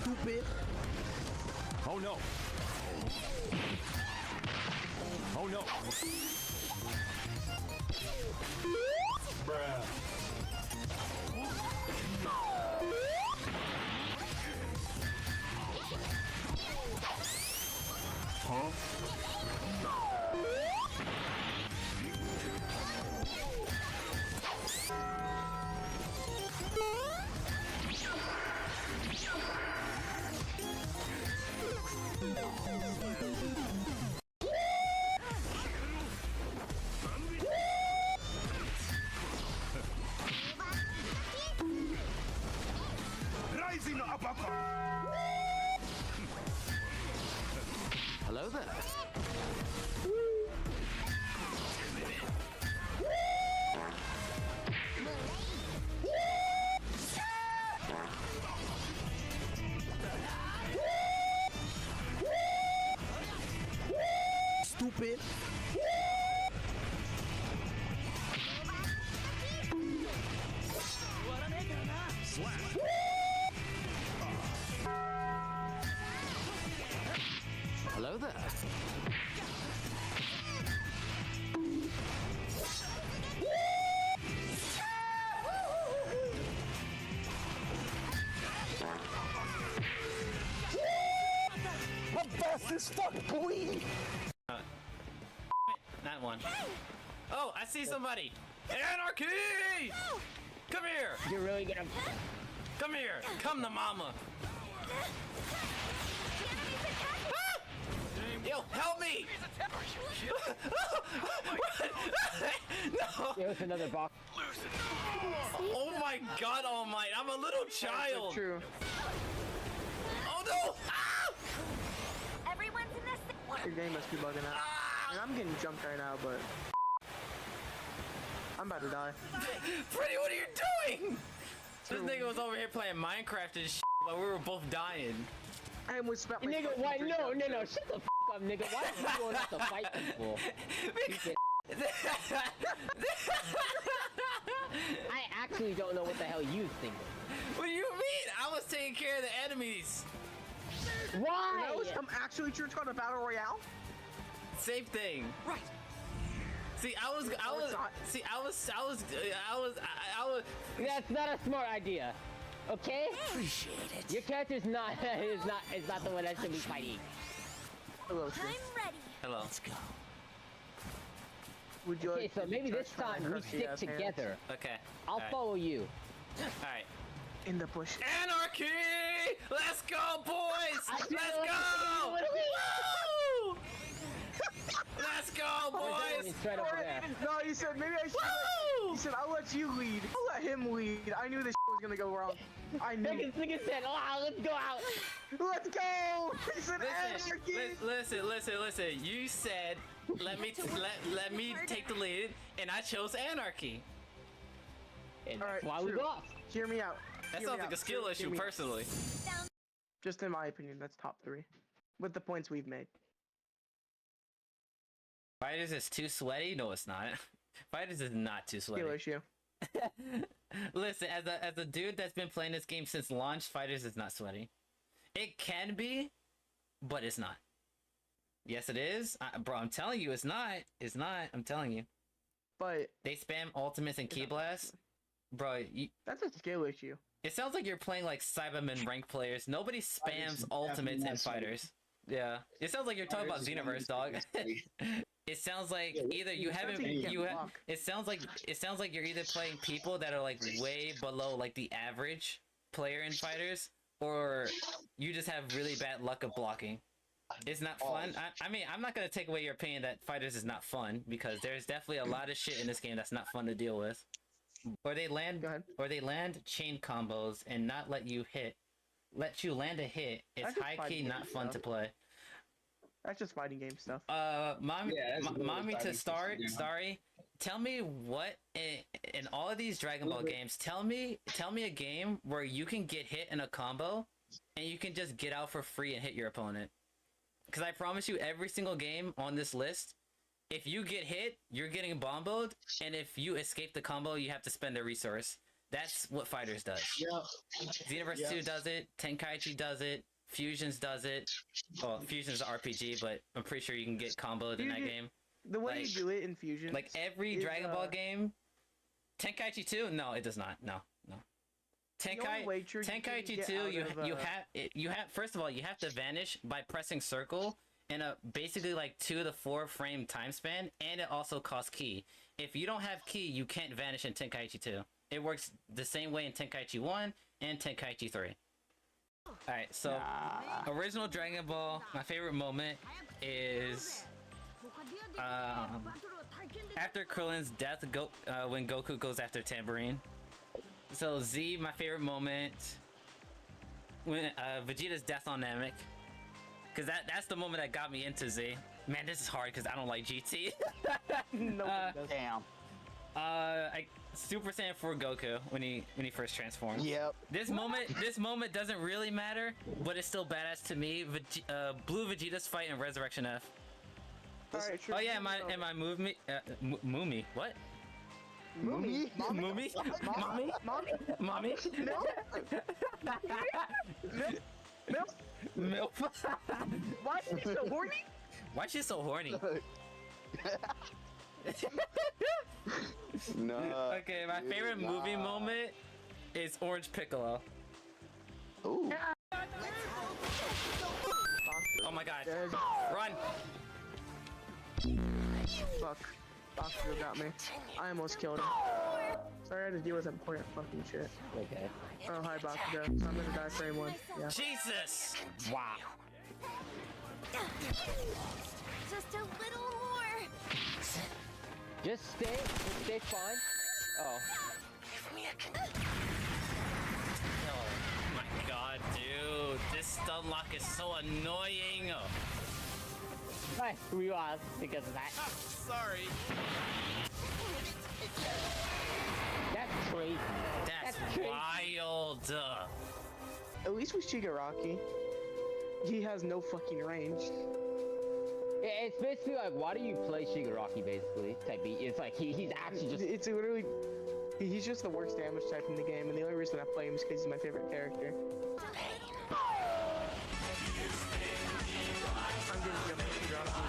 Stupid. Oh no. Oh no. Bruh. Huh? Rising uppercut. Hello there. Stupid. Slash. Hello there. I'm fast as fuck, boy. That one. Oh, I see somebody. Anarchy! Come here. You're really gonna... Come here. Come to mama. Ah! Yo, help me! No! There's another box. Oh my God Almighty! I'm a little child. True. Oh no! Ah! Everyone's in this. Your game must be bugging out. Ah! And I'm getting jumped right now, but I'm about to die. Freddy, what are you doing? This nigga was over here playing Minecraft and shit, but we were both dying. I almost spent my Nigga, fucking why? drink No, up, no, too. no. Shut the f up, nigga. Why are you going out to fight people? Stupid. I actually don't know what the hell you think. What do you mean? I was taking care of the enemies. Why? That was actually true. It's called a battle royale. Same thing. Right. See, I was. That's not a smart idea. Okay? Appreciate it. Your character's not is not the one that should be fighting. Hello, sir. I'm ready. Hello. Let's go. Would you Okay, like so to be maybe this touched by time my we crusty stick ass hands? together. Okay. I'll Alright. follow you. Alright. In the bush. Anarchy! Let's go, boys! I feel Let's like go! it's Woo! Let's go, boys! It's right over there. No, you said maybe I should. Woo! He said I'll let you lead. I'll let him lead. I knew this was gonna go wrong. I knew. Nigga said, "Oh, let's go out." Let's go. He said anarchy. Listen. You said let me take the lead, and I chose anarchy. And All right, that's why we true. lost. Hear me out. That Hear sounds me like a out. skill Hear issue, me out. personally. Just in my opinion, that's top 3. With the points we've made. Fighters is too sweaty? No, it's not. Fighters is not too sweaty. Skill issue. Listen, as a dude that's been playing this game since launch, Fighters is not sweaty. It can be, but it's not. Yes, it is. Bro, I'm telling you, it's not. It's not. I'm telling you. But They spam ultimates and key blasts. Bro, that's a skill issue. it sounds like you're playing like Cyberman rank players. Nobody spams ultimates and fighters. Yeah. It sounds like you're talking about Xenoverse, dog. It sounds like either you haven't it sounds like you're either playing people that are like way below like the average player in fighters, or you just have really bad luck of blocking. It's not fun. I mean, I'm not gonna take away your opinion that fighters is not fun, because there's definitely a lot of shit in this game that's not fun to deal with. Or they land chain combos and not let you land a hit. It's high key not fun to play. That's just fighting game stuff. Mommy to start. Sorry. Tell me what in all of these Dragon Ball games. Tell me a game where you can get hit in a combo and you can just get out for free and hit your opponent. Because I promise you, every single game on this list, if you get hit, you're getting bomboed, and if you escape the combo, you have to spend a resource. That's what Fighters does. Yeah. Xenoverse 2 does it. Tenkaichi does it. Fusions does it. Well, Fusion's an RPG, but I'm pretty sure you can get comboed in that game. The way Like- you do it in Fusion. Like every is, Dragon Ball game. Tenkaichi 2? No, it does not. No. Tenkaichi 2, you have first of all, you have to vanish by pressing circle in a basically like 2 to 4 frame time span, and it also costs key. If you don't have key, you can't vanish in Tenkaichi 2. It works the same way in Tenkaichi 1 and Tenkaichi 3. Alright, so original Dragon Ball, my favorite moment is after Krillin's death, when Goku goes after Tambourine. So Z, my favorite moment, when Vegeta's death on Namek, because that's the moment that got me into Z. Man, this is hard because I don't like GT. Damn. Super Saiyan 4 Goku when he first transforms. Yep. This moment doesn't really matter, but it's still badass to me. Blue Vegeta's fight in Resurrection F. Alright, sure. Oh yeah, and my movie, Moomy. What? Moomy? Moomy? Mommy? Mommy? Milk? Milk? Why is she so horny? Why is she so horny? No. Okay, my favorite movie moment is Orange Piccolo. Ooh. Oh my god. Dead. Run! Fuck. Bakugo got me. I almost killed him. Sorry I had to deal with important fucking shit. Okay. Oh, hi Bakugo. So I'm gonna die frame 1. Yeah. Jesus! Wow. Just a little more. Just stay fine. Oh. Oh my god, dude. This stun lock is so annoying. Right, we lost because of that. Sorry. That's crazy. That's crazy. wild. At least with Shigaraki, he has no fucking range. It's basically like, why do you play Shigaraki, basically, type beat. It's like, he's actually just... It's literally... He's just the worst damage type in the game, and the only reason I play him is because he's my favorite character. I'm getting jumped with Shigaraki.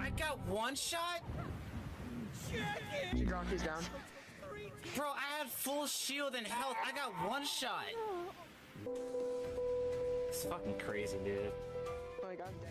I got one shot? Shigaraki's down. Bro, I had full shield and health. I got one shot. It's fucking crazy, dude. Like, I'm dead.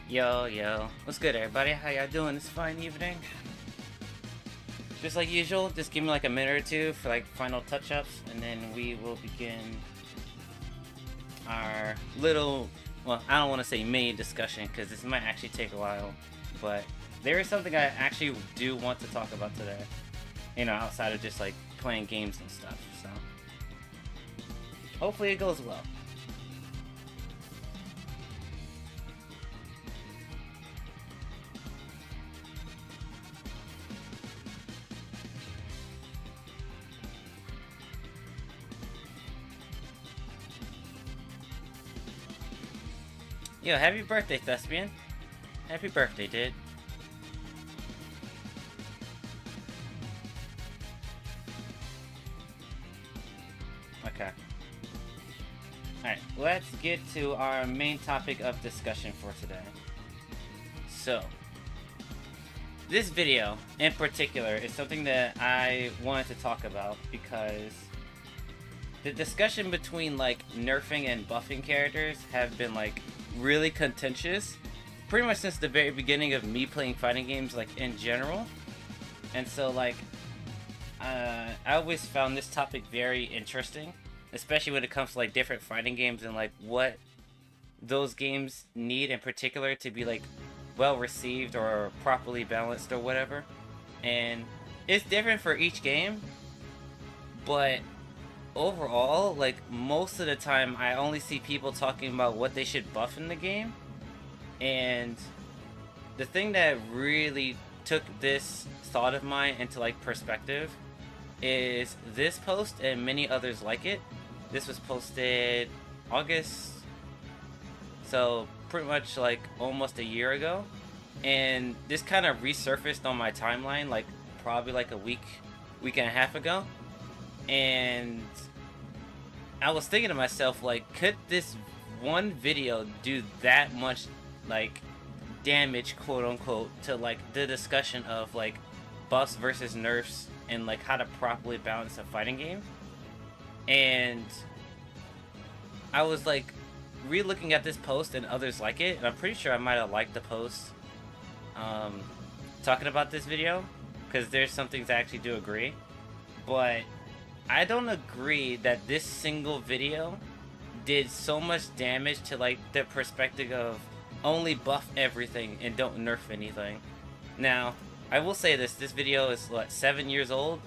Yo, what's good, everybody? How y'all doing this fine evening? Just like usual, just give me like a minute or two for like final touch-ups, and then we will begin our little, well, I don't want to say mini discussion because this might actually take a while, but there is something I actually do want to talk about today, you know, outside of just like playing games and stuff, so hopefully it goes well. Yo, happy birthday, Thespian. Happy birthday, dude. Okay. Alright, let's get to our main topic of discussion for today. So, this video, in particular, is something that I wanted to talk about because the discussion between, like, nerfing and buffing characters have been, like, really contentious pretty much since the very beginning of me playing fighting games, like, in general. And so, like, I always found this topic very interesting, especially when it comes to, like, different fighting games and, like, what those games need in particular to be, like, well received or properly balanced or whatever. And it's different for each game, but overall, like, most of the time I only see people talking about what they should buff in the game. And the thing that really took this thought of mine into, like, perspective is this post and many others like it. This was posted August, so pretty much like almost a year ago, and this kind of resurfaced on my timeline like probably like a week and a half ago. And I was thinking to myself, like, could this one video do that much like damage, quote unquote, to like the discussion of like buffs versus nerfs and like how to properly balance a fighting game? And I was like re-looking at this post and others like it, and I'm pretty sure I might have liked the post talking about this video, because there's some things I actually do agree, but I don't agree that this single video did so much damage to like the perspective of only buff everything and don't nerf anything. Now, I will say this video is what, 7 years old,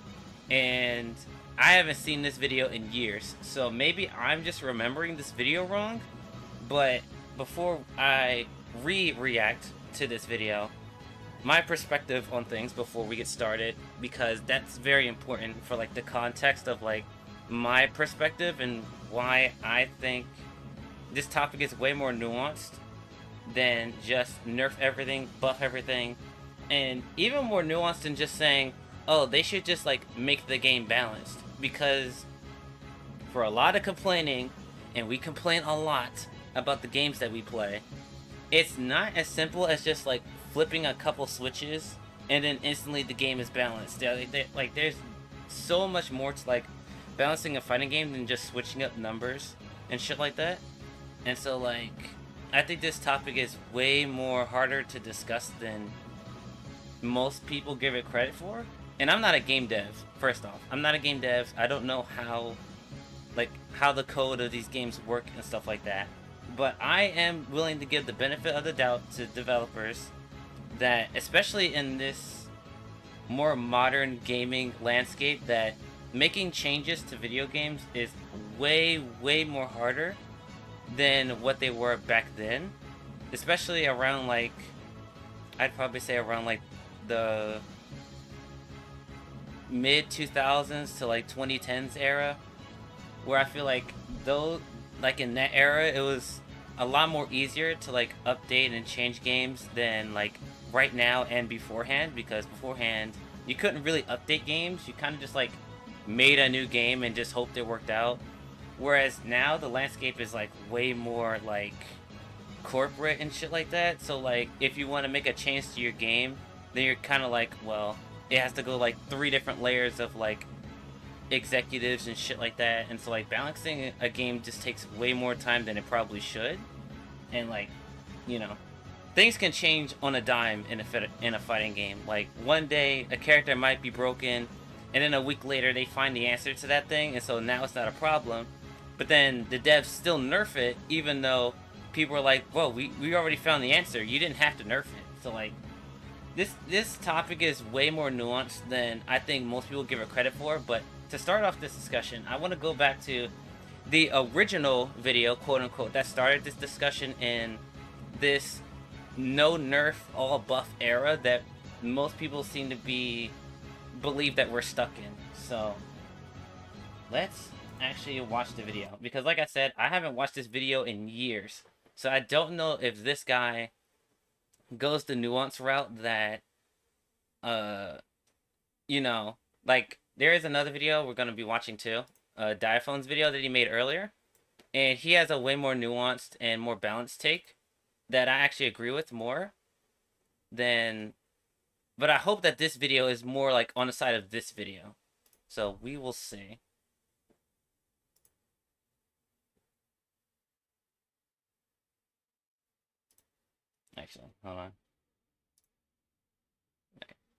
and I haven't seen this video in years, so maybe I'm just remembering this video wrong. But before I react to this video, my perspective on things before we get started, because that's very important for like the context of like my perspective and why I think this topic is way more nuanced than just nerf everything, buff everything, and even more nuanced than just saying, oh, they should just like make the game balanced. Because for a lot of complaining, and we complain a lot about the games that we play, it's not as simple as just like flipping a couple switches and then instantly the game is balanced. Like there's so much more to like balancing a fighting game than just switching up numbers and shit like that. And so like I think this topic is way more harder to discuss than most people give it credit for. And I'm not a game dev, first off. I'm not a game dev. I don't know how the code of these games work and stuff like that. But I am willing to give the benefit of the doubt to developers that, especially in this more modern gaming landscape, that making changes to video games is way more harder than what they were back then. Especially around like, I'd probably say around like the mid 2000s to like 2010s era, where I feel like though, like in that era, it was a lot more easier to like update and change games than like right now and beforehand, because beforehand you couldn't really update games. You kind of just like made a new game and just hoped it worked out. Whereas now the landscape is like way more like corporate and shit like that. So like if you want to make a change to your game, then you're kind of like, well, it has to go like 3 different layers of like executives and shit like that. And so like balancing a game just takes way more time than it probably should. And like, you know, things can change on a dime in a fighting game. Like one day a character might be broken, and then a week later they find the answer to that thing, and so now it's not a problem. But then the devs still nerf it, even though people are like, whoa, we already found the answer, you didn't have to nerf it. So like this topic is way more nuanced than I think most people give it credit for. But to start off this discussion, I want to go back to the original video, quote unquote, that started this discussion in this no nerf all buff era that most people seem to believe that we're stuck in. So let's actually watch the video, because like I said, I haven't watched this video in years. So I don't know if this guy goes the nuance route that, you know, like, there is another video we're going to be watching too, Diaphone's video that he made earlier, and he has a way more nuanced and more balanced take that I actually agree with more than, but I hope that this video is more like on the side of this video. So we will see. Actually, hold on.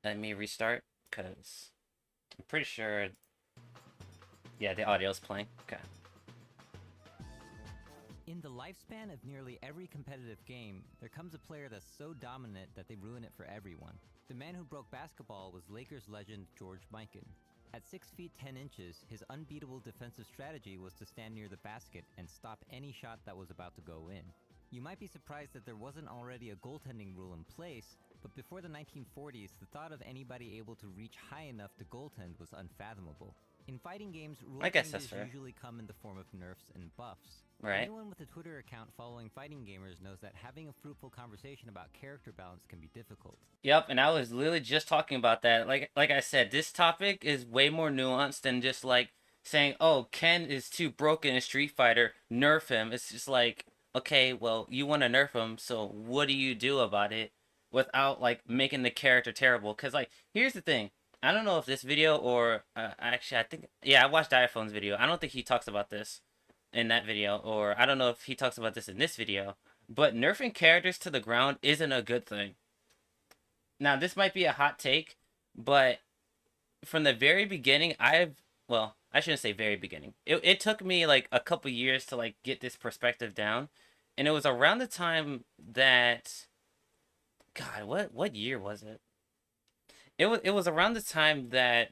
Let me restart, because I'm pretty sure, yeah, the audio's playing. Okay. In the lifespan of nearly every competitive game, there comes a player that's so dominant that they ruin it for everyone. The man who broke basketball was Lakers legend George Mikan. At 6 feet 10 inches, his unbeatable defensive strategy was to stand near the basket and stop any shot that was about to go in. You might be surprised that there wasn't already a goaltending rule in place, but before the 1940s, the thought of anybody able to reach high enough to goaltend was unfathomable. In fighting games, rule changes usually come in the form of nerfs and buffs. Right. Anyone with a Twitter account following fighting gamers knows that having a fruitful conversation about character balance can be difficult. Yep, and I was literally just talking about that. Like I said, this topic is way more nuanced than just like saying, oh, Ken is too broken in Street Fighter, nerf him. It's just like, okay, well, you want to nerf him, so what do you do about it without, like, making the character terrible? Because, like, here's the thing. I don't know if this video or, actually, I think, yeah, I watched Diaphone's video. I don't think he talks about this in that video, or I don't know if he talks about this in this video, but nerfing characters to the ground isn't a good thing. Now, this might be a hot take, but from the very beginning, well, I shouldn't say very beginning. It took me, like, a couple years to, like, get this perspective down. And it was around the time that, God, what year was it? It was around the time that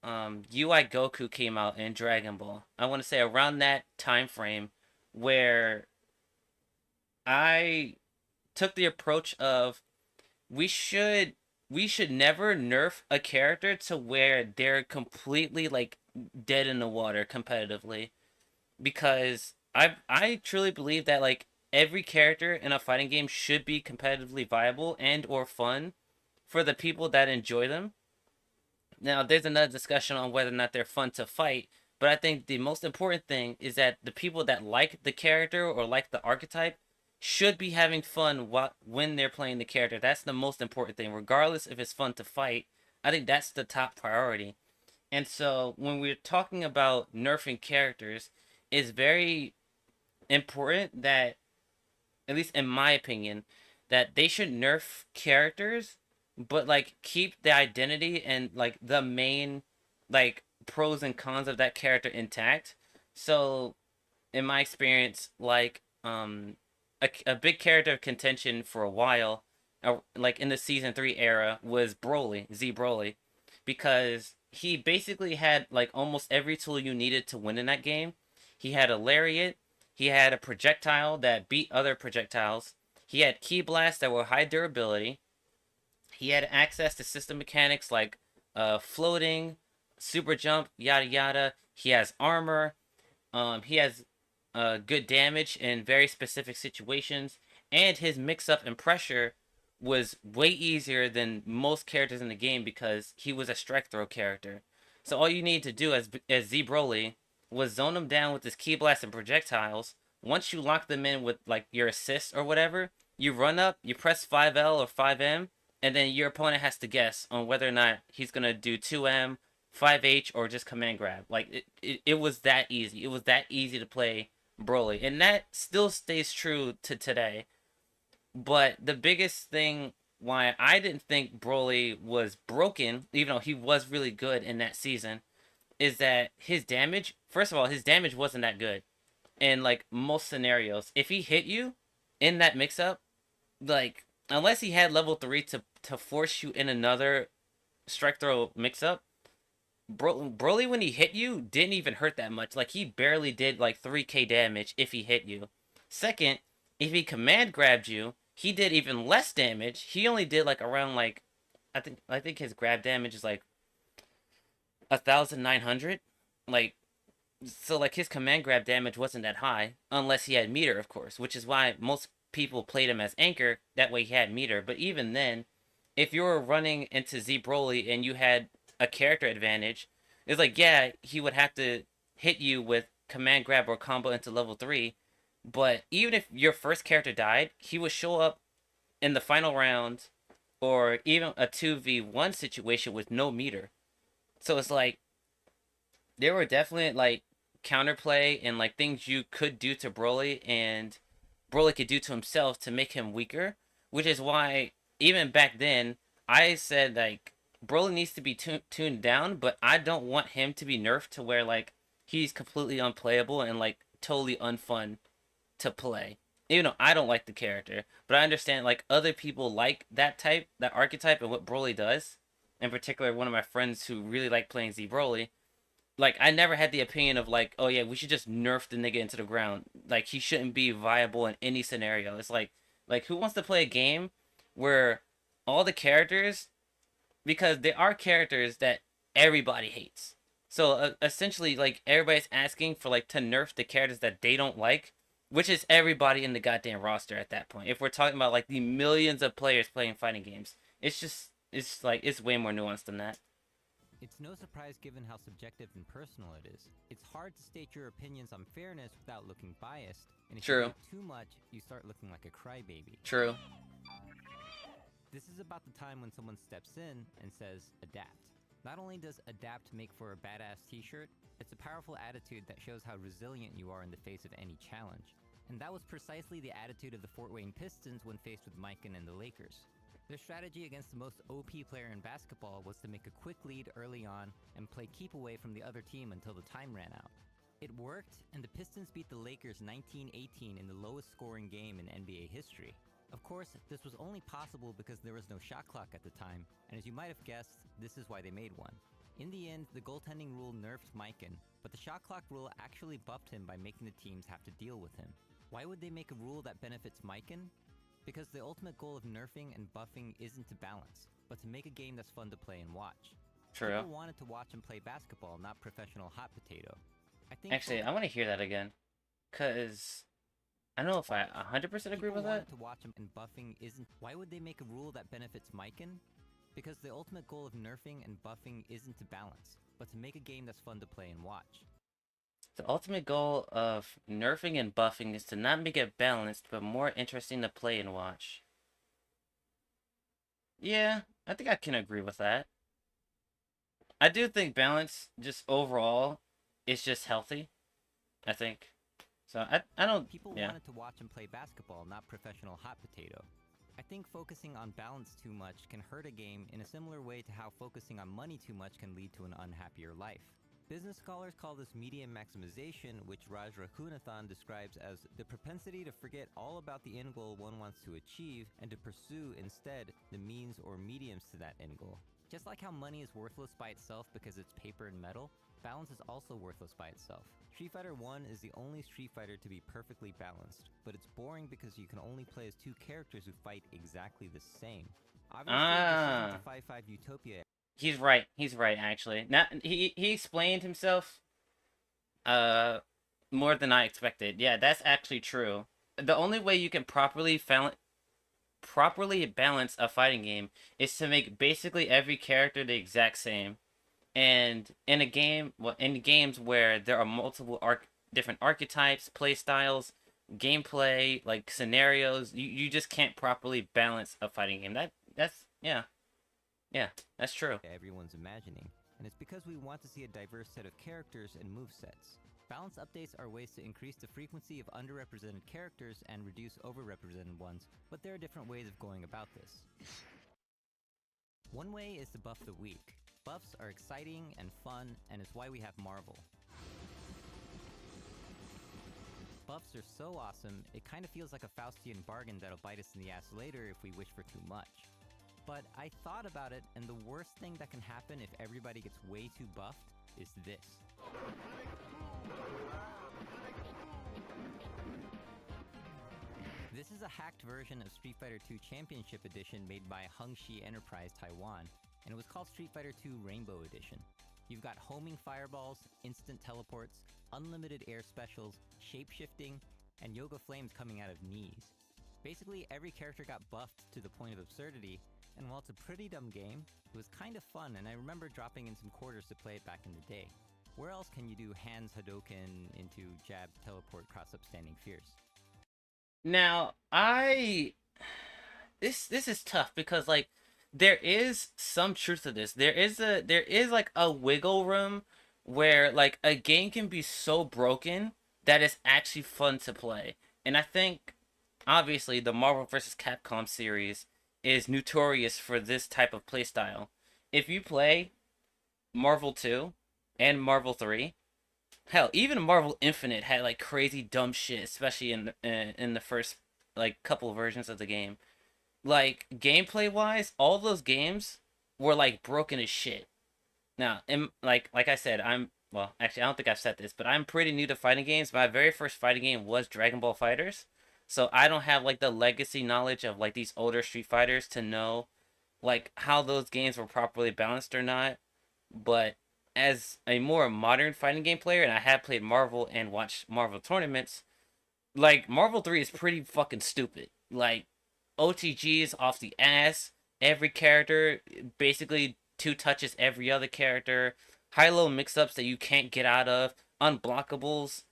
UI Goku came out in Dragon Ball. I want to say around that time frame where I took the approach of we should never nerf a character to where they're completely, like, dead in the water competitively, because I truly believe that, like, every character in a fighting game should be competitively viable and or fun for the people that enjoy them. Now, there's another discussion on whether or not they're fun to fight, but I think the most important thing is that the people that like the character or like the archetype should be having fun when they're playing the character. That's the most important thing, regardless if it's fun to fight. I think that's the top priority. And so when we're talking about nerfing characters, it's very important that, at least in my opinion, that they should nerf characters, but, like, keep the identity and, like, the main, like, pros and cons of that character intact. So, in my experience, like, a big character of contention for a while, like, in the Season 3 era, was Broly, Z Broly, because he basically had, like, almost every tool you needed to win in that game. He had a lariat, he had a projectile that beat other projectiles, he had ki blasts that were high durability, he had access to system mechanics like floating, super jump, yada yada. He has armor, he has good damage in very specific situations, and his mix-up and pressure was way easier than most characters in the game because he was a strike throw character. So all you need to do as Z Broly was zone him down with his ki blast and projectiles. Once you lock them in with, like, your assist or whatever, you run up, you press 5L or 5M, and then your opponent has to guess on whether or not he's going to do 2M, 5H, or just command grab. Like, it was that easy. It was that easy to play Broly. And that still stays true to today. But the biggest thing why I didn't think Broly was broken, even though he was really good in that season, is that his damage, first of all, his damage wasn't that good. In, like, most scenarios. If he hit you in that mix-up, like, unless he had level 3 to force you in another strike throw mix-up, Broly, when he hit you, didn't even hurt that much. Like, he barely did, like, 3k damage if he hit you. Second, if he command grabbed you, he did even less damage. He only did, like, around, like, I think his grab damage is, like, 1,900. Like, So like his command grab damage wasn't that high unless he had meter, of course, which is why most people played him as anchor. That way he had meter. But even then, if you were running into Z Broly and you had a character advantage, it's like, yeah, he would have to hit you with command grab or combo into level 3. But even if your first character died, he would show up in the final round or even a 2v1 situation with no meter. So it's like, there were definitely like counterplay and like things you could do to Broly and Broly could do to himself to make him weaker, which is why even back then I said like Broly needs to be tuned down, but I don't want him to be nerfed to where like he's completely unplayable and like totally unfun to play. Even though I don't like the character, but I understand like other people like that archetype and what Broly does. In particular, one of my friends who really like playing Z Broly, like I never had the opinion of like, oh yeah, we should just nerf the nigga into the ground. Like he shouldn't be viable in any scenario. It's like who wants to play a game where all the characters, because there are characters that everybody hates. So essentially, like everybody's asking for like to nerf the characters that they don't like, which is everybody in the goddamn roster at that point. If we're talking about like the millions of players playing fighting games, it's like it's way more nuanced than that. It's no surprise given how subjective and personal it is. It's hard to state your opinions on fairness without looking biased, and if you do too much, you start looking like a crybaby. True. This is about the time when someone steps in and says, adapt. Not only does adapt make for a badass t-shirt, it's a powerful attitude that shows how resilient you are in the face of any challenge. And that was precisely the attitude of the Fort Wayne Pistons when faced with Mikan and the Lakers. Their strategy against the most OP player in basketball was to make a quick lead early on and play keep away from the other team until the time ran out. It worked, and the Pistons beat the Lakers 19-18 in the lowest scoring game in NBA history. Of course, this was only possible because there was no shot clock at the time, and as you might have guessed, this is why they made one. In the end, the goaltending rule nerfed Mikan, but the shot clock rule actually buffed him by making the teams have to deal with him. Why would they make a rule that benefits Mikan? Because the ultimate goal of nerfing and buffing isn't to balance, but to make a game that's fun to play and watch. True. People wanted to watch and play basketball, not professional hot potato. Actually, I want to hear that again, cause I don't know if I 100% agree with that. To watch them and buffing isn't. Why would they make a rule that benefits Mikan? Because the ultimate goal of nerfing and buffing isn't to balance, but to make a game that's fun to play and watch. The ultimate goal of nerfing and buffing is to not make it balanced, but more interesting to play and watch. Yeah, I think I can agree with that. I do think balance, just overall, is just healthy. I think. So I don't. People wanted to watch and play basketball, not professional hot potato. I think focusing on balance too much can hurt a game in a similar way to how focusing on money too much can lead to an unhappier life. Business scholars call this media maximization, which Raj Raghunathan describes as the propensity to forget all about the end goal one wants to achieve and to pursue instead the means or mediums to that end goal. Just like how money is worthless by itself because it's paper and metal, balance is also worthless by itself. Street Fighter 1 is the only Street Fighter to be perfectly balanced, but it's boring because you can only play as two characters who fight exactly the same. Obviously, this isn't a 5-5 Utopia. He's right actually. Now he explained himself more than I expected. Yeah, that's actually true. The only way you can properly balance a fighting game is to make basically every character the exact same. And in a game, in games where there are multiple different archetypes, play styles, gameplay, like scenarios, you just can't properly balance a fighting game. That's true. Everyone's imagining, and it's because we want to see a diverse set of characters and movesets. Balance updates are ways to increase the frequency of underrepresented characters and reduce overrepresented ones, but there are different ways of going about this. One way is to buff the weak. Buffs are exciting and fun, and it's why we have Marvel. Buffs are so awesome, it kind of feels like a Faustian bargain that'll bite us in the ass later if we wish for too much. But I thought about it, and the worst thing that can happen if everybody gets way too buffed is this. This is a hacked version of Street Fighter 2 Championship Edition made by Hungshi Enterprise Taiwan, and it was called Street Fighter 2 Rainbow Edition. You've got homing fireballs, instant teleports, unlimited air specials, shape-shifting, and yoga flames coming out of knees. Basically, every character got buffed to the point of absurdity, and while it's a pretty dumb game, it was kind of fun, and I remember dropping in some quarters to play it back in the day. Where else can you do hands Hadoken into jab, teleport, cross-up, standing fierce? Now, this is tough because like there is some truth to this. There is like a wiggle room where like a game can be so broken that it's actually fun to play. And I think obviously the Marvel vs. Capcom series is notorious for this type of playstyle. If you play Marvel 2 and Marvel 3, hell, even Marvel Infinite had like crazy dumb shit, especially in the first like couple versions of the game. Like gameplay wise, all those games were like broken as shit. Now, like I said, well, actually I don't think I've said this, but I'm pretty new to fighting games. My very first fighting game was Dragon Ball FighterZ, so I don't have like the legacy knowledge of like these older Street Fighters to know like how those games were properly balanced or not. But as a more modern fighting game player, and I have played Marvel and watched Marvel tournaments, like Marvel 3 is pretty fucking stupid. Like OTGs off the ass. Every character basically two touches every other character. High-low mix-ups that you can't get out of. Unblockables,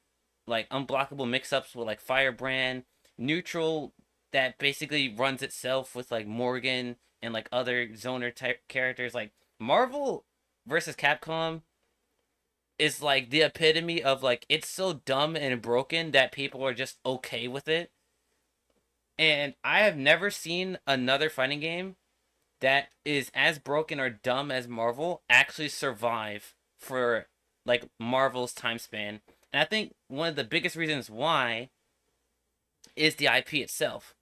like unblockable mix-ups with like Firebrand. Neutral that basically runs itself with like Morgan and like other zoner type characters. Like Marvel versus Capcom is like the epitome of like it's so dumb and broken that people are just okay with it. And I have never seen another fighting game that is as broken or dumb as Marvel actually survive for like Marvel's time span. And I think one of the biggest reasons why is the IP itself.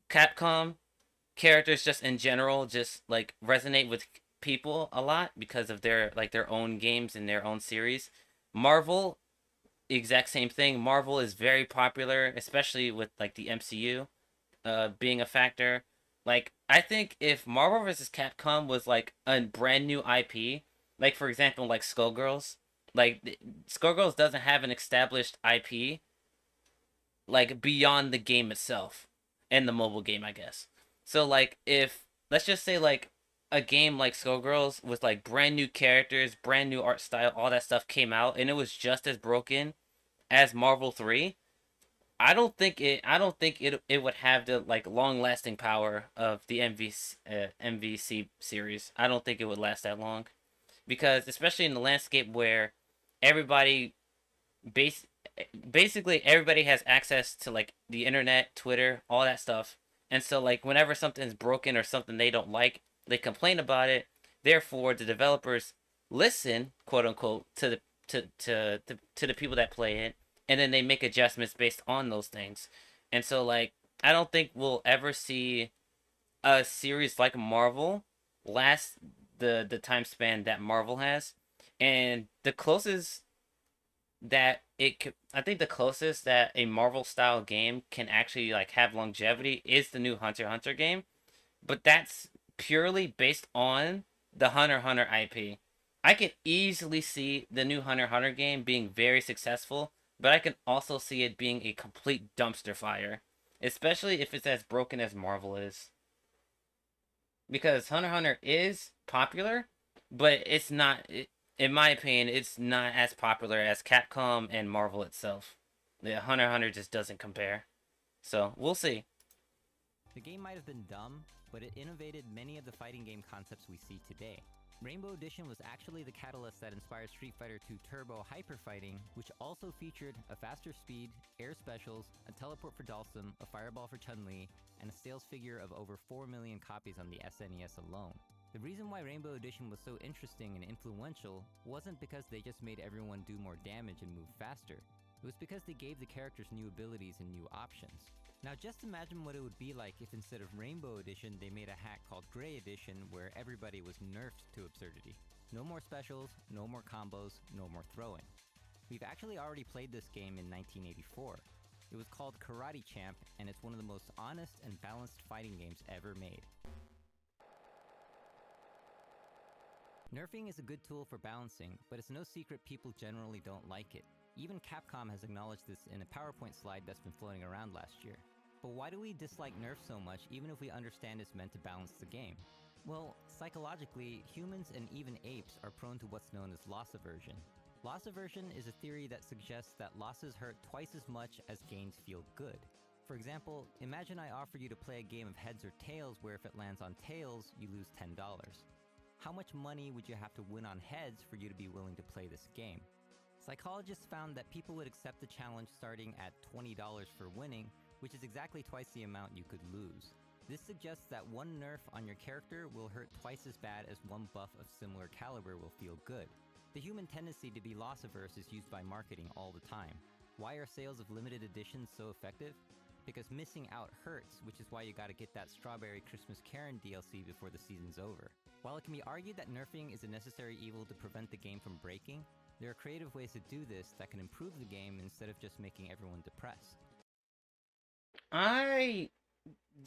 Capcom characters just in general just like resonate with people a lot because of their like their own games and their own series. Marvel, exact same thing. Marvel is very popular, especially with like the MCU being a factor. Like I think if Marvel vs. Capcom was like a brand new IP, like for example like Skullgirls, like Skullgirls doesn't have an established IP like beyond the game itself and the mobile game, I guess. So like if let's just say like a game like Skullgirls with like brand new characters, brand new art style, all that stuff came out and it was just as broken as Marvel 3, I don't think it would have the like long lasting power of the MVC series. I don't think it would last that long, because especially in the landscape where everybody basically everybody has access to like the internet, Twitter, all that stuff, and so like whenever something's broken or something they don't like, they complain about it. Therefore, the developers listen, quote unquote, to the people that play it, and then they make adjustments based on those things. And so like I don't think we'll ever see a series like Marvel last the time span that Marvel has. And the closest that I think the closest that a Marvel style game can actually like have longevity is the new Hunter x Hunter game, but that's purely based on the Hunter x Hunter IP. I can easily see the new Hunter x Hunter game being very successful, but I can also see it being a complete dumpster fire, especially if it's as broken as Marvel is. Because Hunter x Hunter is popular, but it's not, in my opinion, it's not as popular as Capcom and Marvel itself. The Hunter x Hunter just doesn't compare. So, we'll see. The game might have been dumb, but it innovated many of the fighting game concepts we see today. Rainbow Edition was actually the catalyst that inspired Street Fighter II Turbo Hyper Fighting, which also featured a faster speed, air specials, a teleport for Dhalsim, a fireball for Chun-Li, and a sales figure of over 4 million copies on the SNES alone. The reason why Rainbow Edition was so interesting and influential wasn't because they just made everyone do more damage and move faster. It was because they gave the characters new abilities and new options. Now just imagine what it would be like if instead of Rainbow Edition they made a hack called Gray Edition where everybody was nerfed to absurdity. No more specials, no more combos, no more throwing. We've actually already played this game in 1984. It was called Karate Champ, and it's one of the most honest and balanced fighting games ever made. Nerfing is a good tool for balancing, but it's no secret people generally don't like it. Even Capcom has acknowledged this in a PowerPoint slide that's been floating around last year. But why do we dislike Nerf so much even if we understand it's meant to balance the game? Well, psychologically, humans and even apes are prone to what's known as loss aversion. Loss aversion is a theory that suggests that losses hurt twice as much as gains feel good. For example, imagine I offer you to play a game of heads or tails where if it lands on tails, you lose $10. How much money would you have to win on heads for you to be willing to play this game? Psychologists found that people would accept the challenge starting at $20 for winning, which is exactly twice the amount you could lose. This suggests that one nerf on your character will hurt twice as bad as one buff of similar caliber will feel good. The human tendency to be loss averse is used by marketing all the time. Why are sales of limited editions so effective? Because missing out hurts, which is why you gotta get that Strawberry Christmas Karen DLC before the season's over. While it can be argued that nerfing is a necessary evil to prevent the game from breaking, there are creative ways to do this that can improve the game instead of just making everyone depressed.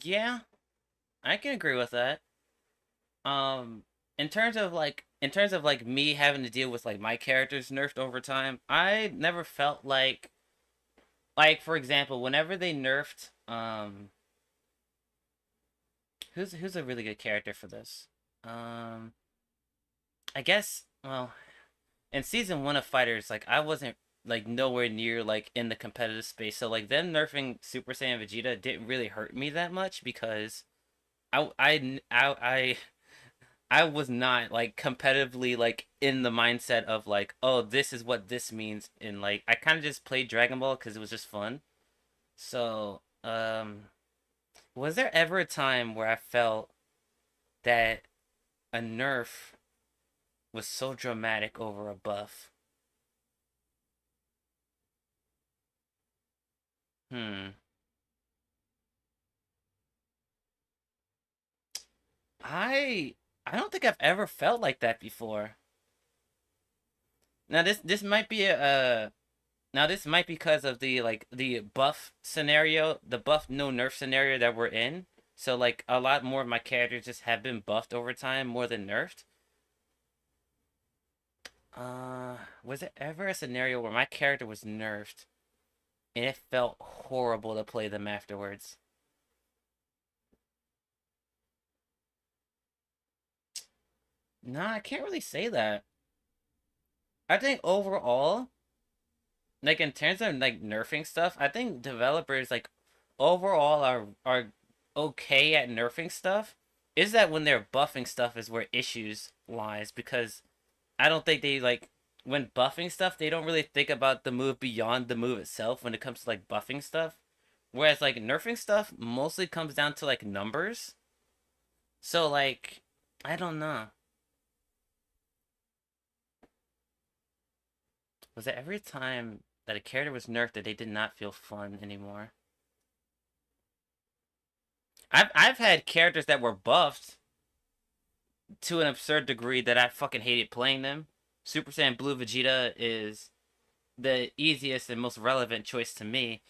Yeah, I can agree with that. In terms of like me having to deal with like my characters nerfed over time, I never felt like for example, whenever they nerfed who's a really good character for this? I guess, well, in season 1 of Fighters, like I wasn't like nowhere near like in the competitive space, so like them nerfing Super Saiyan Vegeta didn't really hurt me that much because I was not like competitively like in the mindset of like, oh, this is what this means, and like I kind of just played Dragon Ball because it was just fun. So was there ever a time where I felt that a nerf was so dramatic over a buff? I don't think I've ever felt like that before. Now this might be this might be because of the like the buff scenario, the buff no nerf scenario that we're in. So like a lot more of my characters just have been buffed over time more than nerfed. Was there ever a scenario where my character was nerfed and it felt horrible to play them afterwards? Nah, I can't really say that. I think overall, like in terms of like nerfing stuff, I think developers like overall are okay at nerfing stuff. Is that when they're buffing stuff is where issues lies, because I don't think they like when buffing stuff, they don't really think about the move beyond the move itself when it comes to like buffing stuff. Whereas like nerfing stuff mostly comes down to like numbers. So like I don't know. Was there every time that a character was nerfed that they did not feel fun anymore? I've had characters that were buffed to an absurd degree that I fucking hated playing them. Super Saiyan Blue Vegeta is the easiest and most relevant choice to me.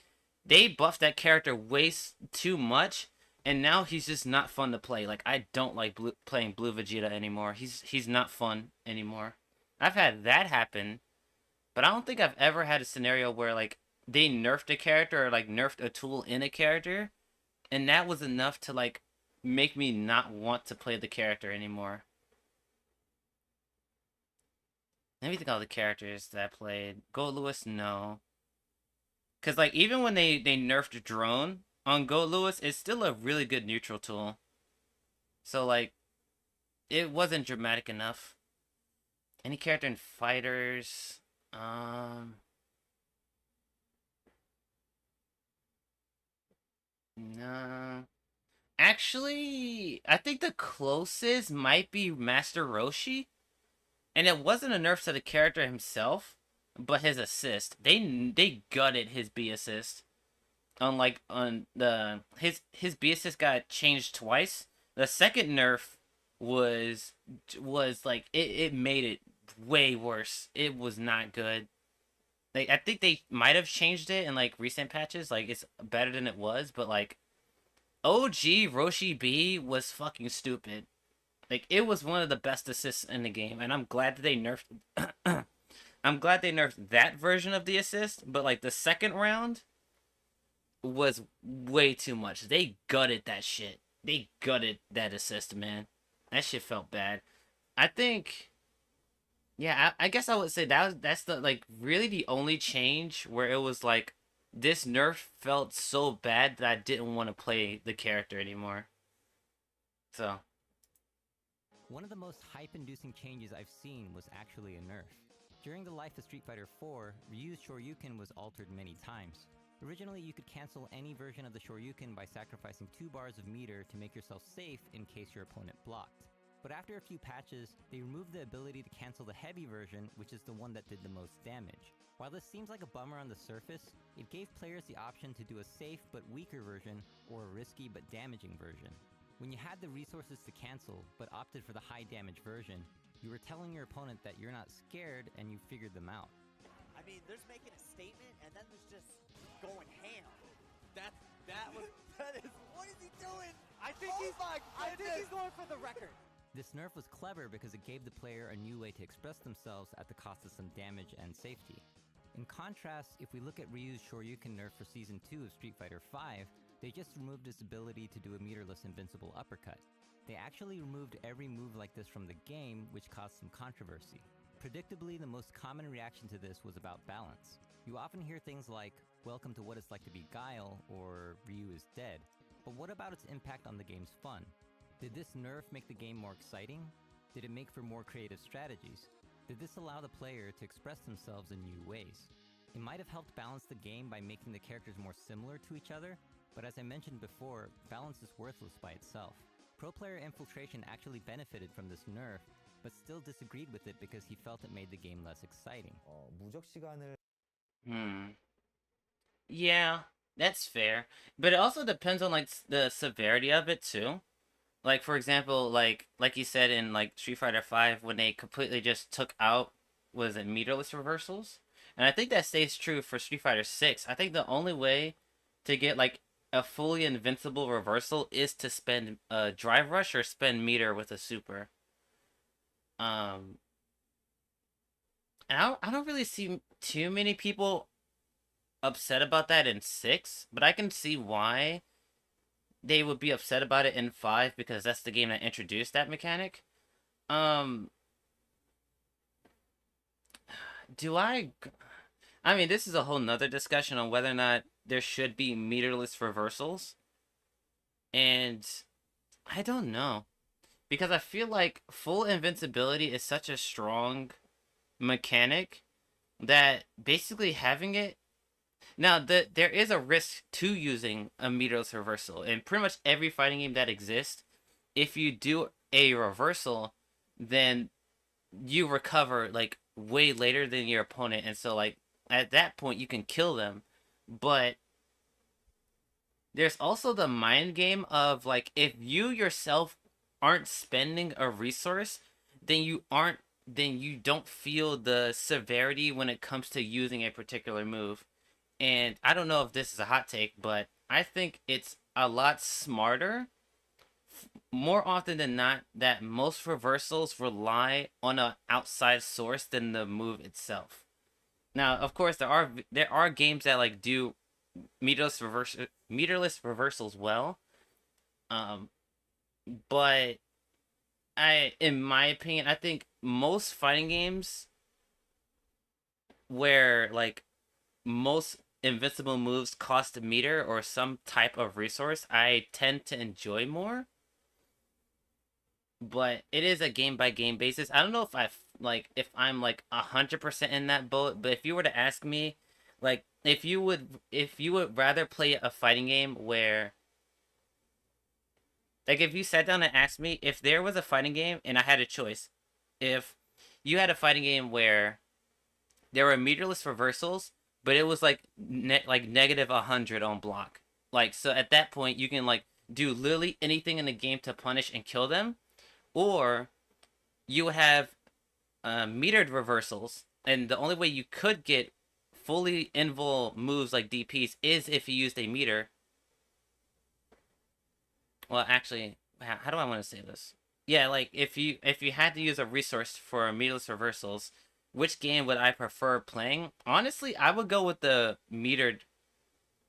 They buffed that character way too much, and now he's just not fun to play. Like I don't like playing Blue Vegeta anymore. He's not fun anymore. I've had that happen. But I don't think I've ever had a scenario where, like, they nerfed a character or, like, nerfed a tool in a character, and that was enough to, like, make me not want to play the character anymore. Let me think of all the characters that I played. Gold Lewis, no. Because, like, even when they nerfed Drone on Gold Lewis, it's still a really good neutral tool. So, like, it wasn't dramatic enough. Any character in Fighters... No. Actually, I think the closest might be Master Roshi. And it wasn't a nerf to the character himself, but his assist. They gutted his B assist. Unlike on the his B assist got changed twice. The second nerf was like it made it way worse. It was not good. Like I think they might have changed it in like recent patches. Like it's better than it was, but like OG Roshi B was fucking stupid. Like, it was one of the best assists in the game, and I'm glad that they nerfed. I'm glad they nerfed that version of the assist, but like the second round was way too much. They gutted that shit. They gutted that assist, man. That shit felt bad. I think, yeah, I guess I would say that's the like really the only change where it was like this nerf felt so bad that I didn't want to play the character anymore. So. One of the most hype-inducing changes I've seen was actually a nerf. During the life of Street Fighter IV, Ryu's Shoryuken was altered many times. Originally, you could cancel any version of the Shoryuken by sacrificing 2 bars of meter to make yourself safe in case your opponent blocked. But after a few patches, they removed the ability to cancel the heavy version, which is the one that did the most damage. While this seems like a bummer on the surface, it gave players the option to do a safe but weaker version, or a risky but damaging version. When you had the resources to cancel, but opted for the high damage version, you were telling your opponent that you're not scared and you figured them out. I mean, there's making a statement and then there's just going ham. That is, what is he doing? I think he's going for the record. This nerf was clever because it gave the player a new way to express themselves at the cost of some damage and safety. In contrast, if we look at Ryu's Shoryuken nerf for Season 2 of Street Fighter V, they just removed his ability to do a meterless invincible uppercut. They actually removed every move like this from the game, which caused some controversy. Predictably, the most common reaction to this was about balance. You often hear things like, "Welcome to what it's like to be Guile," or "Ryu is dead." But what about its impact on the game's fun? Did this nerf make the game more exciting? Did it make for more creative strategies? Did this allow the player to express themselves in new ways? It might have helped balance the game by making the characters more similar to each other, but as I mentioned before, balance is worthless by itself. Pro player Infiltration actually benefited from this nerf, but still disagreed with it because he felt it made the game less exciting. Yeah, that's fair. But it also depends on like the severity of it too. Like for example, like you said in like Street Fighter V when they completely just took out meterless reversals. And I think that stays true for Street Fighter 6. I think the only way to get like a fully invincible reversal is to spend drive rush or spend meter with a super. And I don't really see too many people upset about that in 6, but I can see why they would be upset about it in 5 because that's the game that introduced that mechanic. I mean, this is a whole nother discussion on whether or not there should be meterless reversals. And I don't know. Because I feel like full invincibility is such a strong mechanic that basically having it... Now, there is a risk to using a meterless reversal. In pretty much every fighting game that exists, if you do a reversal, then you recover, like, way later than your opponent. And so, like, at that point, you can kill them. But there's also the mind game of, like, if you yourself aren't spending a resource, then you don't feel the severity when it comes to using a particular move. And I don't know if this is a hot take, but I think it's a lot smarter, more often than not, that most reversals rely on an outside source than the move itself. Now, of course, there are games that like do meterless reversals well, but in my opinion, I think most fighting games where like most invincible moves cost a meter or some type of resource, I tend to enjoy more. But it is a game by game basis. I don't know if if I'm like 100% in that boat, but if you were to ask me, like if you would rather play a fighting game where, like if you sat down and asked me if there was a fighting game and I had a choice, if you had a fighting game where there were meterless reversals, but it was like negative 100 on block, like so at that point you can like do literally anything in the game to punish and kill them. Or you have metered reversals, and the only way you could get fully invul moves like DPs is if you used a meter. Well, actually, how do I want to say this? yeah, like if you had to use a resource for meterless reversals, which game would I prefer playing? Honestly, I would go with the metered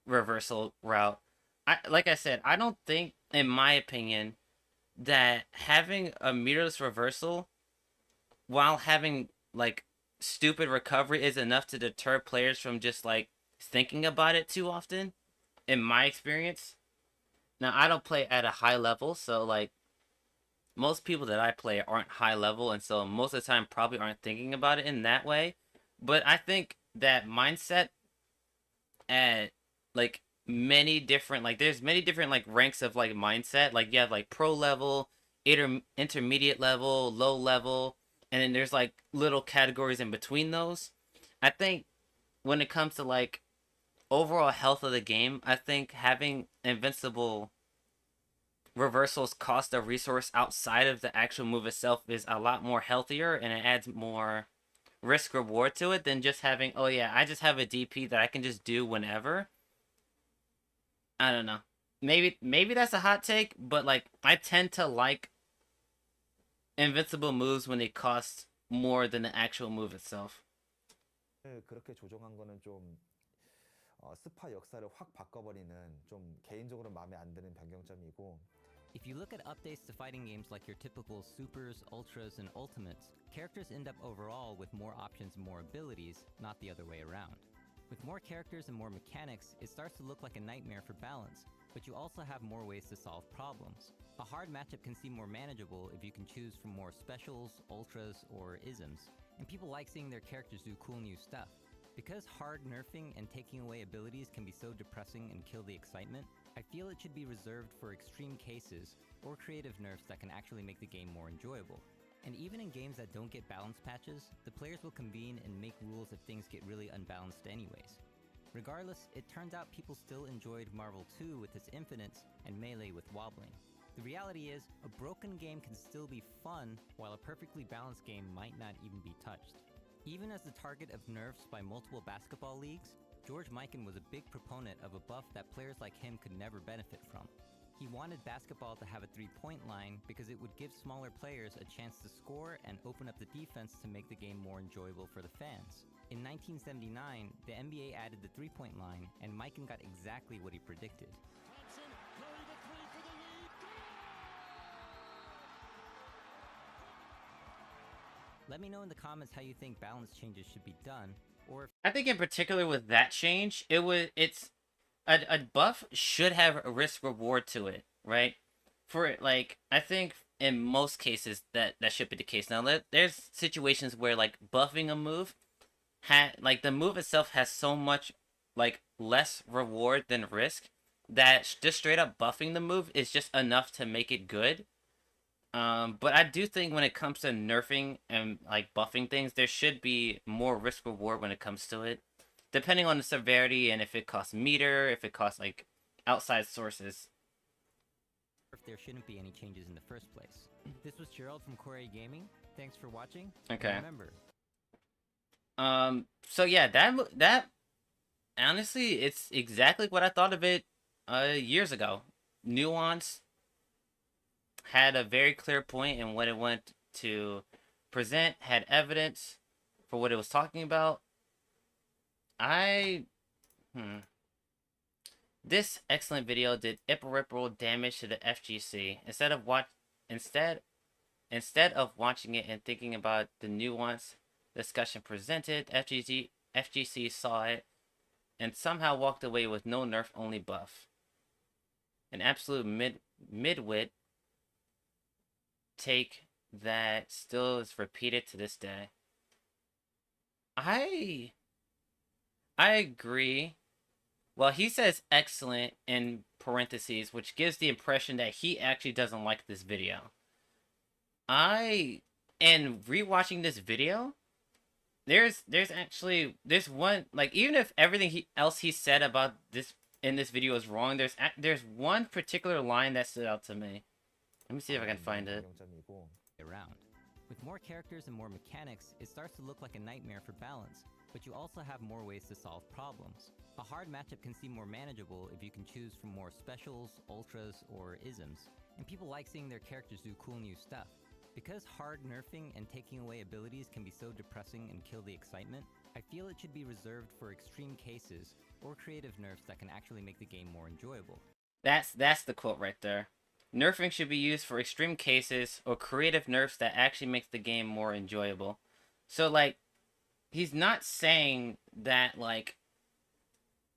reversal route. Like I said, I don't think, in my opinion, that having a meterless reversal while having like stupid recovery is enough to deter players from just like thinking about it too often, in my experience. Now, I don't play at a high level, so like most people that I play aren't high level, and so most of the time probably aren't thinking about it in that way. But I think that mindset at like many different, like there's many different like ranks of like mindset. Like you have like pro level, intermediate level, low level, and then there's like little categories in between those. I think when it comes to like overall health of the game, I think having invincible reversals cost a resource outside of the actual move itself is a lot more healthier, and it adds more risk reward to it than just having, oh yeah, I just have a DP that I can just do whenever. I don't know. Maybe that's a hot take, but like I tend to like invincible moves when they cost more than the actual move itself. 그렇게 조정한 거는 좀 스파 역사를 확 바꿔버리는 좀 개인적으로 마음에 안 드는 변경점이고. If you look at updates to fighting games like your typical supers, ultras, and ultimates, characters end up overall with more options and more abilities, not the other way around. With more characters and more mechanics, it starts to look like a nightmare for balance, but you also have more ways to solve problems. A hard matchup can seem more manageable if you can choose from more specials, ultras, or isms, and people like seeing their characters do cool new stuff. Because hard nerfing and taking away abilities can be so depressing and kill the excitement, I feel it should be reserved for extreme cases or creative nerfs that can actually make the game more enjoyable. And even in games that don't get balance patches, the players will convene and make rules if things get really unbalanced anyways. Regardless, it turns out people still enjoyed Marvel 2 with its infinites and Melee with wobbling. The reality is, a broken game can still be fun, while a perfectly balanced game might not even be touched. Even as the target of nerfs by multiple basketball leagues, George Mikan was a big proponent of a buff that players like him could never benefit from. He wanted basketball to have a three-point line because it would give smaller players a chance to score and open up the defense to make the game more enjoyable for the fans. In 1979, the NBA added the three-point line, and Mikan got exactly what he predicted. Let me know in the comments how you think balance changes should be done, or if I think in particular with that change, it's a buff should have a risk reward to it, right? For it, like I think in most cases that should be the case. Now there's situations where like buffing a move like the move itself has so much like less reward than risk that just straight up buffing the move is just enough to make it good. But I do think when it comes to nerfing and like buffing things, there should be more risk reward when it comes to it, depending on the severity and if it costs meter, if it costs like outside sources. if there shouldn't be any changes in the first place. This was Gerald from Korea Gaming. Thanks for watching. Okay. And remember. So yeah, that honestly, it's exactly what I thought of it years ago. Nuance had a very clear point in what it wanted to present, had evidence for what it was talking about. This excellent video did irreparable damage to the FGC. Instead of watching it and thinking about the nuance discussion presented, FGC saw it and somehow walked away with no nerf only buff. An absolute midwit take that still is repeated to this day. I agree. Well, he says excellent in parentheses, which gives the impression that he actually doesn't like this video. In rewatching this video, there's one, like, even if everything else he said about this in this video is wrong, there's one particular line that stood out to me. Let me see if I can find it. Around. With more characters and more mechanics, it starts to look like a nightmare for balance, but you also have more ways to solve problems. A hard matchup can seem more manageable if you can choose from more specials, ultras, or isms, and and people like seeing their characters do cool new stuff. Because hard nerfing and taking away abilities can be so depressing and kill the excitement, I feel it should be reserved for extreme cases or creative nerfs that can actually make the game more enjoyable. That's the quote right there. Nerfing should be used for extreme cases or creative nerfs that actually makes the game more enjoyable. So like, he's not saying that like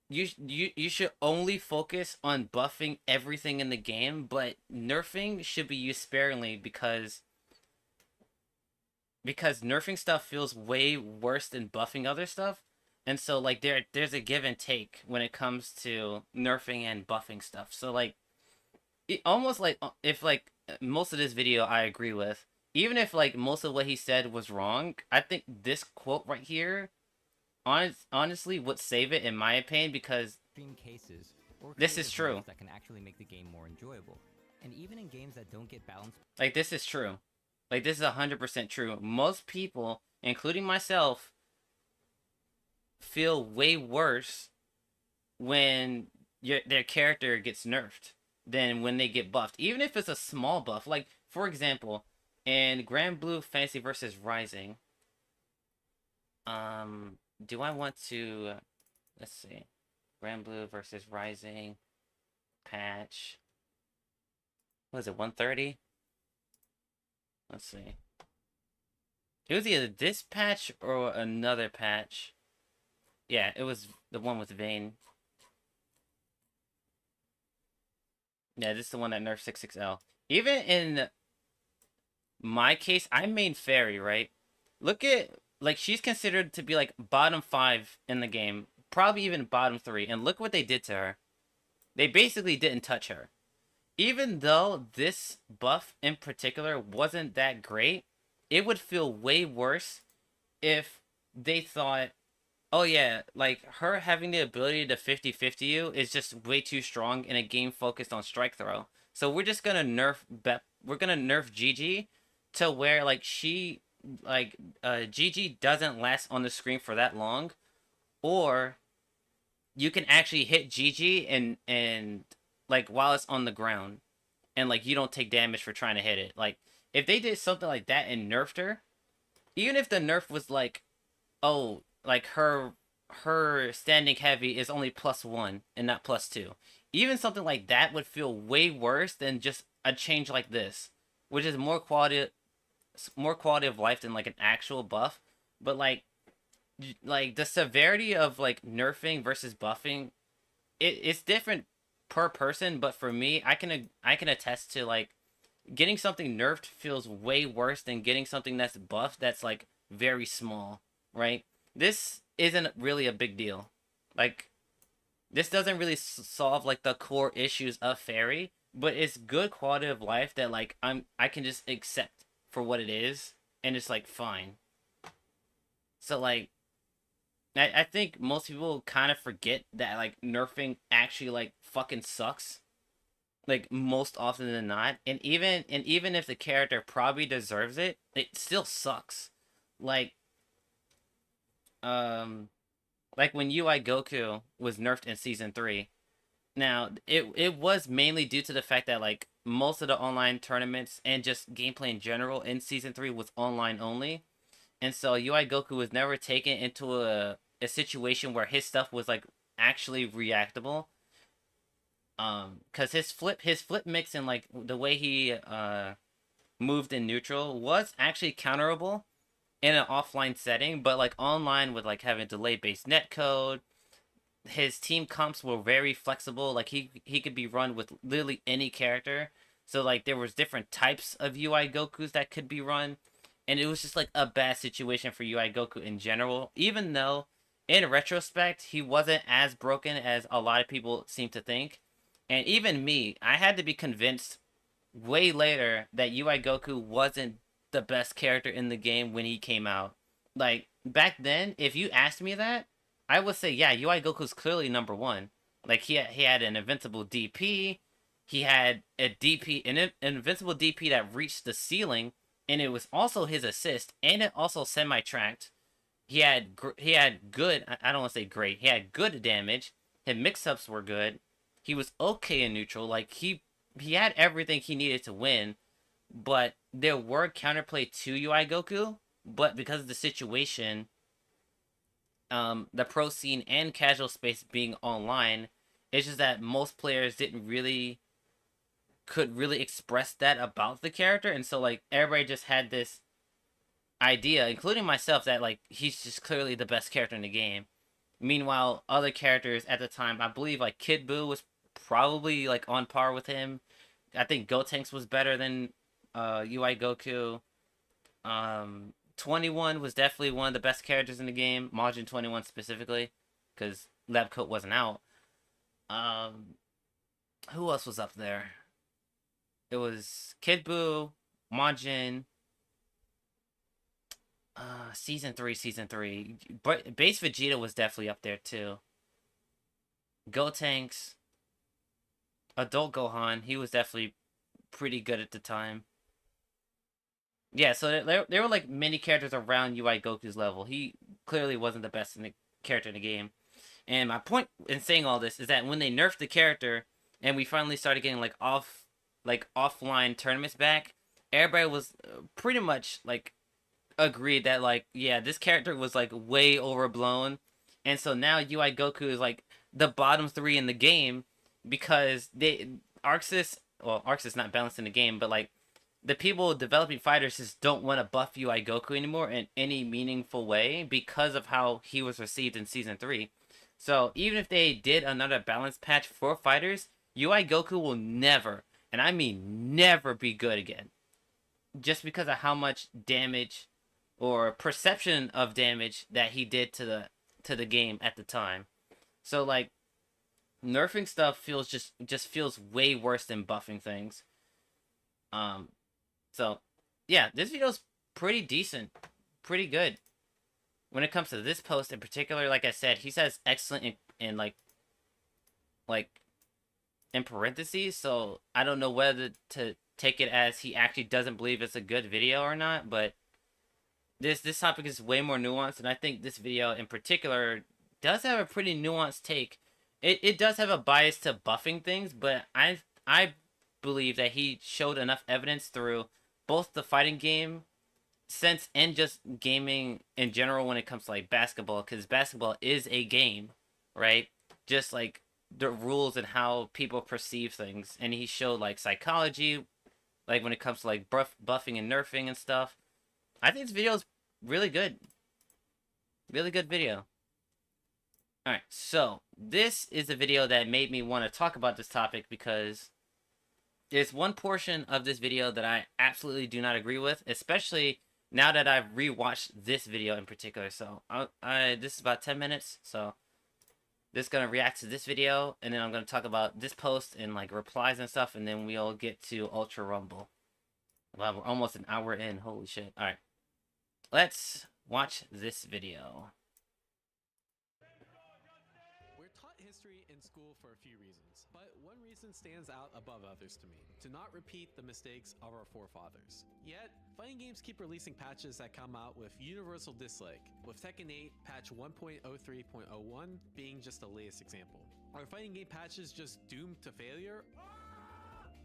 you should only focus on buffing everything in the game, but nerfing should be used sparingly because nerfing stuff feels way worse than buffing other stuff. And so like there's a give and take when it comes to nerfing and buffing stuff. So like it almost like if like most of this video I agree with, even if like most of what he said was wrong, I think this quote right here honestly would save it in my opinion, because cases or this is true. That can actually make the game more enjoyable. And even in games that don't get balanced, like this is true. Like this is 100% true. Most people, including myself, feel way worse when their character gets nerfed than when they get buffed. Even if it's a small buff. Like, for example, in Grand Blue Fantasy vs. Rising, do I want to, let's see, Grand Blue vs. Rising, patch, what is it, 130? Let's see. It was either this patch or another patch. Yeah, it was the one with Vayne. Yeah, this is the one that nerfed 66L. Even in my case, I main Fairy, right? Look at, like, she's considered to be, like, bottom 5 in the game. Probably even bottom 3. And look what they did to her. They basically didn't touch her. Even though this buff in particular wasn't that great, it would feel way worse if they thought, oh yeah, like, her having the ability to 50-50 you is just way too strong in a game focused on strike throw. So we're just gonna nerf Gigi to where, like, she, like, Gigi doesn't last on the screen for that long, or you can actually hit Gigi and like, while it's on the ground, and, like, you don't take damage for trying to hit it. Like, if they did something like that and nerfed her, even if the nerf was like, oh, like, her standing heavy is only +1 and not +2. Even something like that would feel way worse than just a change like this, which is more quality of life than, like, an actual buff. But, like the severity of, like, nerfing versus buffing, it's different per person. But for me, I can attest to, like, getting something nerfed feels way worse than getting something that's buffed that's, like, very small, right? This isn't really a big deal. Like, this doesn't really solve, like, the core issues of Fairy, but it's good quality of life that, like, I can just accept for what it is, and it's, like, fine. So, like, I think most people kind of forget that, like, nerfing actually, like, fucking sucks, like, most often than not. And even if the character probably deserves it, it still sucks. Like when UI Goku was nerfed in Season 3. Now, it was mainly due to the fact that, like, most of the online tournaments and just gameplay in general in Season 3 was online only. And so UI Goku was never taken into a situation where his stuff was, like, actually reactable. Cause his flip mix and, like, the way he moved in neutral was actually counterable in an offline setting, but, like, online with, like, having delay based netcode, his team comps were very flexible. Like, he could be run with literally any character. So, like, there was different types of UI Gokus that could be run, and it was just, like, a bad situation for UI Goku in general, even though in retrospect he wasn't as broken as a lot of people seem to think. And even me, I had to be convinced way later that UI Goku wasn't the best character in the game when he came out. Like, back then, if you asked me that, I would say, yeah, UI Goku's clearly #1. Like, he had an invincible DP, he had a DP, an invincible DP that reached the ceiling, and it was also his assist, and it also semi-tracked. He had good, I don't want to say great, he had good damage, his mix-ups were good, he was okay in neutral, like, he he had everything he needed to win, but there were counterplay to UI Goku, but because of the situation, the pro scene and casual space being online, it's just that most players could really express that about the character, and so like everybody just had this idea, including myself, that like he's just clearly the best character in the game. Meanwhile, other characters at the time, I believe like Kid Buu was probably like on par with him. I think Gotenks was better than UI Goku. 21 was definitely one of the best characters in the game. Majin 21 specifically, because Lab Coat wasn't out. Who else was up there? It was Kid Buu, Majin. Season 3. But Base Vegeta was definitely up there too. Gotenks. Adult Gohan, he was definitely pretty good at the time. Yeah, so there were like many characters around UI Goku's level. He clearly wasn't the best character in the game. And my point in saying all this is that when they nerfed the character and we finally started getting like offline tournaments back, everybody was pretty much like agreed that like, yeah, this character was like way overblown. And so now UI Goku is like the bottom 3 in the game because Arxis not balanced in the game, but like the people developing fighters just don't want to buff UI Goku anymore in any meaningful way because of how he was received in Season 3. So even if they did another balance patch for fighters, UI Goku will never, and I mean never, be good again. Just because of how much damage or perception of damage that he did to the game at the time. So like nerfing stuff just feels way worse than buffing things. So yeah, this video's pretty decent, pretty good. When it comes to this post in particular, like I said, he says excellent in like in parentheses, so I don't know whether to take it as he actually doesn't believe it's a good video or not, but this topic is way more nuanced, and I think this video in particular does have a pretty nuanced take. It does have a bias to buffing things, but I believe that he showed enough evidence through both the fighting game sense and just gaming in general when it comes to like basketball, because basketball is a game, right? Just like the rules and how people perceive things, and he showed like psychology, like when it comes to like buffing and nerfing and stuff. I think this video is really good. Really good video. Alright, so this is a video that made me want to talk about this topic because there's one portion of this video that I absolutely do not agree with, especially now that I've rewatched this video in particular. So this is about 10 minutes, so just gonna react to this video, and then I'm gonna talk about this post and like replies and stuff, and then we'll get to Ultra Rumble. Wow, we're almost an hour in. Holy shit. Alright. Let's watch this video. We're taught history in school for a few reasons, but one reason stands out above others to me: to not repeat the mistakes of our forefathers. Yet, fighting games keep releasing patches that come out with universal dislike, with Tekken 8 patch 1.03.01 being just the latest example. Are fighting game patches just doomed to failure?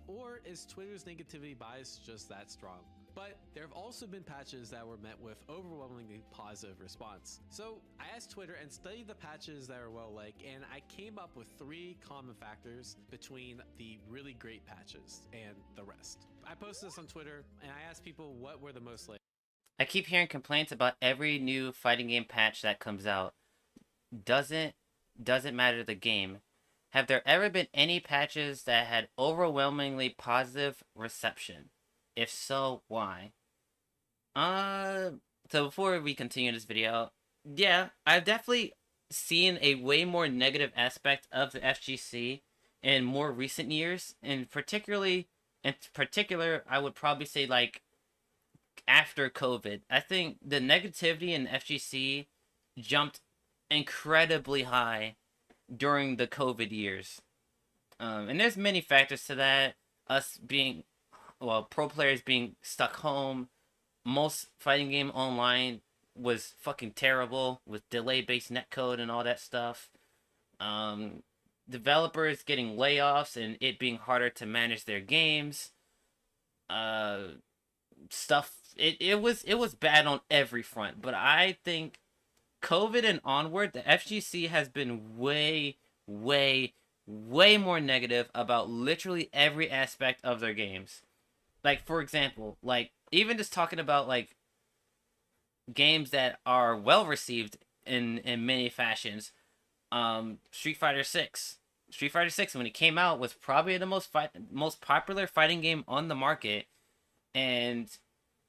Or is Twitter's negativity bias just that strong? But there have also been patches that were met with overwhelmingly positive response. So I asked Twitter and studied the patches that are well liked, and I came up with 3 common factors between the really great patches and the rest. I posted this on Twitter and I asked people what were the most liked. I keep hearing complaints about every new fighting game patch that comes out. Doesn't matter the game. Have there ever been any patches that had overwhelmingly positive reception? If so, why? So before we continue this video, yeah, I've definitely seen a way more negative aspect of the FGC in more recent years, and in particular, I would probably say like after COVID. I think the negativity in FGC jumped incredibly high during the COVID years. And there's many factors to that. Us being, well, pro players being stuck home. Most fighting game online was fucking terrible with delay-based netcode and all that stuff. developers getting layoffs and it being harder to manage their games. Stuff. It was bad on every front, but I think COVID and onward, the FGC has been way more negative about literally every aspect of their games. Like, for example, like, even just talking about, like, games that are well received in many fashions. Street Fighter 6. Street Fighter 6, when it came out, was probably the most popular fighting game on the market. And,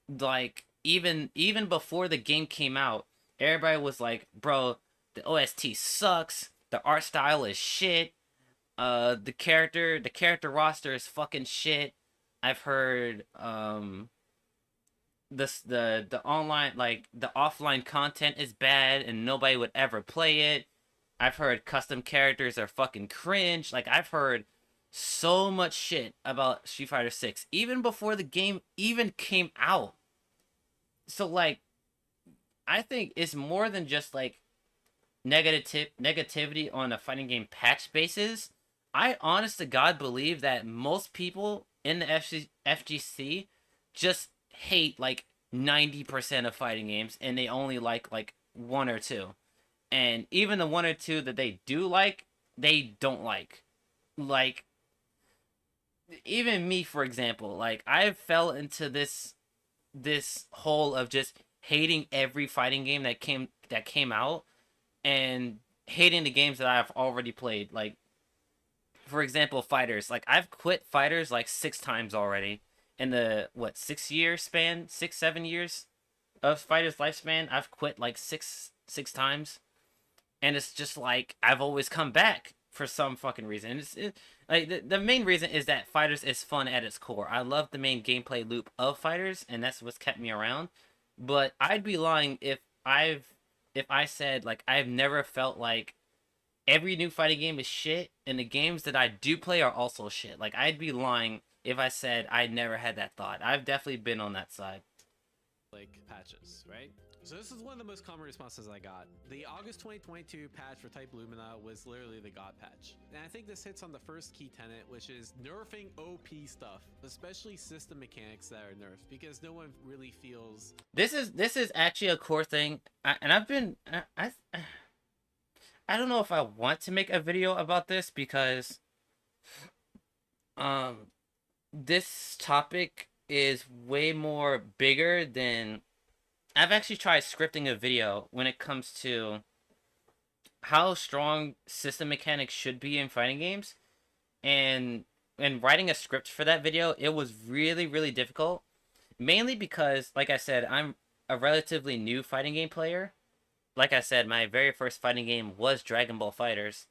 like, even before the game came out, everybody was like, bro, the OST sucks, the art style is shit, the character roster is fucking shit. I've heard the online, like, the offline content is bad and nobody would ever play it. I've heard custom characters are fucking cringe. Like, I've heard so much shit about Street Fighter 6 even before the game even came out. So, like, I think it's more than just, like, negativity on a fighting game patch basis. I honest to God believe that most people in the FGC just hate, like, 90% of fighting games, and they only like one or two. And even the one or two that they do like, they don't like. Like, even me, for example, like, I fell into this hole of just hating every fighting game that came out, and hating the games that I've already played. Like, for example, Fighters. Like, I've quit Fighters like 6 times already in the 6-year span, 6-7 years of Fighters lifespan. I've quit like six times, and it's just like I've always come back for some fucking reason. Like, the main reason is that Fighters is fun at its core. I love the main gameplay loop of Fighters, and that's what's kept me around. But I'd be lying if I said, like, I've never felt like every new fighting game is shit, and the games that I do play are also shit. Like, I'd be lying if I said I never had that thought. I've definitely been on that side. Like, patches, right? So this is one of the most common responses I got. The August 2022 patch for Type Lumina was literally the God patch. And I think this hits on the first key tenet, which is nerfing OP stuff, especially system mechanics that are nerfed, because no one really feels... This is actually a core thing, and I've been... I don't know if I want to make a video about this, because this topic is way more bigger than... I've actually tried scripting a video when it comes to how strong system mechanics should be in fighting games, and writing a script for that video, it was really difficult, mainly because, like I said, I'm a relatively new fighting game player. Like I said, my very first fighting game was Dragon Ball FighterZ,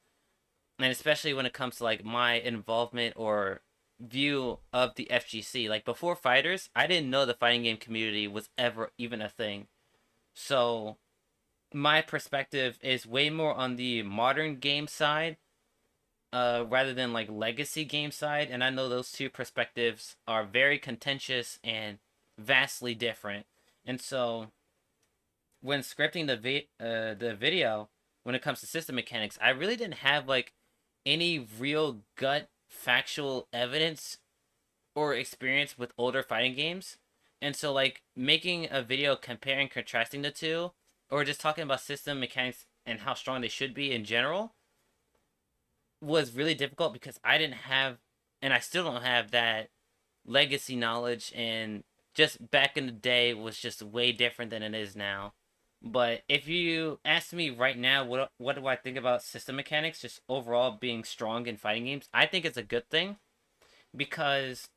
and especially when it comes to, like, my involvement or view of the FGC. Like, before FighterZ, I didn't know the fighting game community was ever even a thing. So my perspective is way more on the modern game side, rather than, like, legacy game side, and I know those two perspectives are very contentious and vastly different. And so when scripting the video, when it comes to system mechanics, I really didn't have, like, any real gut factual evidence or experience with older fighting games. And so, like, making a video comparing, contrasting the two, or just talking about system mechanics and how strong they should be in general, was really difficult, because I didn't have, and I still don't have, that legacy knowledge, and just back in the day was just way different than it is now. But if you ask me right now, what do I think about system mechanics, just overall being strong in fighting games, I think it's a good thing, because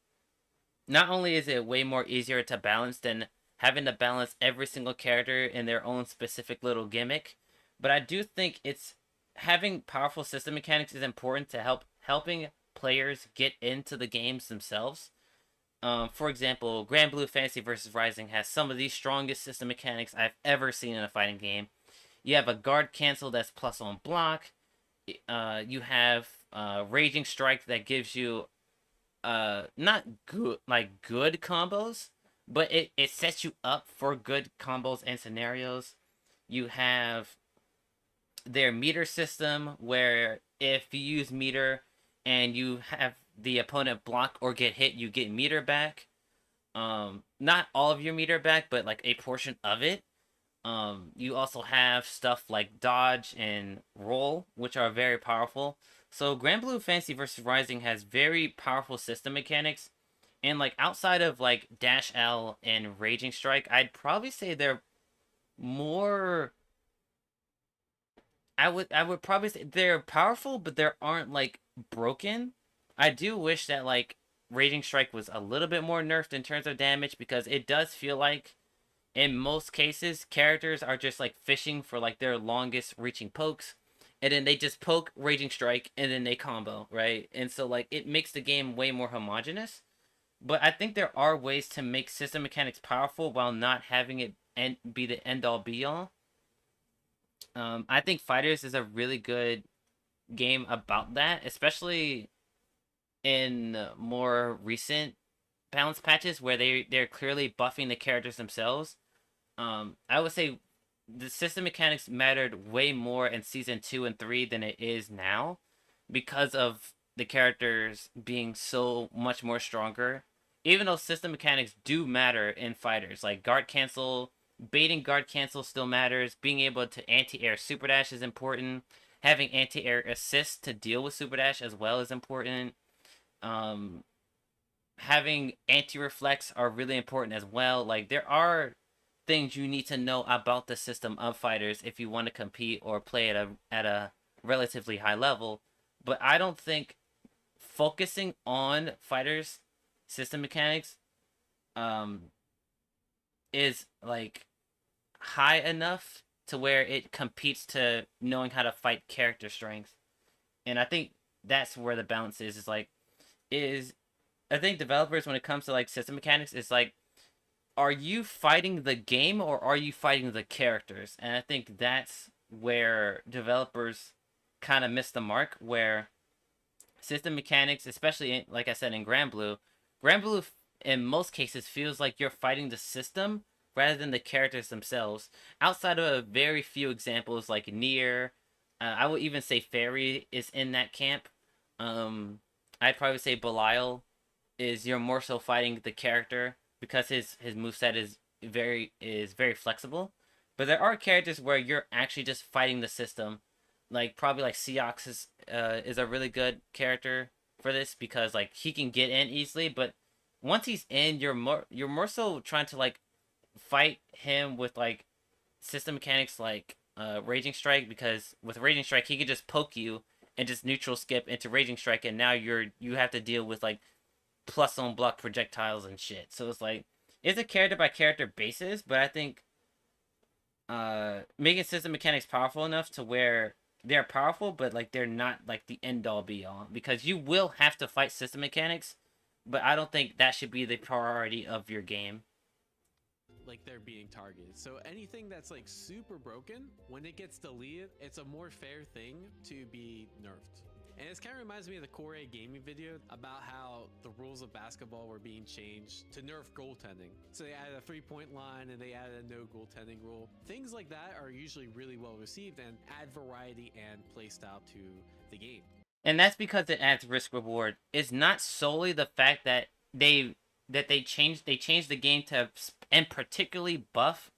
not only is it way more easier to balance than having to balance every single character in their own specific little gimmick, but I do think it's having powerful system mechanics is important to helping players get into the games themselves. For example, Grand Blue Fantasy vs. Rising has some of the strongest system mechanics I've ever seen in a fighting game. You have a guard cancel that's plus on block. You have Raging Strike that gives you not good combos, but it sets you up for good combos and scenarios. You have their meter system, where if you use meter and you have the opponent block or get hit, you get meter back. Not all of your meter back, but like a portion of it. You also have stuff like dodge and roll, which are very powerful. So Granblue Fantasy vs. Rising has very powerful system mechanics. And like outside of like Dash L and Raging Strike, I'd probably say they're more... I would probably say they're powerful, but they aren't like broken. I do wish that like Raging Strike was a little bit more nerfed in terms of damage, because it does feel like in most cases characters are just like fishing for like their longest reaching pokes, and then they just poke Raging Strike and then they combo, right? And so like it makes the game way more homogenous. But I think there are ways to make system mechanics powerful while not having it be the end all be all. I think Fighters is a really good game about that, especially in more recent balance patches where they're clearly buffing the characters themselves. I would say the system mechanics mattered way more in season 2 and 3 than it is now, because of the characters being so much more stronger. Even though system mechanics do matter in Fighters, like guard cancel, baiting guard cancel still matters. Being able to anti-air super dash is important. Having anti-air assist to deal with super dash as well is important. Having anti-reflex are really important as well. Like there are things you need to know about the system of Fighters if you want to compete or play at a relatively high level. But I don't think focusing on Fighters system mechanics is like high enough to where it competes to knowing how to fight character strength. And I think that's where the balance is like I think developers, when it comes to like system mechanics, is like, are you fighting the game or are you fighting the characters? And I think that's where developers kind of miss the mark, where system mechanics, especially like I said in Granblue in most cases feels like you're fighting the system rather than the characters themselves. Outside of a very few examples like Nier, I would even say Fairy is in that camp. I'd probably say Belial is you're more so fighting the character because his moveset is very flexible. But there are characters where you're actually just fighting the system. Like probably like Seox is a really good character for this, because like he can get in easily, but once he's in, you're more so trying to like fight him with like system mechanics like Raging Strike, because with Raging Strike he could just poke you and just neutral skip into Raging Strike, and now you have to deal with like plus on block projectiles and shit. So it's like it's a character by character basis, but I think making system mechanics powerful enough to where they're powerful, but like they're not like the end all be all, because you will have to fight system mechanics, but I don't think that should be the priority of your game. Like they're being targeted. So anything that's like super broken, when it gets deleted, it's a more fair thing to be nerfed. And this kind of reminds me of the Core gaming video about how the rules of basketball were being changed to nerf goaltending. So they added a 3-point line and they added a no goaltending rule. Things like that are usually really well received and add variety and playstyle to the game. And that's because it adds risk reward. It's not solely the fact that they changed the game to and particularly buff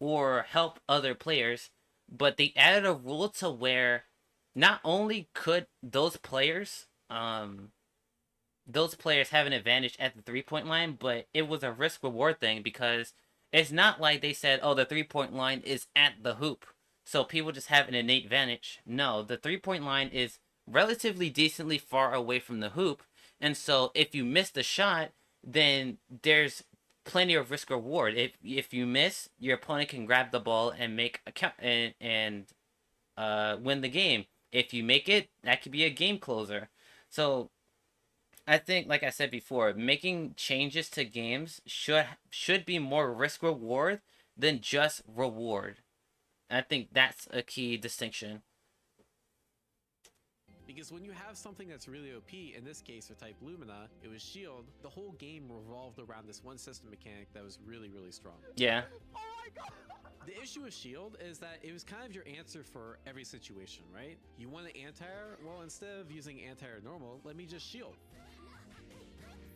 or help other players, but they added a rule to where not only could those players have an advantage at the 3-point line, but it was a risk reward thing, because it's not like they said, oh, the 3-point line is at the hoop, so people just have an innate advantage. No, the 3-point line is relatively decently far away from the hoop, and so if you miss the shot, then there's plenty of risk reward. If you miss, your opponent can grab the ball and make a count and win the game. If you make it, that could be a game closer. So I think, like I said before, making changes to games should be more risk reward than just reward. I think that's a key distinction. Because when you have something that's really OP, in this case for type Lumina, it was shield, the whole game revolved around this one system mechanic that was really, really strong. Yeah. The issue with shield is that it was kind of your answer for every situation, right? You want an anti-air? Well, instead of using anti-air normal, let me just shield.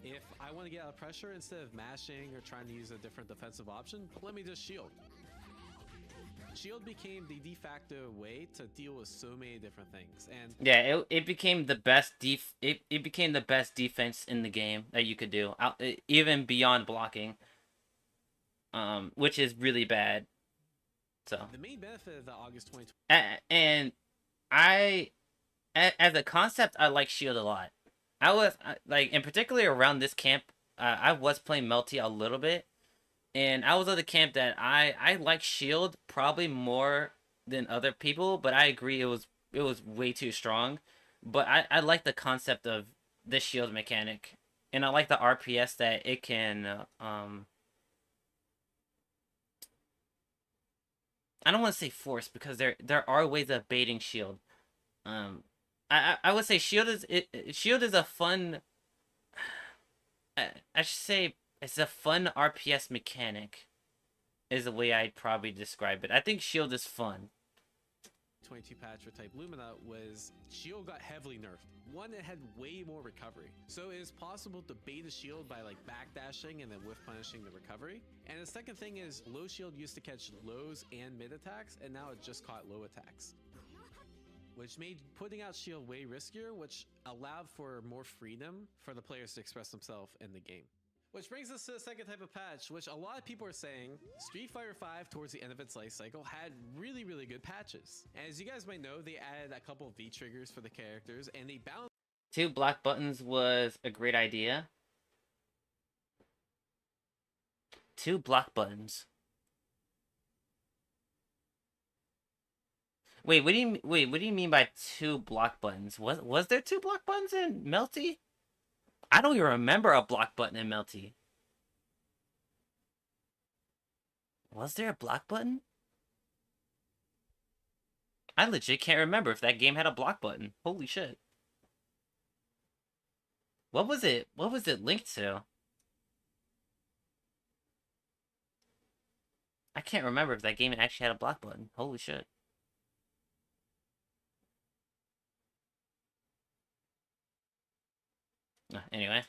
If I want to get out of pressure, instead of mashing or trying to use a different defensive option, let me just shield. Shield became the de facto way to deal with so many different things, and yeah, it became the best it became the best defense in the game that you could do, even beyond blocking, which is really bad. So the main benefit of the August 2020, and as a concept, I like shield a lot. I was like, in particular around this camp, I was playing Melty a little bit. And I was of the camp that I like shield probably more than other people, but I agree it was way too strong. But I like the concept of this shield mechanic, and I like the RPS that it can. I don't want to say force, because there are ways of baiting shield. I would say shield is a fun. I should say. It's a fun RPS mechanic, is the way I'd probably describe it. I think shield is fun. 22 patch for type Lumina was shield got heavily nerfed. One, it had way more recovery. So it is possible to bait a shield by like backdashing and then whiff punishing the recovery. And the second thing is low shield used to catch lows and mid attacks, and now it just caught low attacks, which made putting out shield way riskier, which allowed for more freedom for the players to express themselves in the game. Which brings us to the second type of patch, which a lot of people are saying Street Fighter V towards the end of its life cycle had really, really good patches. And as you guys might know, they added a couple of V-triggers for the characters, and they balanced... 2 block buttons was a great idea. 2 block buttons. Wait, what do you mean by 2 block buttons? Was there 2 block buttons in Melty? I don't even remember a block button in Melty. Was there a block button? I legit can't remember if that game had a block button. Holy shit. What was it linked to? I can't remember if that game actually had a block button. Holy shit. Anyway.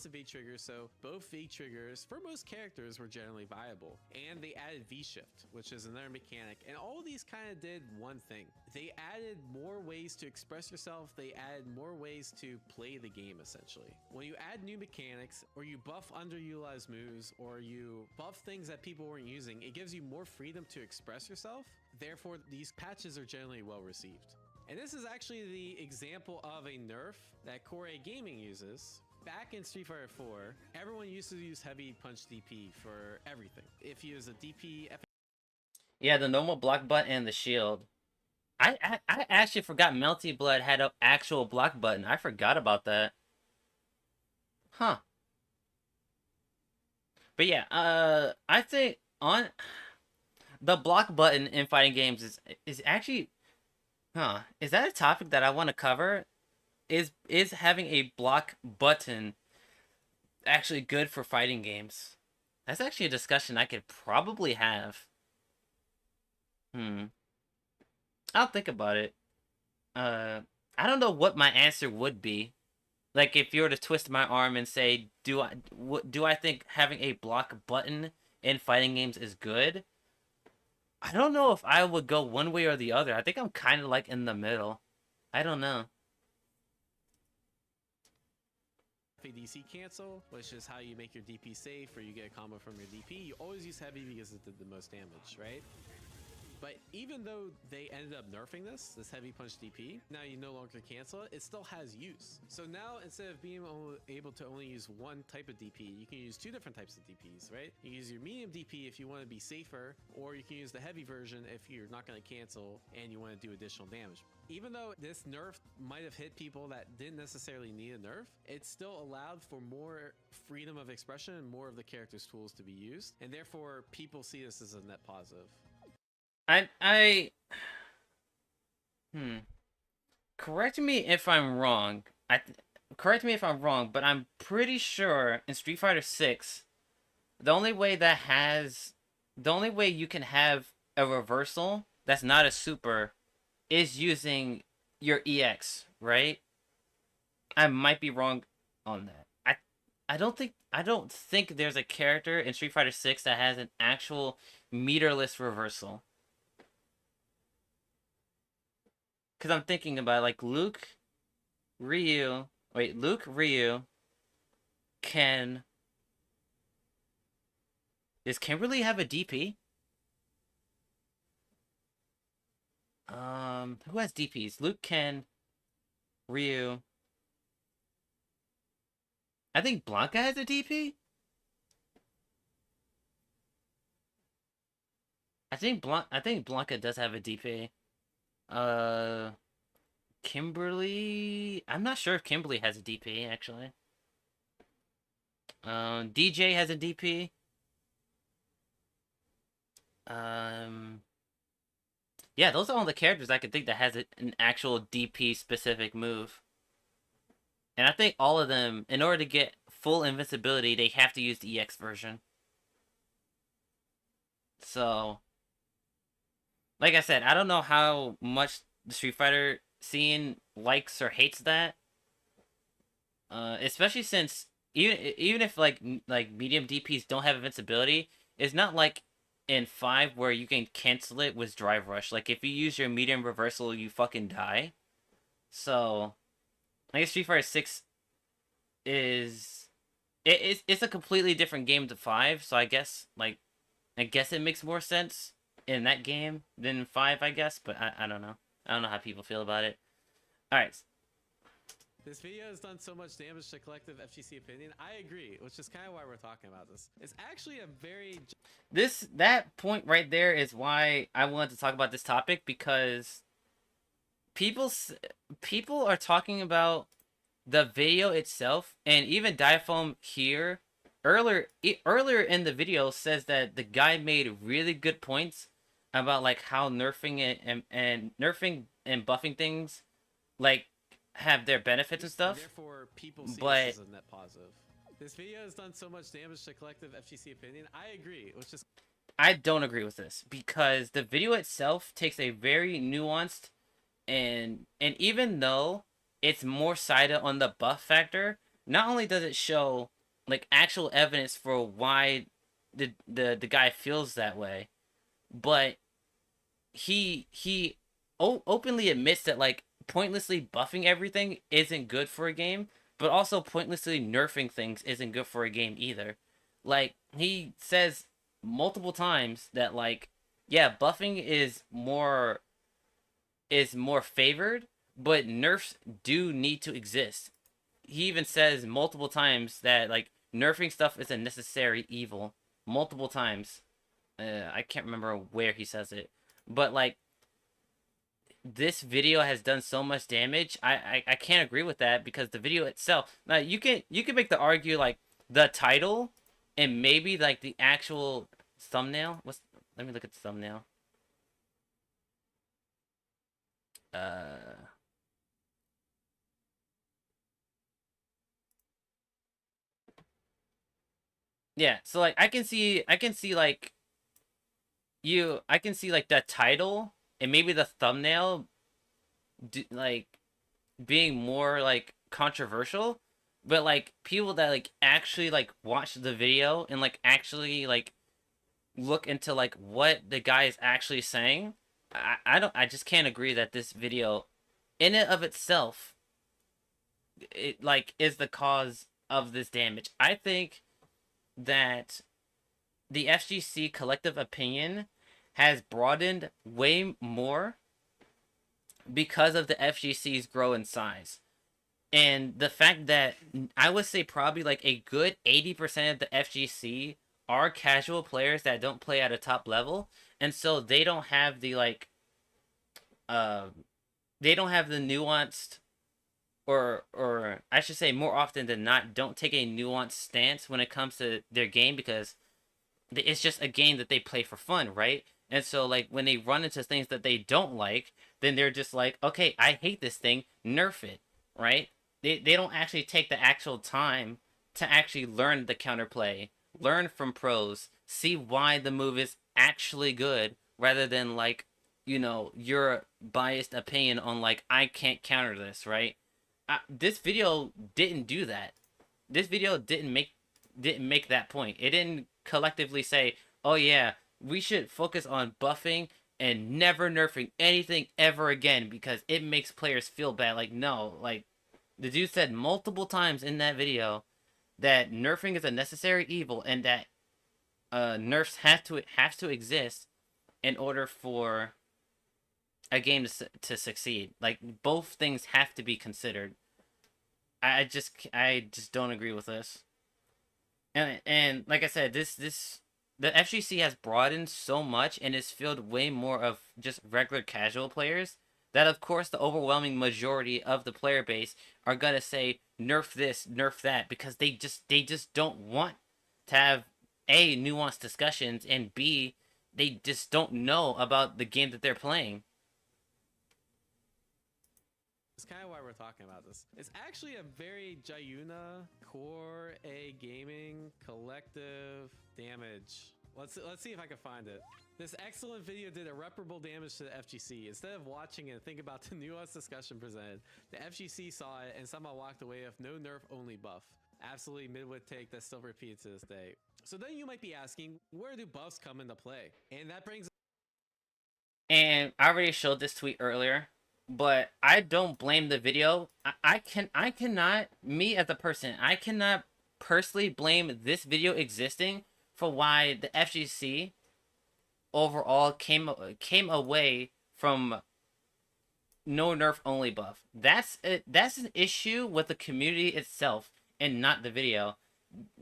The V triggers, so both V triggers for most characters were generally viable, and they added V shift, which is another mechanic, and all of these kind of did one thing. They added more ways to express yourself, they added more ways to play the game essentially. When you add new mechanics, or you buff underutilized moves, or you buff things that people weren't using, it gives you more freedom to express yourself. Therefore, these patches are generally well received. And this is actually the example of a nerf that Core Gaming uses. Back in Street Fighter 4, everyone used to use heavy punch DP for everything. If you use a DP... Yeah, the normal block button and the shield. I actually forgot Melty Blood had an actual block button. I forgot about that. Huh. But yeah, I think on... The block button in fighting games is actually... Huh. Is that a topic that I want to cover? Is having a block button actually good for fighting games? That's actually a discussion I could probably have. I'll think about it. I don't know what my answer would be. Like, if you were to twist my arm and say, do I think having a block button in fighting games is good? I don't know if I would go one way or the other. I think I'm kind of like in the middle. I don't know. FADC cancel, which is how you make your DP safe or you get a combo from your DP. You always use heavy because it did the most damage, right? But even though they ended up nerfing this heavy punch DP, now you no longer cancel it, it still has use. So now instead of being able to only use one type of DP, you can use 2 different types of DPs, right? You can use your medium DP if you want to be safer, or you can use the heavy version if you're not going to cancel and you want to do additional damage. Even though this nerf might have hit people that didn't necessarily need a nerf, it still allowed for more freedom of expression and more of the character's tools to be used, and therefore people see this as a net positive. correct me if I'm wrong. Correct me if I'm wrong, but I'm pretty sure in Street Fighter 6, the only way you can have a reversal that's not a super is using your EX, right? I might be wrong on that. I don't think there's a character in Street Fighter 6 that has an actual meterless reversal. Cuz I'm thinking about like Luke, Ryu, Ken. Does Kimberly have a DP? Who has DPs? Luke, Ken, Ryu. I think Blanca has a DP. I think Blanca does have a DP. Kimberly. I'm not sure if Kimberly has a DP actually. DJ has a DP. Yeah, those are all the characters I could think that has an actual DP specific move. And I think all of them, in order to get full invincibility, they have to use the EX version. So, like I said, I don't know how much the Street Fighter scene likes or hates that. Especially since even if like medium DPs don't have invincibility, it's not like in 5 where you can cancel it with Drive Rush. Like if you use your medium reversal, you fucking die. So I guess Street Fighter 6 it's a completely different game to 5, so I guess it makes more sense in that game than 5, I guess, but I don't know. I don't know how people feel about it. Alright. This video has done so much damage to collective FGC opinion. I agree, which is kind of why we're talking about this. It's actually a very... That point right there is why I wanted to talk about this topic, because people are talking about the video itself, and even Diafoam here earlier in the video says that the guy made really good points about like how nerfing and nerfing and buffing things like have their benefits and stuff. Therefore, people see but this as a net positive. This video has done so much damage to collective FGC opinion. I agree, which is... I don't agree with this, because the video itself takes a very nuanced and even though it's more sided on the buff factor, not only does it show like actual evidence for why the guy feels that way, but he openly admits that like pointlessly buffing everything isn't good for a game, but also pointlessly nerfing things isn't good for a game either. Like he says multiple times that like, yeah, buffing is more favored, but nerfs do need to exist. He even says multiple times that like nerfing stuff is a necessary evil. Multiple times. I can't remember where he says it, but like this video has done so much damage. I can't agree with that, because the video itself, now you can make the argue like the title and maybe like the actual thumbnail. Let me look at the thumbnail. Yeah, so like I can see like the title and maybe the thumbnail like being more like controversial, but like people that like actually like watch the video and like actually like look into like what the guy is actually saying, I just can't agree that this video in and of itself it like is the cause of this damage. I think that the FGC collective opinion has broadened way more because of the FGC's grow in size. And the fact that I would say probably like a good 80% of the FGC are casual players that don't play at a top level, and so they don't have the like they don't have the nuanced, or I should say more often than not, don't take a nuanced stance when it comes to their game, because it's just a game that they play for fun, right? And so like when they run into things that they don't like, then they're just like, okay, I hate this thing, nerf it, right? They don't actually take the actual time to actually learn the counterplay, learn from pros, see why the move is actually good, rather than like, you know, your biased opinion on like, I can't counter this, right? This video didn't do that. This video didn't make that point. It didn't collectively say, oh yeah, we should focus on buffing and never nerfing anything ever again because it makes players feel bad. Like, no, like, the dude said multiple times in that video that nerfing is a necessary evil and that nerfs have to exist in order for a game to succeed. Like, both things have to be considered. I just don't agree with this. And like I said, the FGC has broadened so much and is filled way more of just regular casual players that of course the overwhelming majority of the player base are gonna say nerf this, nerf that, because they just don't want to have A, nuanced discussions, and B, they just don't know about the game that they're playing. It's kind of why we're talking about this. It's actually a very Jayuna core A gaming collective damage. Let's see if I can find it. This excellent video did irreparable damage to the FGC. Instead of watching it and think about the nuanced discussion presented, the FGC saw it and somehow walked away with no nerf only buff. Absolutely midwit take that's still repeated to this day. So then you might be asking, where do buffs come into play? And that brings... And I already showed this tweet earlier, but I don't blame the video. I cannot, me as a person, I cannot personally blame this video existing for why the FGC overall came away from no nerf only buff. That's an issue with the community itself and not the video.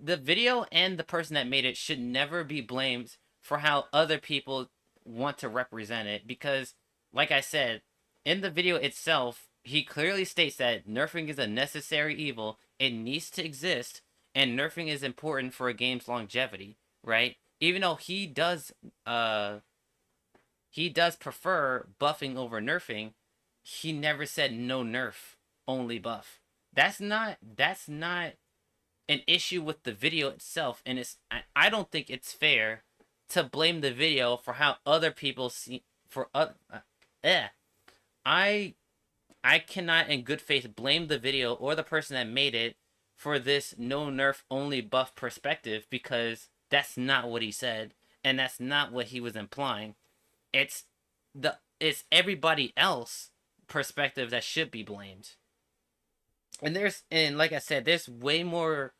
The video and the person that made it should never be blamed for how other people want to represent it, because like I said, in the video itself, he clearly states that nerfing is a necessary evil, it needs to exist, and nerfing is important for a game's longevity, right? Even though he does prefer buffing over nerfing, he never said no nerf, only buff. That's not an issue with the video itself, and I don't think it's fair to blame the video for how other people see I cannot in good faith blame the video or the person that made it for this no nerf only buff perspective, because that's not what he said and that's not what he was implying. It's everybody else perspective that should be blamed. And like I said, there's way more.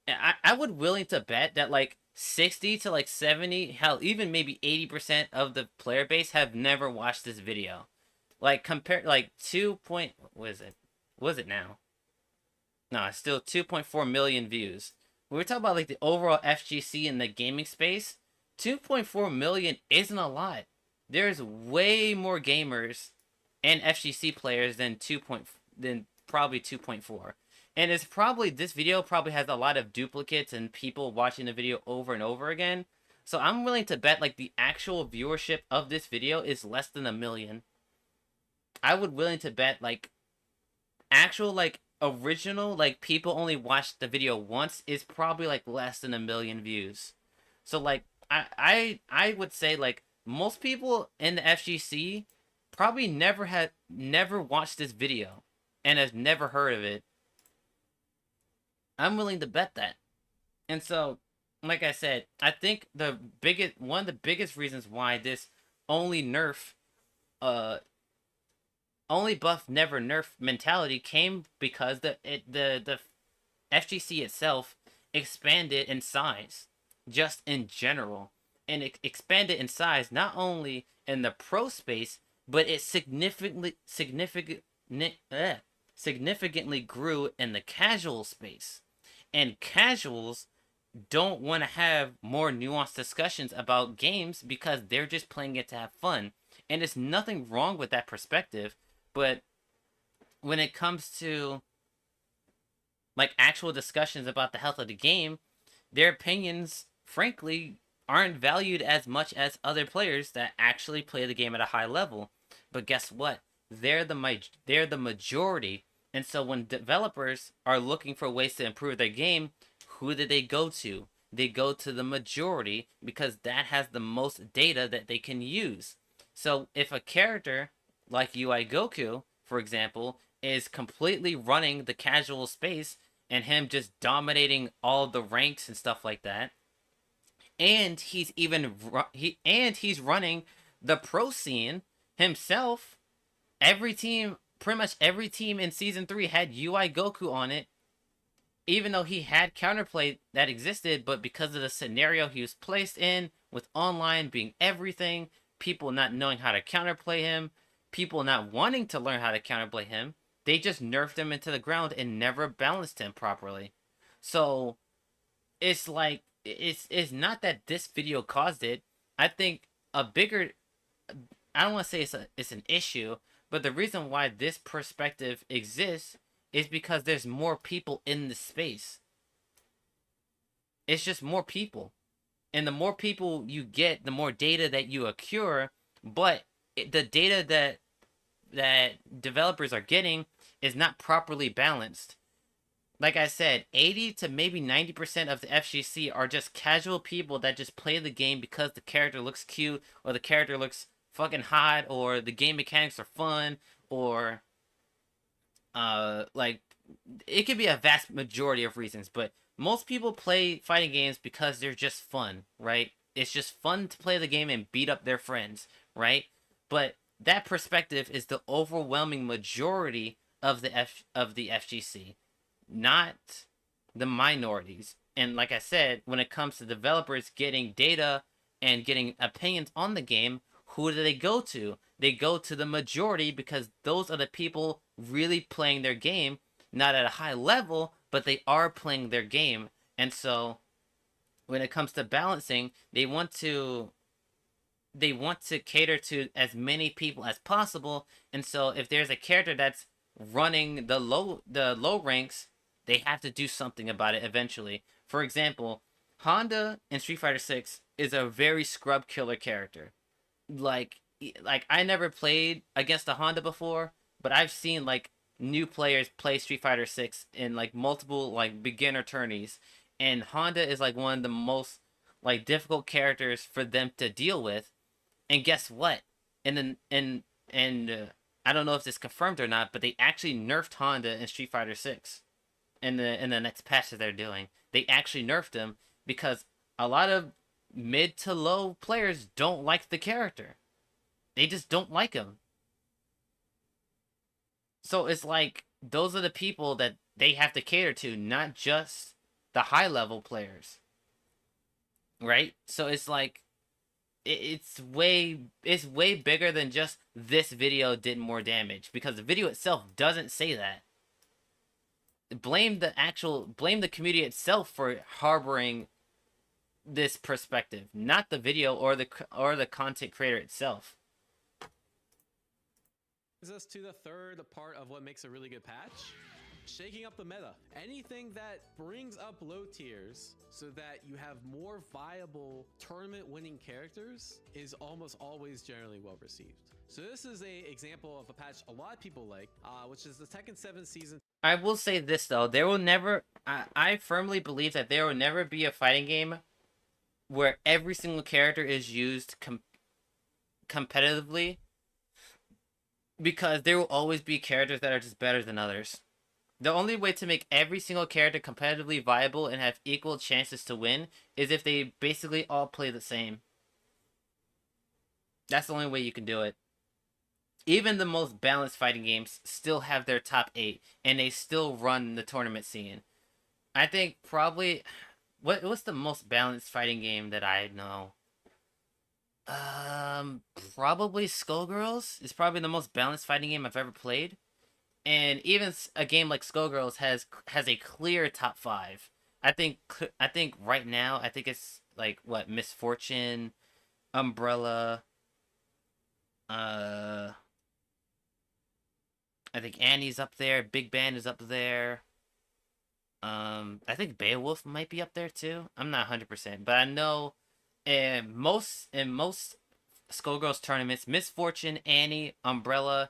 I would willing to bet that like 60 to like 70, hell, even maybe 80% of the player base have never watched this video. Like compare like what is it now? No, it's still 2.4 million views. When we're talking about like the overall FGC in the gaming space, 2.4 million isn't a lot. There's way more gamers and FGC players than probably 2.4. And it's probably, this video probably has a lot of duplicates and people watching the video over and over again. So I'm willing to bet like the actual viewership of this video is less than 1 million. I would willing to bet like actual like original like people only watched the video once is probably like less than 1 million views. So like I would say like most people in the FGC probably never watched this video and has never heard of it. I'm willing to bet that. And so, like I said, I think one of the biggest reasons why this only buff never nerf mentality came because the FGC itself expanded in size, just in general, and it expanded in size not only in the pro space, but it significantly grew in the casual space. And casuals don't want to have more nuanced discussions about games because they're just playing it to have fun. And there's nothing wrong with that perspective, but when it comes to like actual discussions about the health of the game, their opinions frankly aren't valued as much as other players that actually play the game at a high level. But guess what? They're the majority. And so when developers are looking for ways to improve their game, who do they go to? They go to the majority because that has the most data that they can use. So if a character like UI Goku, for example, is completely running the casual space and him just dominating all the ranks and stuff like that, and he's he's running the pro scene himself. Pretty much every team in season 3 had UI Goku on it, even though he had counterplay that existed, but because of the scenario he was placed in, with online being everything, people not knowing how to counterplay him, people not wanting to learn how to counterplay him, they just nerfed him into the ground and never balanced him properly. So it's like, it's not that this video caused it. I think a bigger, I don't want to say it's an issue, but the reason why this perspective exists is because there's more people in the space. It's just more people. And the more people you get, the more data that you accrue, but the data that developers are getting is not properly balanced. Like I said, 80 to maybe 90% of the FGC are just casual people that just play the game because the character looks cute, or the character looks fucking hot, or the game mechanics are fun, or like, it could be a vast majority of reasons, but most people play fighting games because they're just fun, right? It's just fun to play the game and beat up their friends, right? But that perspective is the overwhelming majority of the FGC, not the minorities. And like I said, when it comes to developers getting data and getting opinions on the game, who do they go to? They go to the majority because those are the people really playing their game, not at a high level, but they are playing their game. And so when it comes to balancing, they want to cater to as many people as possible. And so if there's a character that's running the low ranks, they have to do something about it eventually. For example, Honda in Street Fighter 6 is a very scrub killer character. Like I never played against a Honda before, but I've seen like new players play Street Fighter 6 in like multiple like beginner tourneys, and Honda is like one of the most like difficult characters for them to deal with. And guess what? And I don't know if this is confirmed or not, but they actually nerfed Honda in Street Fighter 6 in the next patch that they're doing. They actually nerfed him because a lot of mid to low players don't like the character. They just don't like him. So it's like, those are the people that they have to cater to, not just the high level players. Right? So it's like, it's way bigger than just this video did more damage, because the video itself doesn't say that. Blame the community itself for harboring this perspective, not the video or the content creator itself. Brings us to the third part of what makes a really good patch: shaking up the meta. Anything that brings up low tiers so that you have more viable tournament-winning characters is almost always generally well received. So this is a example of a patch a lot of people like, which is the Tekken 7 Season. I will say this though, there will never, I firmly believe that there will never be a fighting game where every single character is used competitively, because there will always be characters that are just better than others. The only way to make every single character competitively viable and have equal chances to win is if they basically all play the same. That's the only way you can do it. Even the most balanced fighting games still have their top 8, and they still run the tournament scene. I think probably, what's the most balanced fighting game that I know? Probably Skullgirls is probably the most balanced fighting game I've ever played. And even a game like Skullgirls has a clear top 5. I think right now, I think it's like, what, Misfortune, Umbrella, I think Annie's up there, Big Band is up there. I think Beowulf might be up there too. I'm not 100%, but I know in most Skullgirls tournaments, Miss Fortune, Annie, Umbrella,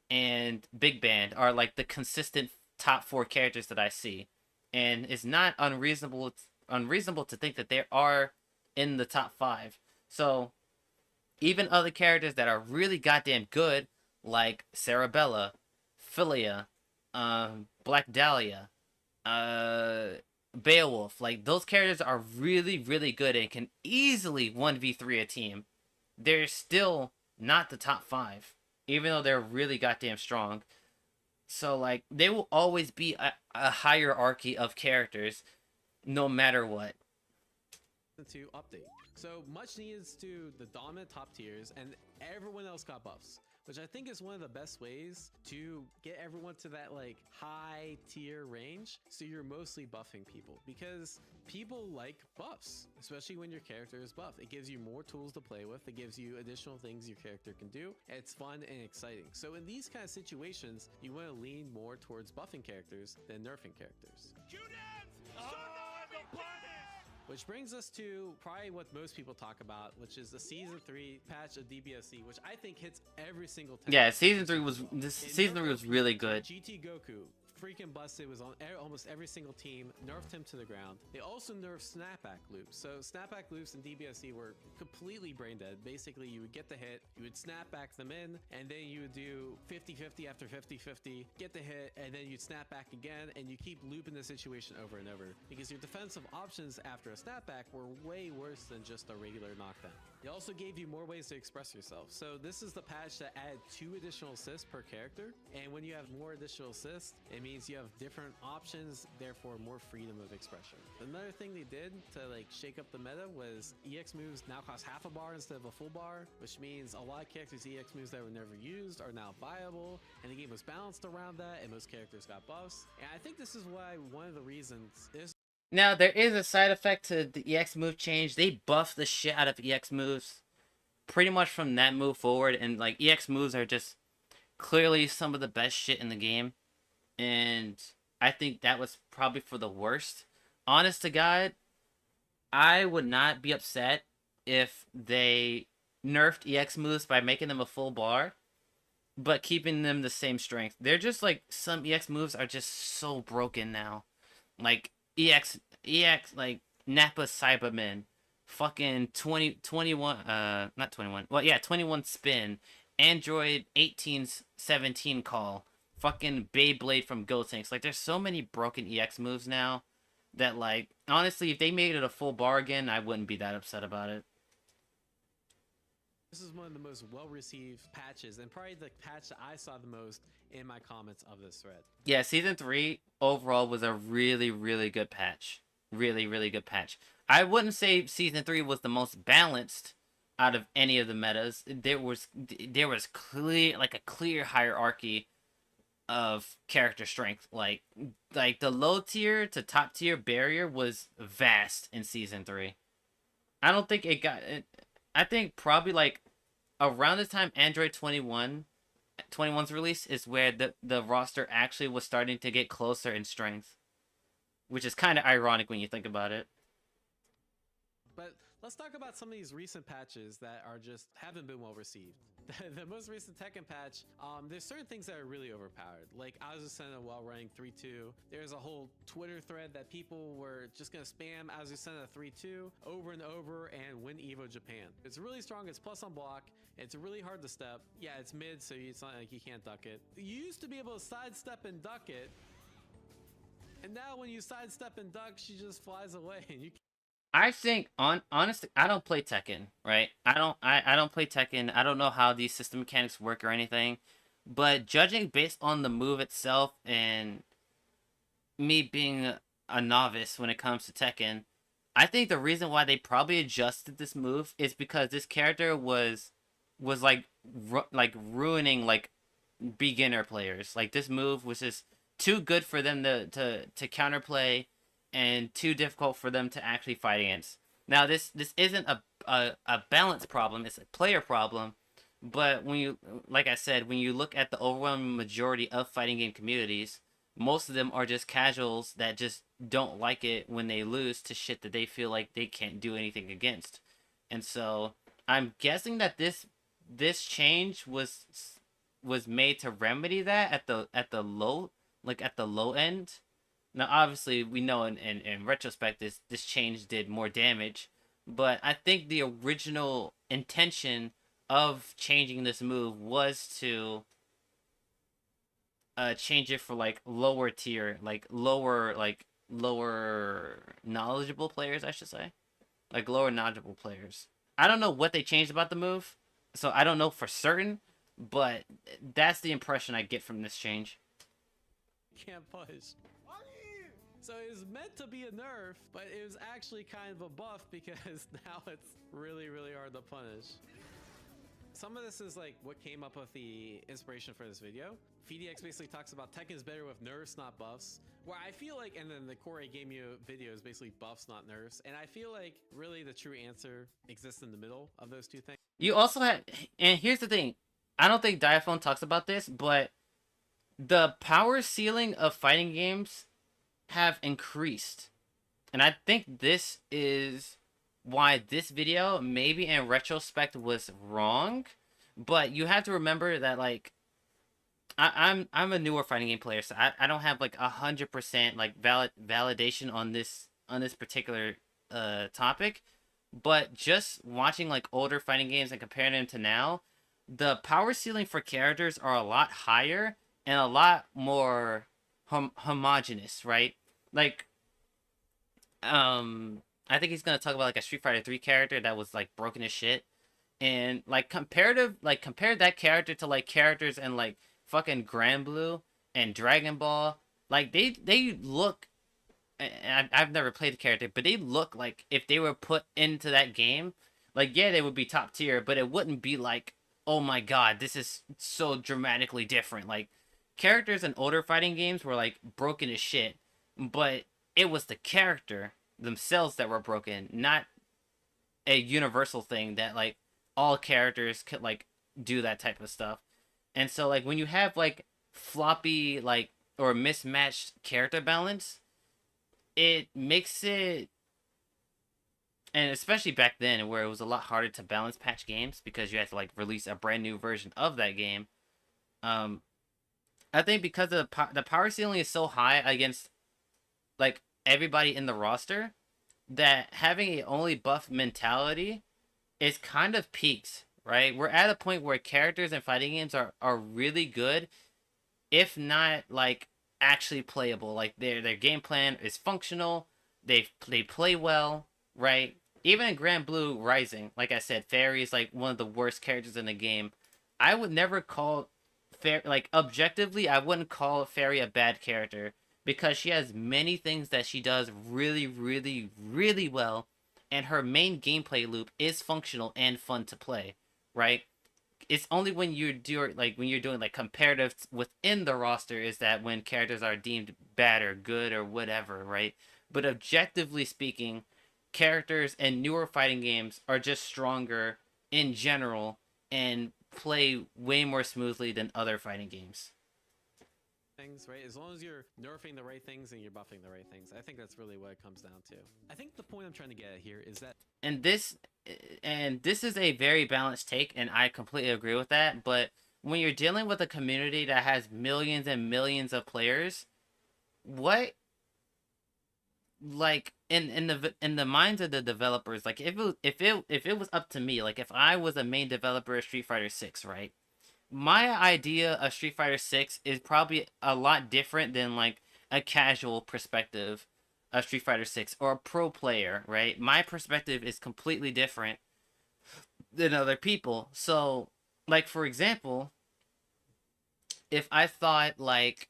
and Big Band are like the consistent top 4 characters that I see, and it's not unreasonable to think that they are in the top 5. So even other characters that are really goddamn good, like Cerebella, Philia, Black Dahlia, Beowulf, like those characters are really, really good and can easily 1v3 a team. They're still not the top 5, even though they're really goddamn strong. So like they will always be a hierarchy of characters, no matter what. To update. So much needs to the dominant top tiers, and everyone else got buffs, which I think is one of the best ways to get everyone to that like high tier range. So you're mostly buffing people because people like buffs, especially when your character is buffed. It gives you more tools to play with. It gives you additional things your character can do. It's fun and exciting. So in these kind of situations, you want to lean more towards buffing characters than nerfing characters. Which brings us to probably what most people talk about, which is the Season 3 patch of DBFC, which I think hits every single time. Yeah, Season 3 was really good. GT Goku freaking busted, was on almost every single team, nerfed him to the ground. They also nerfed snapback loops. So snapback loops in DBFC were completely brain dead. Basically, you would get the hit, you would snap back them in, and then you would do 50-50 after 50-50, get the hit, and then you'd snap back again, and you keep looping the situation over and over. Because your defensive options after a snapback were way worse than just a regular knockdown. It also gave you more ways to express yourself. So this is the patch that added 2 additional assists per character. And when you have more additional assists, it means you have different options, therefore more freedom of expression. Another thing they did to like shake up the meta was EX moves now cost half a bar instead of a full bar, which means a lot of characters' EX moves that were never used are now viable, and the game was balanced around that, and most characters got buffs. And I think this is why one of the reasons is. Now, there is a side effect to the EX move change. They buffed the shit out of EX moves pretty much from that move forward. And, like, EX moves are just clearly some of the best shit in the game. And I think that was probably for the worst. Honest to God, I would not be upset if they nerfed EX moves by making them a full bar, but keeping them the same strength. They're just, like, some EX moves are just so broken now. Like, EX, like, Nappa Cyberman, fucking 21 spin, Android 1817 call, fucking Beyblade from Gotenks. Like, there's so many broken EX moves now that, like, honestly, if they made it a full bar again, I wouldn't be that upset about it. This is one of the most well-received patches, and probably the patch that I saw the most in my comments of this thread. Yeah, Season 3 overall was a really, really good patch. Really, really good patch. I wouldn't say Season 3 was the most balanced out of any of the metas. There was clear, like, a clear hierarchy of character strength. Like the low tier to top tier barrier was vast in Season 3. I don't think it got it. I think probably like around the time Android 21's release is where the roster actually was starting to get closer in strength, which is kind of ironic when you think about it. But let's talk about some of these recent patches that are just haven't been well received. The most recent Tekken patch, there's certain things that are really overpowered. Like Azucena while running 3-2. There's a whole Twitter thread that people were just gonna spam Azucena 3-2 over and over and win Evo Japan. It's really strong. It's plus on block. It's really hard to step. Yeah, it's mid, so it's not like you can't duck it. You used to be able to sidestep and duck it, and now when you sidestep and duck, she just flies away, and you. I think honestly, I don't play Tekken, right? I don't play Tekken. I don't know how these system mechanics work or anything. But judging based on the move itself and me being a novice when it comes to Tekken, I think the reason why they probably adjusted this move is because this character was like ruining like beginner players. Like this move was just too good for them to counterplay, and too difficult for them to actually fight against. Now, this isn't a balance problem, it's a player problem, but when you, like I said, when you look at the overwhelming majority of fighting game communities, most of them are just casuals that just don't like it when they lose to shit that they feel like they can't do anything against. And so I'm guessing that this change was made to remedy that at the low end. Now obviously we know in retrospect this change did more damage, but I think the original intention of changing this move was to change it for like lower tier, like lower knowledgeable players, I should say. Like lower knowledgeable players. I don't know what they changed about the move, so I don't know for certain, but that's the impression I get from this change. Can't push. So it was meant to be a nerf, but it was actually kind of a buff because now it's really, really hard to punish. Some of this is like what came up with the inspiration for this video. FDX basically talks about Tekken is better with nerfs, not buffs. Where I feel like, and then the Core Game U video is basically buffs, not nerfs. And I feel like really the true answer exists in the middle of those two things. You also have, and here's the thing, I don't think Diaphone talks about this, but the power ceiling of fighting games have increased. And I think this is why this video, maybe in retrospect, was wrong. But you have to remember that, like, I'm a newer fighting game player, so I don't have like 100% like validation on this particular topic. But just watching like older fighting games and comparing them to now, the power ceiling for characters are a lot higher and a lot more homogenous, right? Like, I think he's gonna talk about like a Street Fighter 3 character that was like broken as shit, and like compare that character to like characters in like fucking Grand Blue and Dragon Ball. Like they look, and I've never played the character, but they look like if they were put into that game, like yeah, they would be top tier, but it wouldn't be like, oh my god, this is so dramatically different. Like characters in older fighting games were like broken as shit, but it was the character themselves that were broken, not a universal thing that like all characters could like do that type of stuff. And so like when you have like floppy like or mismatched character balance, it makes it, and especially back then where it was a lot harder to balance patch games because you had to like release a brand new version of that game. I think because the power ceiling is so high against like everybody in the roster, that having a only buff mentality is kind of peaked, right? We're at a point where characters in fighting games are really good, if not like actually playable. Like their game plan is functional, they play well, right? Even in Grand Blue Rising, like I said, Fairy is like one of the worst characters in the game. I would never call like objectively, I wouldn't call Fairy a bad character, because she has many things that she does really, really, really well, and her main gameplay loop is functional and fun to play, right? It's only when you're doing like comparative within the roster is that when characters are deemed bad or good or whatever, right? But objectively speaking, characters in newer fighting games are just stronger in general and play way more smoothly than other fighting games. Things, right? As long as you're nerfing the right things and you're buffing the right things. I think that's really what it comes down to. I think the point I'm trying to get at here is that, and this is a very balanced take, and I completely agree with that, but when you're dealing with a community that has millions and millions of players, what, like in the minds of the developers, like if it was up to me, like if I was a main developer of Street Fighter 6, right? My idea of Street Fighter 6 is probably a lot different than like a casual perspective of Street Fighter 6 or a pro player, right? My perspective is completely different than other people. So, like for example, if I thought like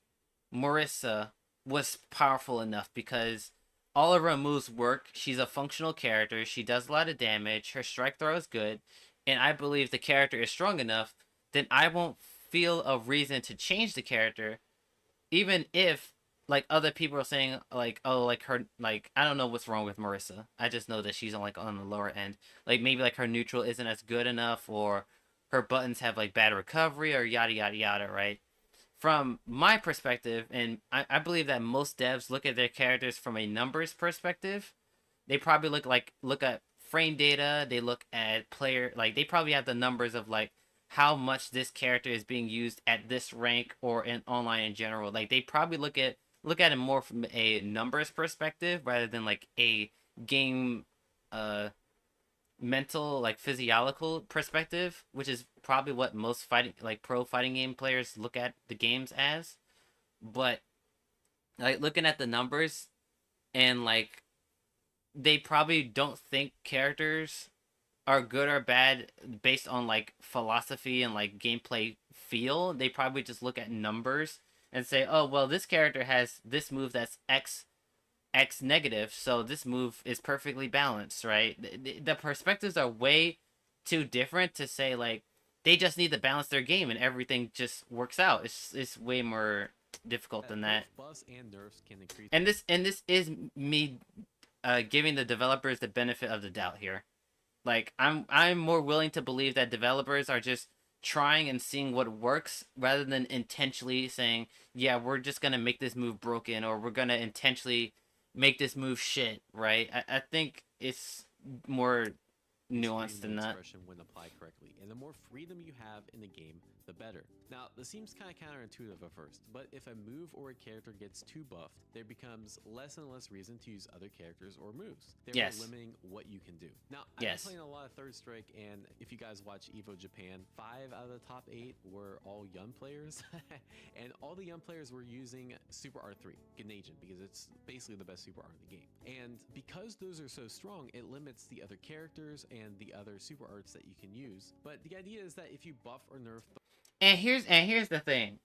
Marissa was powerful enough because all of her moves work, she's a functional character, she does a lot of damage, her strike throw is good, and I believe the character is strong enough, then I won't feel a reason to change the character, even if like other people are saying like, oh, like her, like I don't know what's wrong with Marissa. I just know that she's on the lower end. Like maybe like her neutral isn't as good enough, or her buttons have like bad recovery, or yada yada yada, right? From my perspective, and I believe that most devs look at their characters from a numbers perspective, they probably look at frame data, they look at player, like they probably have the numbers of like how much this character is being used at this rank or in online in general. Like they probably look at it more from a numbers perspective rather than like a game mental, like physiological perspective, which is probably what most pro fighting game players look at the games as. But like looking at the numbers, and like they probably don't think characters are good or bad based on like philosophy and like gameplay feel. They probably just look at numbers and say, oh well, this character has this move that's X negative, so this move is perfectly balanced, right? The perspectives are way too different to say like they just need to balance their game and everything just works out. It's way more difficult than that. Buffs and nerfs can increase. And this is me giving the developers the benefit of the doubt here. Like I'm more willing to believe that developers are just trying and seeing what works rather than intentionally saying, yeah, we're just gonna make this move broken or we're gonna intentionally make this move shit, right? I think it's more nuanced than that. When applied correctly, and the more freedom you have in the game, the better. Now, this seems kind of counterintuitive at first, but if a move or a character gets too buffed, there becomes less and less reason to use other characters or moves, thereby limiting what you can do. Now, I've been playing a lot of Third Strike, and if you guys watch Evo Japan, 5 out of the top 8 were all young players, and all the young players were using Super R3, Gennagin, because it's basically the best Super R in the game. And because those are so strong, it limits the other characters and the other Super Arts that you can use. But the idea is that if you buff or nerf... And here's the thing.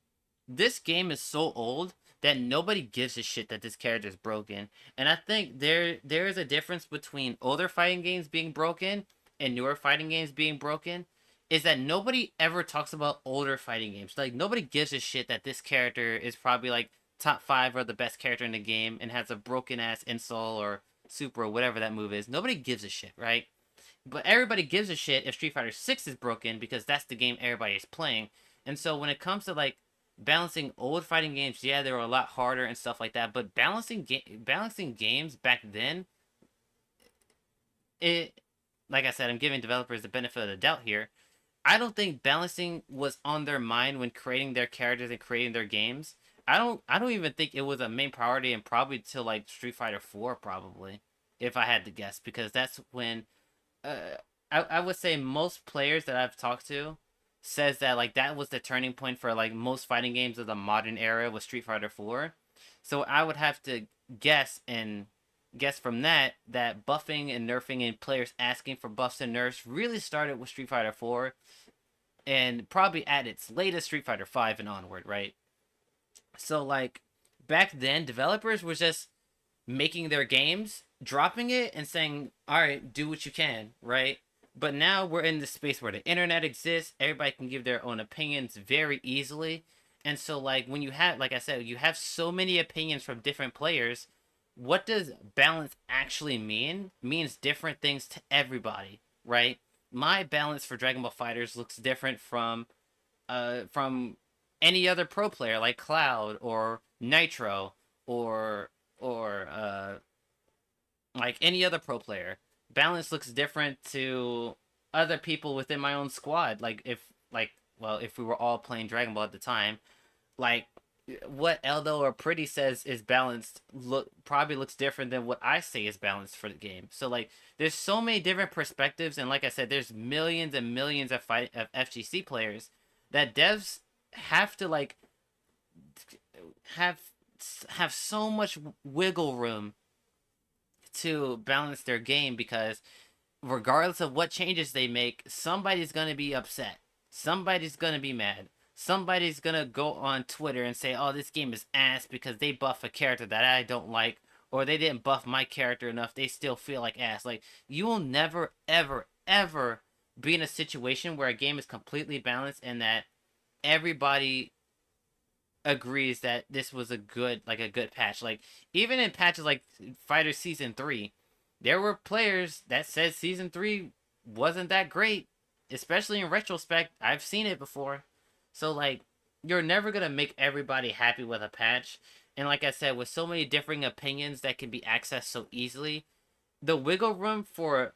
This game is so old that nobody gives a shit that this character is broken. And I think there is a difference between older fighting games being broken and newer fighting games being broken, is that nobody ever talks about older fighting games. Like, nobody gives a shit that this character is probably, like, top 5 or the best character in the game and has a broken-ass insult or super or whatever that move is. Nobody gives a shit, right? But everybody gives a shit if Street Fighter 6 is broken because that's the game everybody is playing. And so when it comes to, like, balancing old fighting games, yeah, they were a lot harder and stuff like that. But balancing games back then, like I said, I'm giving developers the benefit of the doubt here. I don't think balancing was on their mind when creating their characters and creating their games. I don't even think it was a main priority, and probably till like Street Fighter 4 probably, if I had to guess, because that's when I would say most players that I've talked to says that like that was the turning point for like most fighting games of the modern era was Street Fighter 4. So I would have to guess from that buffing and nerfing and players asking for buffs and nerfs really started with Street Fighter 4 and probably at its latest Street Fighter 5 and onward, right? So like back then developers were just making their games, dropping it and saying, all right, do what you can, right? But now we're in the space where the internet exists. Everybody can give their own opinions very easily. And so, like, when you have, like I said, you have so many opinions from different players, what does balance actually mean? It means different things to everybody, right? My balance for Dragon Ball FighterZ looks different from any other pro player, like Cloud or Nitro or like any other pro player. Balance looks different to other people within my own squad. Like if we were all playing Dragon Ball at the time, like what Eldo or Pretty says is balanced probably looks different than what I say is balanced for the game. So like there's so many different perspectives, and like I said, there's millions and millions of FGC players that devs have to like have so much wiggle room to balance their game, because regardless of what changes they make, somebody's going to be upset. Somebody's going to be mad. Somebody's going to go on Twitter and say, oh, this game is ass because they buff a character that I don't like, or they didn't buff my character enough, they still feel like ass. Like, you will never, ever, ever be in a situation where a game is completely balanced and that everybody agrees that this was a good patch. Like, even in patches like Fighter Season 3, there were players that said Season 3 wasn't that great, especially in retrospect. I've seen it before. So, like, you're never gonna make everybody happy with a patch. And like I said, with so many differing opinions that can be accessed so easily, the wiggle room for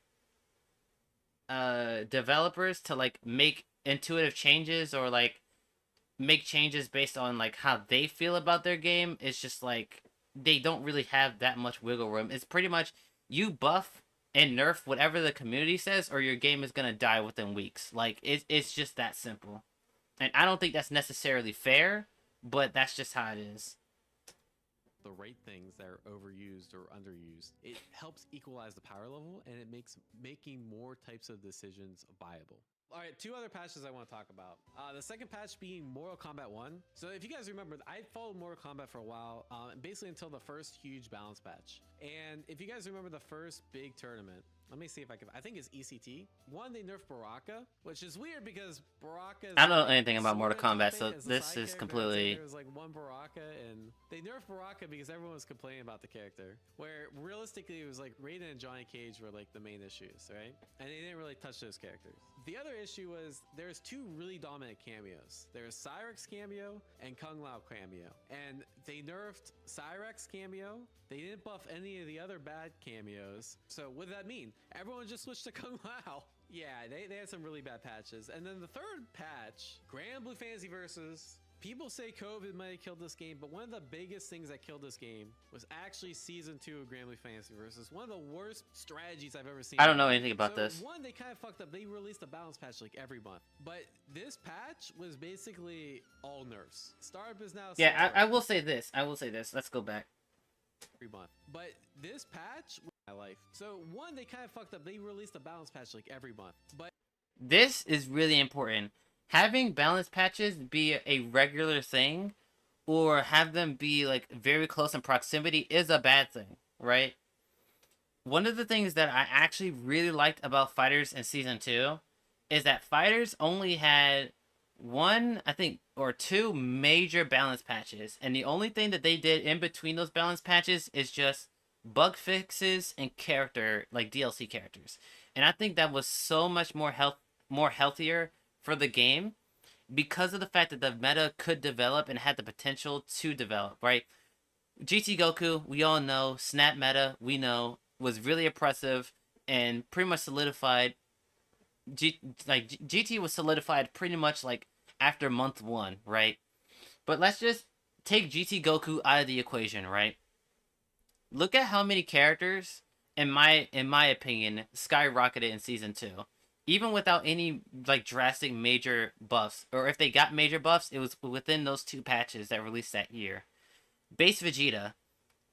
developers to like make intuitive changes or like make changes based on like how they feel about their game. It's just like they don't really have that much wiggle room. It's pretty much you buff and nerf whatever the community says, or your game is gonna die within weeks. Like it's just that simple. And I don't think that's necessarily fair, but that's just how it is. The right things that are overused or underused, it helps equalize the power level, and it makes making more types of decisions viable. All right, 2 other patches I want to talk about. The second patch being Mortal Kombat 1. So if you guys remember, I followed Mortal Kombat for a while, basically until the first huge balance patch. And if you guys remember the first big tournament, let me see if I think it's ECT. One, they nerfed Baraka, which is weird because Baraka is I don't know anything about Mortal Kombat, so this is completely... There was like one Baraka, and they nerfed Baraka because everyone was complaining about the character. Where realistically, it was like Raiden and Johnny Cage were like the main issues, right? And they didn't really touch those characters. The other issue was there's 2 really dominant cameos. There's Cyrex cameo and Kung Lao cameo. And they nerfed Cyrex cameo. They didn't buff any of the other bad cameos. So what did that mean? Everyone just switched to Kung Lao. Yeah, they had some really bad patches. And then the third patch, Grand Blue Fantasy Versus. People say COVID might have killed this game, but one of the biggest things that killed this game was actually Season 2 of Grand Blue Fantasy Versus. One of the worst strategies I've ever seen. I don't know anything about this. One, they kind of fucked up. They released a balance patch like every month. But this patch was basically all nerfs. Startup is now... Yeah, I will say this. Let's go back. Every month. But this patch... My life. So one, they kind of fucked up. They released a balance patch like every month. But... This is really important. Having balance patches be a regular thing, or have them be like very close in proximity, is a bad thing, right? One of the things that I actually really liked about Fighters in Season 2 is that Fighters only had 1, I think, or 2 major balance patches, and the only thing that they did in between those balance patches is just bug fixes and character, like DLC characters. And I think that was so much more healthier for the game because of the fact that the meta could develop and had the potential to develop, right? GT Goku, we all know, snap meta, we know, was really oppressive and pretty much solidified. GT was solidified pretty much like after month 1, right? But let's just take GT Goku out of the equation, right? Look at how many characters, in my opinion, skyrocketed in Season 2. Even without any like drastic major buffs, or if they got major buffs, it was within those 2 patches that released that year. Base Vegeta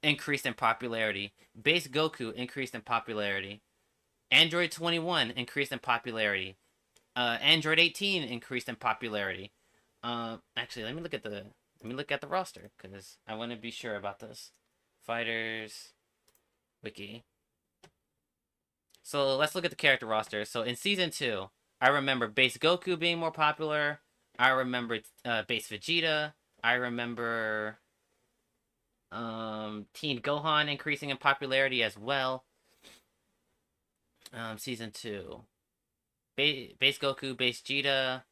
increased in popularity. Base Goku increased in popularity. Android 21 increased in popularity. Android 18 increased in popularity. Actually, let me look at the roster because I want to be sure about this. Fighters wiki. So let's look at the character roster. So in Season 2, I remember Base Goku being more popular. I remember Base Vegeta. I remember Teen Gohan increasing in popularity as well. Season 2. Base Goku, Base Vegeta.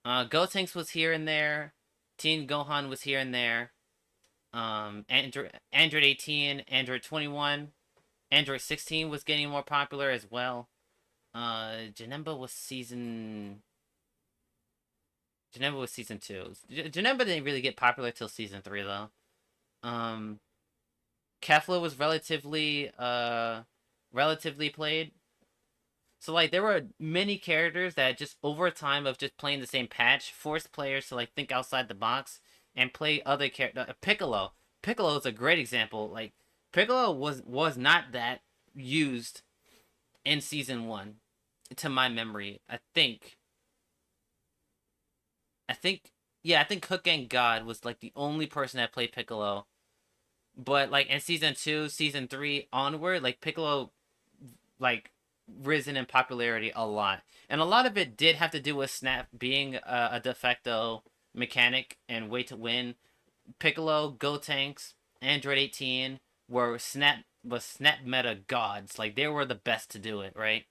Gotenks was here and there. Teen Gohan was here and there. Android 18, Android 21. Android 16 was getting more popular as well. Janemba was season 2. Janemba didn't really get popular till Season 3 though. Kefla was relatively played. So like there were many characters that just over time of just playing the same patch forced players to like think outside the box and play other characters. Piccolo is a great example. Like Piccolo was not that used in Season 1, to my memory. I think Hook and God was like the only person that played Piccolo. But like in Season 2, Season 3 onward, like Piccolo like risen in popularity a lot. And a lot of it did have to do with Snap being a de facto mechanic and way to win. Piccolo, Gotenks, Android 18 were snap meta gods. Like they were the best to do it, right?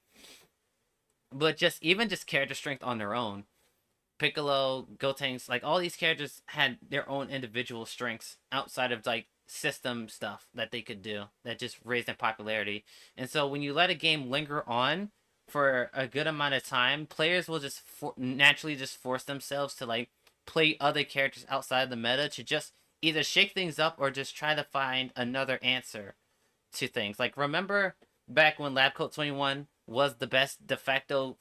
But just character strength on their own, Piccolo, Gotenks, like all these characters had their own individual strengths outside of like system stuff that they could do that just raised in popularity. And so when you let a game linger on for a good amount of time, players will just naturally just force themselves to like play other characters outside the meta to just either shake things up or just try to find another answer to things. Like, remember back when Lab Coat 21 was the best de facto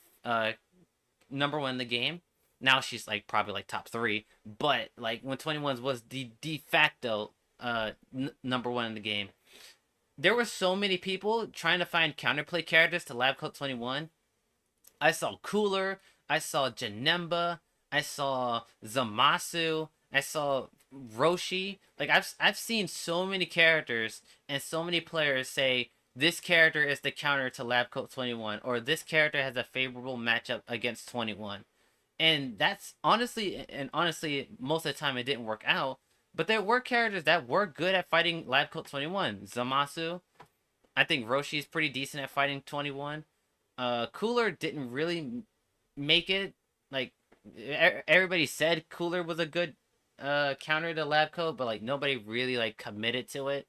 number one in the game? Now she's like probably like top 3, but like when 21 was the de facto number one in the game, there were so many people trying to find counterplay characters to Lab Coat 21. I saw Cooler, I saw Janemba, I saw Zamasu, I saw Roshi. Like, I've seen so many characters and so many players say this character is the counter to Lab Coat 21, or this character has a favorable matchup against 21. And that's honestly, most of the time it didn't work out. But there were characters that were good at fighting Lab Coat 21. Zamasu, I think Roshi's pretty decent at fighting 21. Cooler didn't really make it. Like, everybody said Cooler was a good counter to Lab Coat, but like nobody really like committed to it.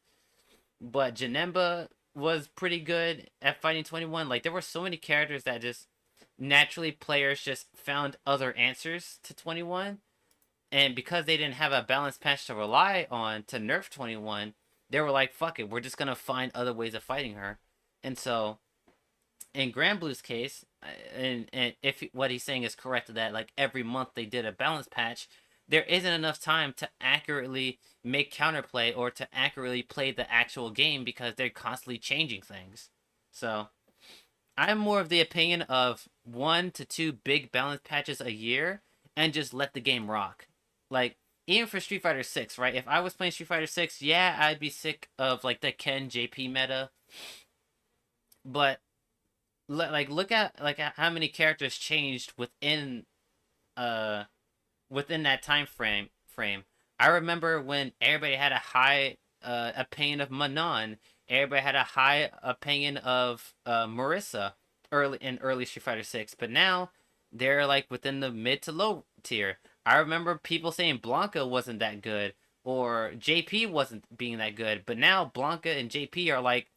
But Janemba was pretty good at fighting 21. Like, there were so many characters that just naturally players just found other answers to 21. And because they didn't have a balanced patch to rely on to nerf 21, they were like, fuck it, we're just going to find other ways of fighting her. And so, in Granblue's case, and if what he's saying is correct, that like every month they did a balance patch, there isn't enough time to accurately make counterplay or to accurately play the actual game because they're constantly changing things. So, I'm more of the opinion of 1 to 2 big balance patches a year and just let the game rock. Like, even for Street Fighter 6, right? If I was playing Street Fighter 6, yeah, I'd be sick of like the Ken JP meta. But look at like how many characters changed within that time frame. I remember when everybody had a high opinion of Manon. Everybody had a high opinion of Marissa early Street Fighter 6, but now they're like within the mid to low tier. I remember people saying Blanca wasn't that good, or JP wasn't being that good, but now Blanca and JP are like,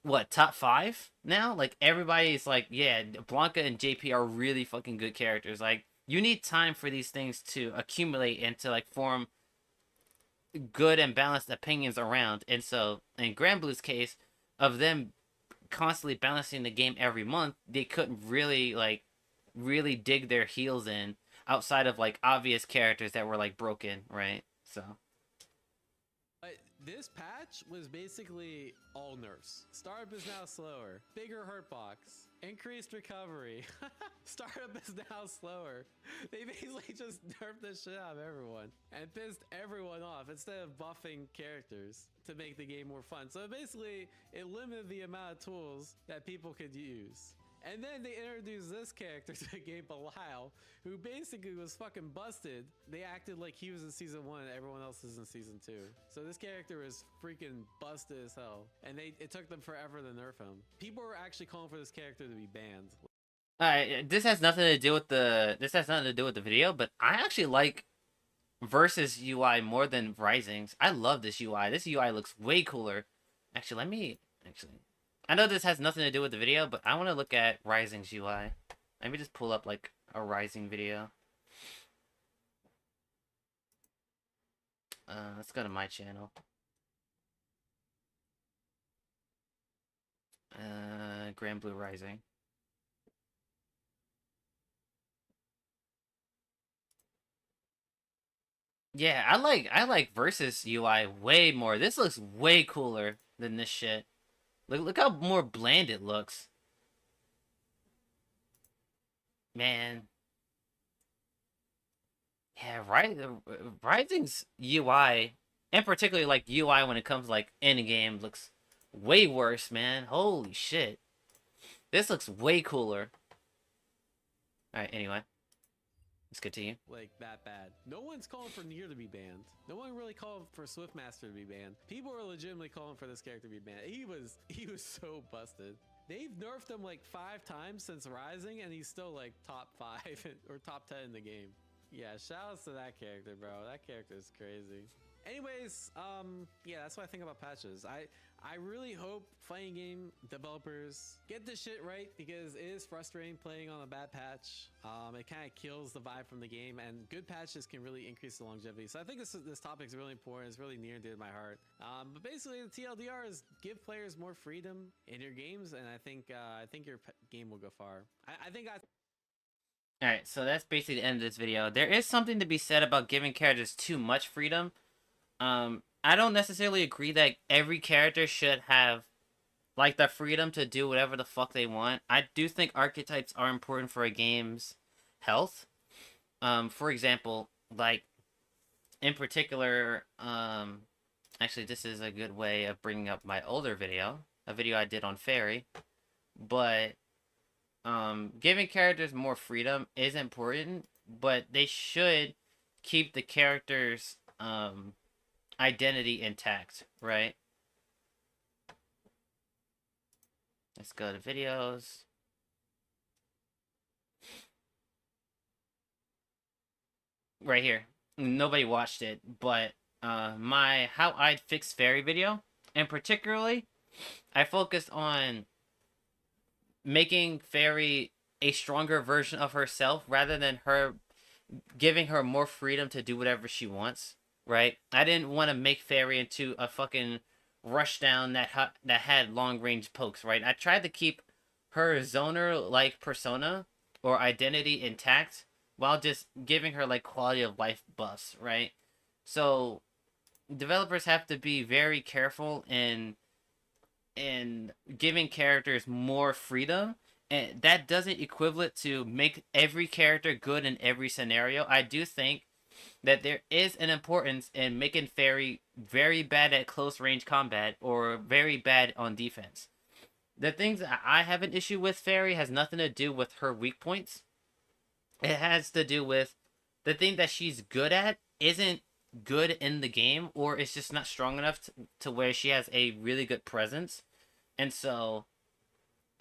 what, top 5 now? Like, everybody's like, yeah, Blanca and JP are really fucking good characters. Like, you need time for these things to accumulate and to like form good and balanced opinions around. And so, in Granblue's case, of them constantly balancing the game every month, they couldn't really dig their heels in outside of like obvious characters that were like broken, right? So this patch was basically all nerfs. Startup is now slower, bigger hurt box, increased recovery. Startup is now slower. They basically just nerfed the shit out of everyone and pissed everyone off instead of buffing characters to make the game more fun. So basically, it limited the amount of tools that people could use. And then they introduced this character to the game, Belial, who basically was fucking busted. They acted like he was in Season 1 and everyone else is in Season 2. So this character is freaking busted as hell. And it took them forever to nerf him. People were actually calling for this character to be banned. Alright, this has nothing to do with the video, but I actually like Versus UI more than Rising's. I love this UI. This UI looks way cooler. Actually, I know this has nothing to do with the video, but I want to look at Rising's UI. Let me just pull up like a Rising video. Let's go to my channel. Granblue Rising. Yeah, I like Versus UI way more. This looks way cooler than this shit. Look how more bland it looks. Man. Yeah, Rising's UI, and particularly like UI when it comes to like in-game, looks way worse, man. Holy shit. This looks way cooler. Alright, anyway. Let's continue. Like, that bad. No one's calling for Nier to be banned. No one really called for Swiftmaster to be banned. People are legitimately calling for this character to be banned. He was so busted. They've nerfed him like 5 times since Rising, and he's still like top 5 or top 10 in the game. Yeah, shoutouts to that character, bro. That character is crazy. Anyways, yeah, that's what I think about patches. I really hope fighting game developers get this shit right, because it is frustrating playing on a bad patch. It kind of kills the vibe from the game, and good patches can really increase the longevity. So I think this topic is really important. It's really near and dear to my heart. But basically, the TLDR is give players more freedom in your games, and I think your game will go far. I think I. Alright, so that's basically the end of this video. There is something to be said about giving characters too much freedom. I don't necessarily agree that every character should have, like, the freedom to do whatever the fuck they want. I do think archetypes are important for a game's health. For example, like, in particular, actually, this is a good way of bringing up my older video, a video I did on Fairy, but giving characters more freedom is important, but they should keep the character's identity intact, right? Let's go to videos. Right here. Nobody watched it, but my How I'd Fix Fairy video, and particularly, I focused on making Fairy a stronger version of herself rather than her giving her more freedom to do whatever she wants, right? I didn't want to make Fairy into a fucking rushdown that had long-range pokes, right? I tried to keep her zoner-like persona or identity intact while just giving her, like, quality of life buffs, right? So developers have to be very careful in giving characters more freedom, and that doesn't equivalent to make every character good in every scenario. I do think that there is an importance in making Fairy very bad at close range combat or very bad on defense. The things that I have an issue with Fairy has nothing to do with her weak points. It has to do with the thing that she's good at isn't good in the game, or it's just not strong enough to where she has a really good presence. And so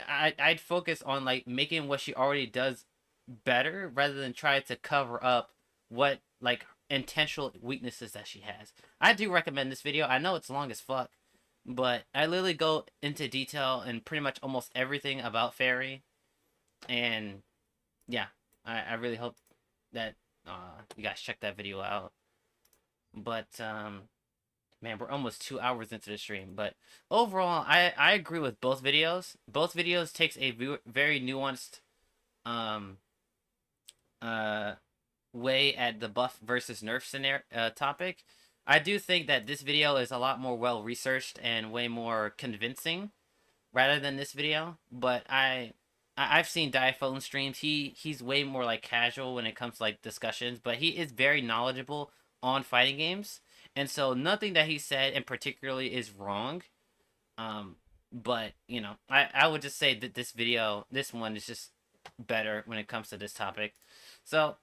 I'd focus on, like, making what she already does better rather than try to cover up what, like, intentional weaknesses that she has. I do recommend this video. I know it's long as fuck, but I literally go into detail in pretty much almost everything about Fairy. And yeah, I really hope that you guys check that video out. But man, we're almost 2 hours into the stream. But overall, I agree with both videos. Both videos takes a very nuanced way at the buff versus nerf scenario topic. I do think that this video is a lot more well researched and way more convincing rather than this video. But I've seen Diaphone streams. He's way more, like, casual when it comes to, like, discussions, but he is very knowledgeable on fighting games, and so nothing that he said in particularly is wrong. But you know, I would just say that this one is just better when it comes to this topic. So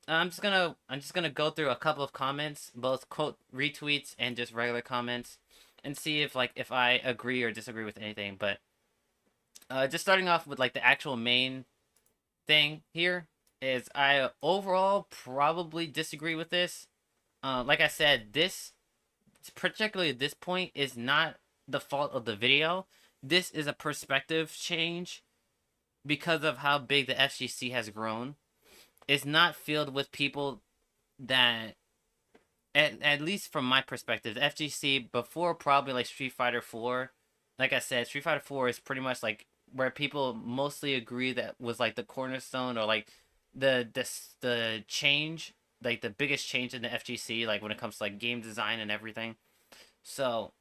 I'm just gonna go through a couple of comments, both quote retweets and just regular comments, and see if I agree or disagree with anything. But just starting off with, like, the actual main thing here is I overall probably disagree with this. Like I said, particularly this point, is not the fault of the video. This is a perspective change because of how big the FGC has grown. It's not filled with people that, at least from my perspective, the FGC before probably like Street Fighter 4, like I said, Street Fighter 4 is pretty much like where people mostly agree that was like the cornerstone, or like the change, like the biggest change in the FGC, like when it comes to like game design and everything. So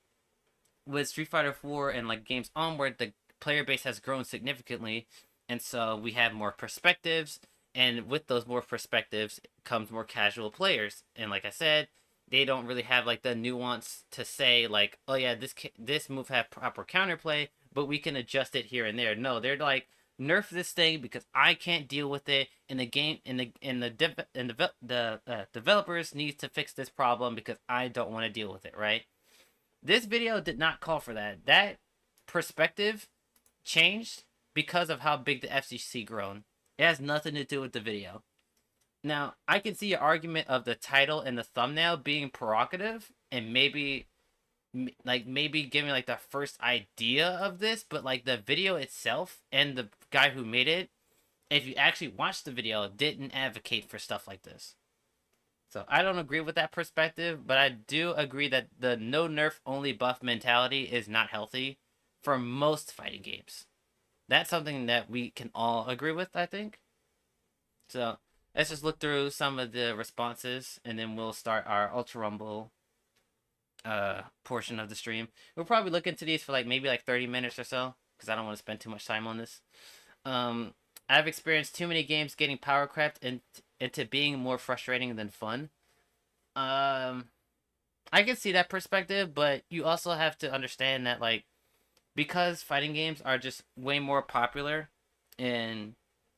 with Street Fighter 4 and like games onward, the player base has grown significantly, and so we have more perspectives, and with those more perspectives comes more casual players. And like I said, they don't really have like the nuance to say like, oh yeah, this move have proper counterplay, but we can adjust it here and there. No, they're like, nerf this thing because I can't deal with it in the game. The developers need to fix this problem because I don't want to deal with it. Right? This video did not call for that. That perspective changed because of how big the FGC grown. It has nothing to do with the video. Now, I can see an argument of the title and the thumbnail being provocative and maybe like maybe giving like the first idea of this, but like the video itself and the guy who made it, if you actually watch the video, didn't advocate for stuff like this. So I don't agree with that perspective, but I do agree that the no nerf only buff mentality is not healthy for most fighting games. That's something that we can all agree with, I think. So let's just look through some of the responses, and then we'll start our Ultra Rumble portion of the stream. We'll probably look into these for like maybe like 30 minutes or so, because I don't want to spend too much time on this. I've experienced too many games getting power crept into being more frustrating than fun. I can see that perspective, but you also have to understand that like, because fighting games are just way more popular and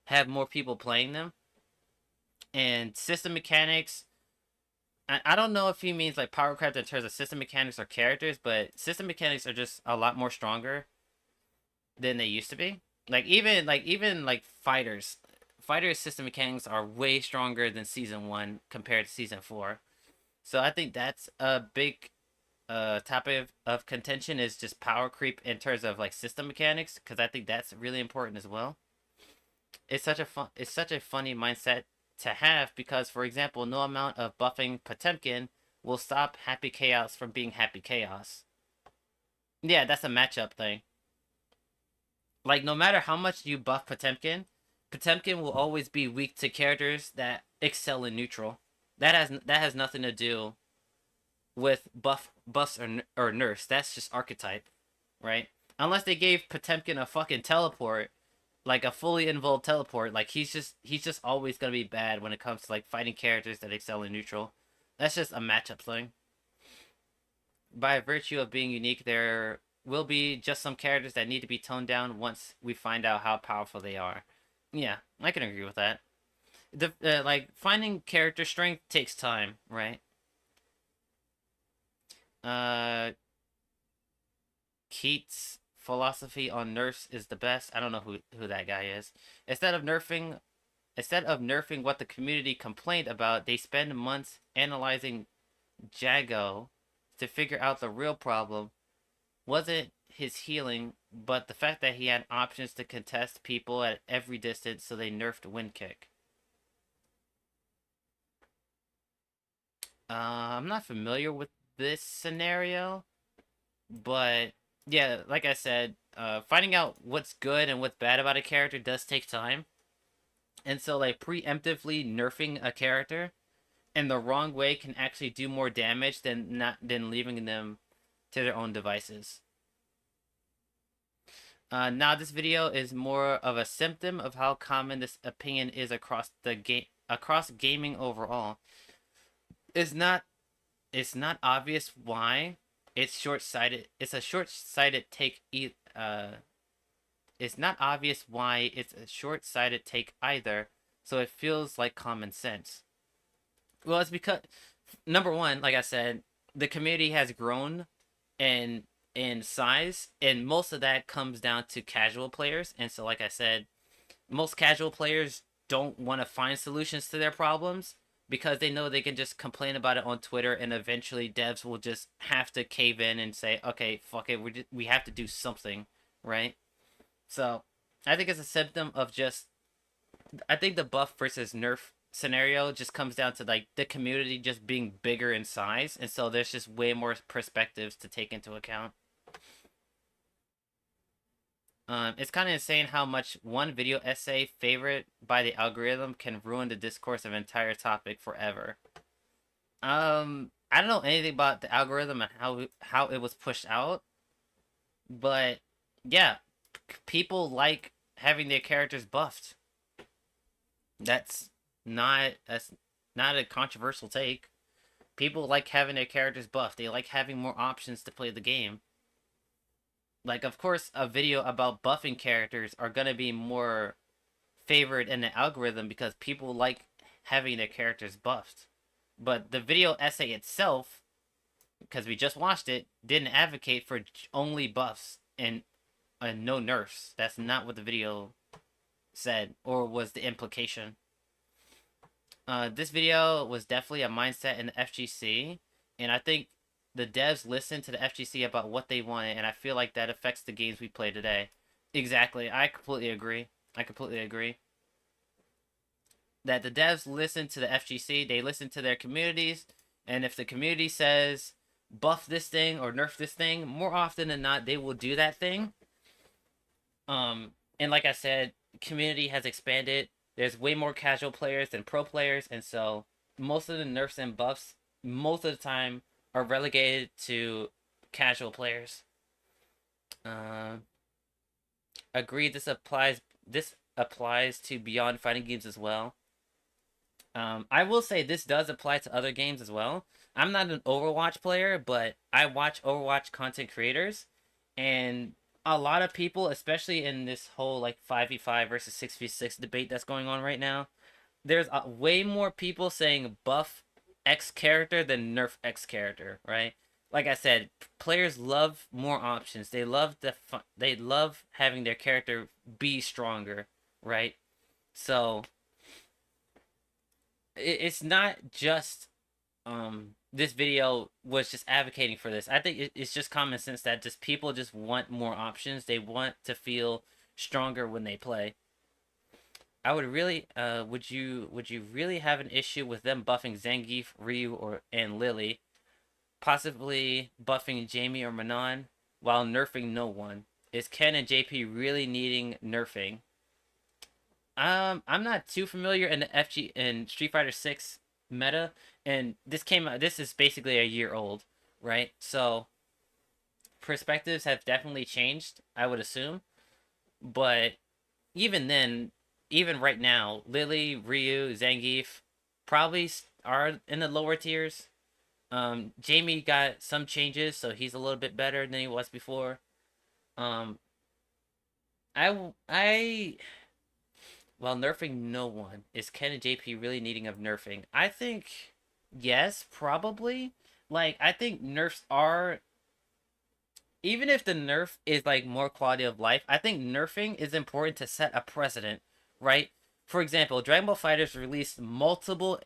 have more people playing them, and system mechanics, I don't know if he means like power crept in terms of system mechanics or characters, but system mechanics are just a lot more stronger than they used to be. Like even fighters system mechanics are way stronger than season 1 compared to season 4. So I think that's a big topic of contention, is just power creep in terms of like system mechanics, because I think that's really important as well. It's such a funny mindset to have, because for example, no amount of buffing Potemkin will stop Happy Chaos from being Happy Chaos. Yeah, that's a matchup thing. Like, no matter how much you buff Potemkin will always be weak to characters that excel in neutral. That has nothing to do with buffs or nerfs. That's just archetype, right? Unless they gave Potemkin a fucking teleport, like a fully involved teleport, like he's just always gonna be bad when it comes to like fighting characters that excel in neutral. That's just a matchup thing. By virtue of being unique, there will be just some characters that need to be toned down once we find out how powerful they are. Yeah, I can agree with that. Like, finding character strength takes time, right? Keats' philosophy on nerfs is the best. I don't know who that guy is. Instead of nerfing what the community complained about, they spend months analyzing Jago to figure out the real problem wasn't his healing, but the fact that he had options to contest people at every distance, so they nerfed Wind Kick. I'm not familiar with this scenario, but yeah, like I said, finding out what's good and what's bad about a character does take time. And so like preemptively nerfing a character in the wrong way can actually do more damage than leaving them to their own devices. Now this video is more of a symptom of how common this opinion is across gaming overall. It's not obvious why it's short-sighted. It's a short-sighted take. It's not obvious why it's a short-sighted take either. So it feels like common sense. Well, it's because, number one, like I said, the community has grown in size, and most of that comes down to casual players. And so, like I said, most casual players don't want to find solutions to their problems, because they know they can just complain about it on Twitter, and eventually devs will just have to cave in and say, okay, fuck it, we have to do something, right? So I think it's a symptom of just, I think the buff versus nerf scenario just comes down to like the community just being bigger in size, and so there's just way more perspectives to take into account. It's kind of insane how much one video essay favored by the algorithm can ruin the discourse of an entire topic forever. I don't know anything about the algorithm and how it was pushed out, but yeah, people like having their characters buffed. That's not a controversial take. People like having their characters buffed. They like having more options to play the game. Like, of course, a video about buffing characters are going to be more favored in the algorithm because people like having their characters buffed. But the video essay itself, because we just watched it, didn't advocate for only buffs and no nerfs. That's not what the video said, or was the implication. This video was definitely a mindset in the FGC, and I think the devs listen to the FGC about what they want, and I feel like that affects the games we play today. Exactly. I completely agree. That the devs listen to the FGC, they listen to their communities, and if the community says buff this thing or nerf this thing, more often than not, they will do that thing. And like I said, community has expanded. There's way more casual players than pro players, and so most of the nerfs and buffs, most of the time, are relegated to casual players. Agreed. This applies to beyond fighting games as well. I will say this does apply to other games as well. I'm not an Overwatch player, but I watch Overwatch content creators, and a lot of people, especially in this whole like 5v5 versus 6v6 debate that's going on right now, there's way more people saying buff X character than nerf X character, right? Like I said, players love more options. They love they love having their character be stronger, right? So it's not just this video was just advocating for this. I think it's just common sense that just people just want more options. They want to feel stronger when they play. I would really would you really have an issue with them buffing Zangief, Ryu, and Lily, possibly buffing Jamie or Manon while nerfing no one? Is Ken and JP really needing nerfing? I'm not too familiar in the FG in Street Fighter 6 meta, and this is basically a year old, right? So perspectives have definitely changed, I would assume. But even then, even right now, Lily, Ryu, Zangief probably are in the lower tiers. Jamie got some changes, so he's a little bit better than he was before. While nerfing no one, is Ken and JP really needing of nerfing? I think yes, probably. Like, I think nerfs are, even if the nerf is like more quality of life, I think nerfing is important to set a precedent, right? For example, Dragon Ball FighterZ released multiple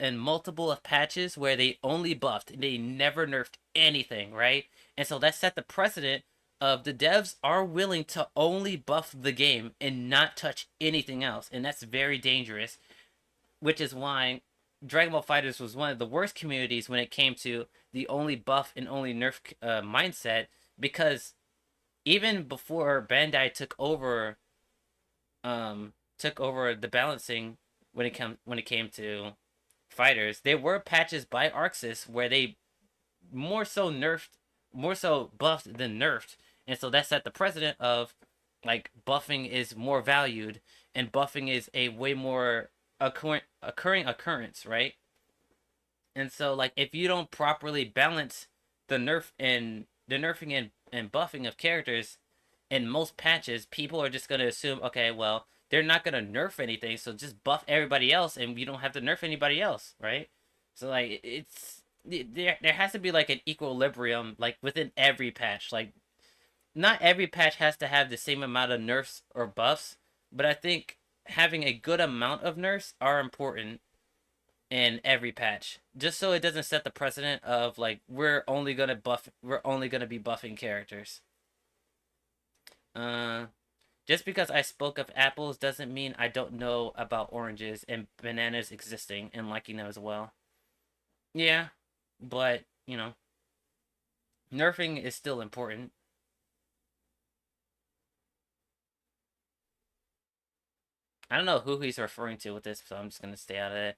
of patches where they only buffed, they never nerfed anything, right? And so that set the precedent of the devs are willing to only buff the game and not touch anything else, and that's very dangerous, which is why Dragon Ball FighterZ was one of the worst communities when it came to the only buff and only nerf mindset, because even before Bandai took over the balancing when it came to fighters, there were patches by Arxis where they more so buffed than nerfed. And so that set the precedent of, like, buffing is more valued, and buffing is a way more occurring occurrence, right? And so, like, if you don't properly balance the nerfing and buffing of characters in most patches, people are just going to assume, okay, well, they're not going to nerf anything, so just buff everybody else, and you don't have to nerf anybody else, right? So, like, there has to be, like, an equilibrium, like, within every patch. Like, not every patch has to have the same amount of nerfs or buffs, but I think having a good amount of nerfs are important in every patch, just so it doesn't set the precedent of, like, we're only gonna be buffing characters. Just because I spoke of apples doesn't mean I don't know about oranges and bananas existing and liking them as well. Yeah, but, you know, nerfing is still important. I don't know who he's referring to with this, so I'm just going to stay out of it.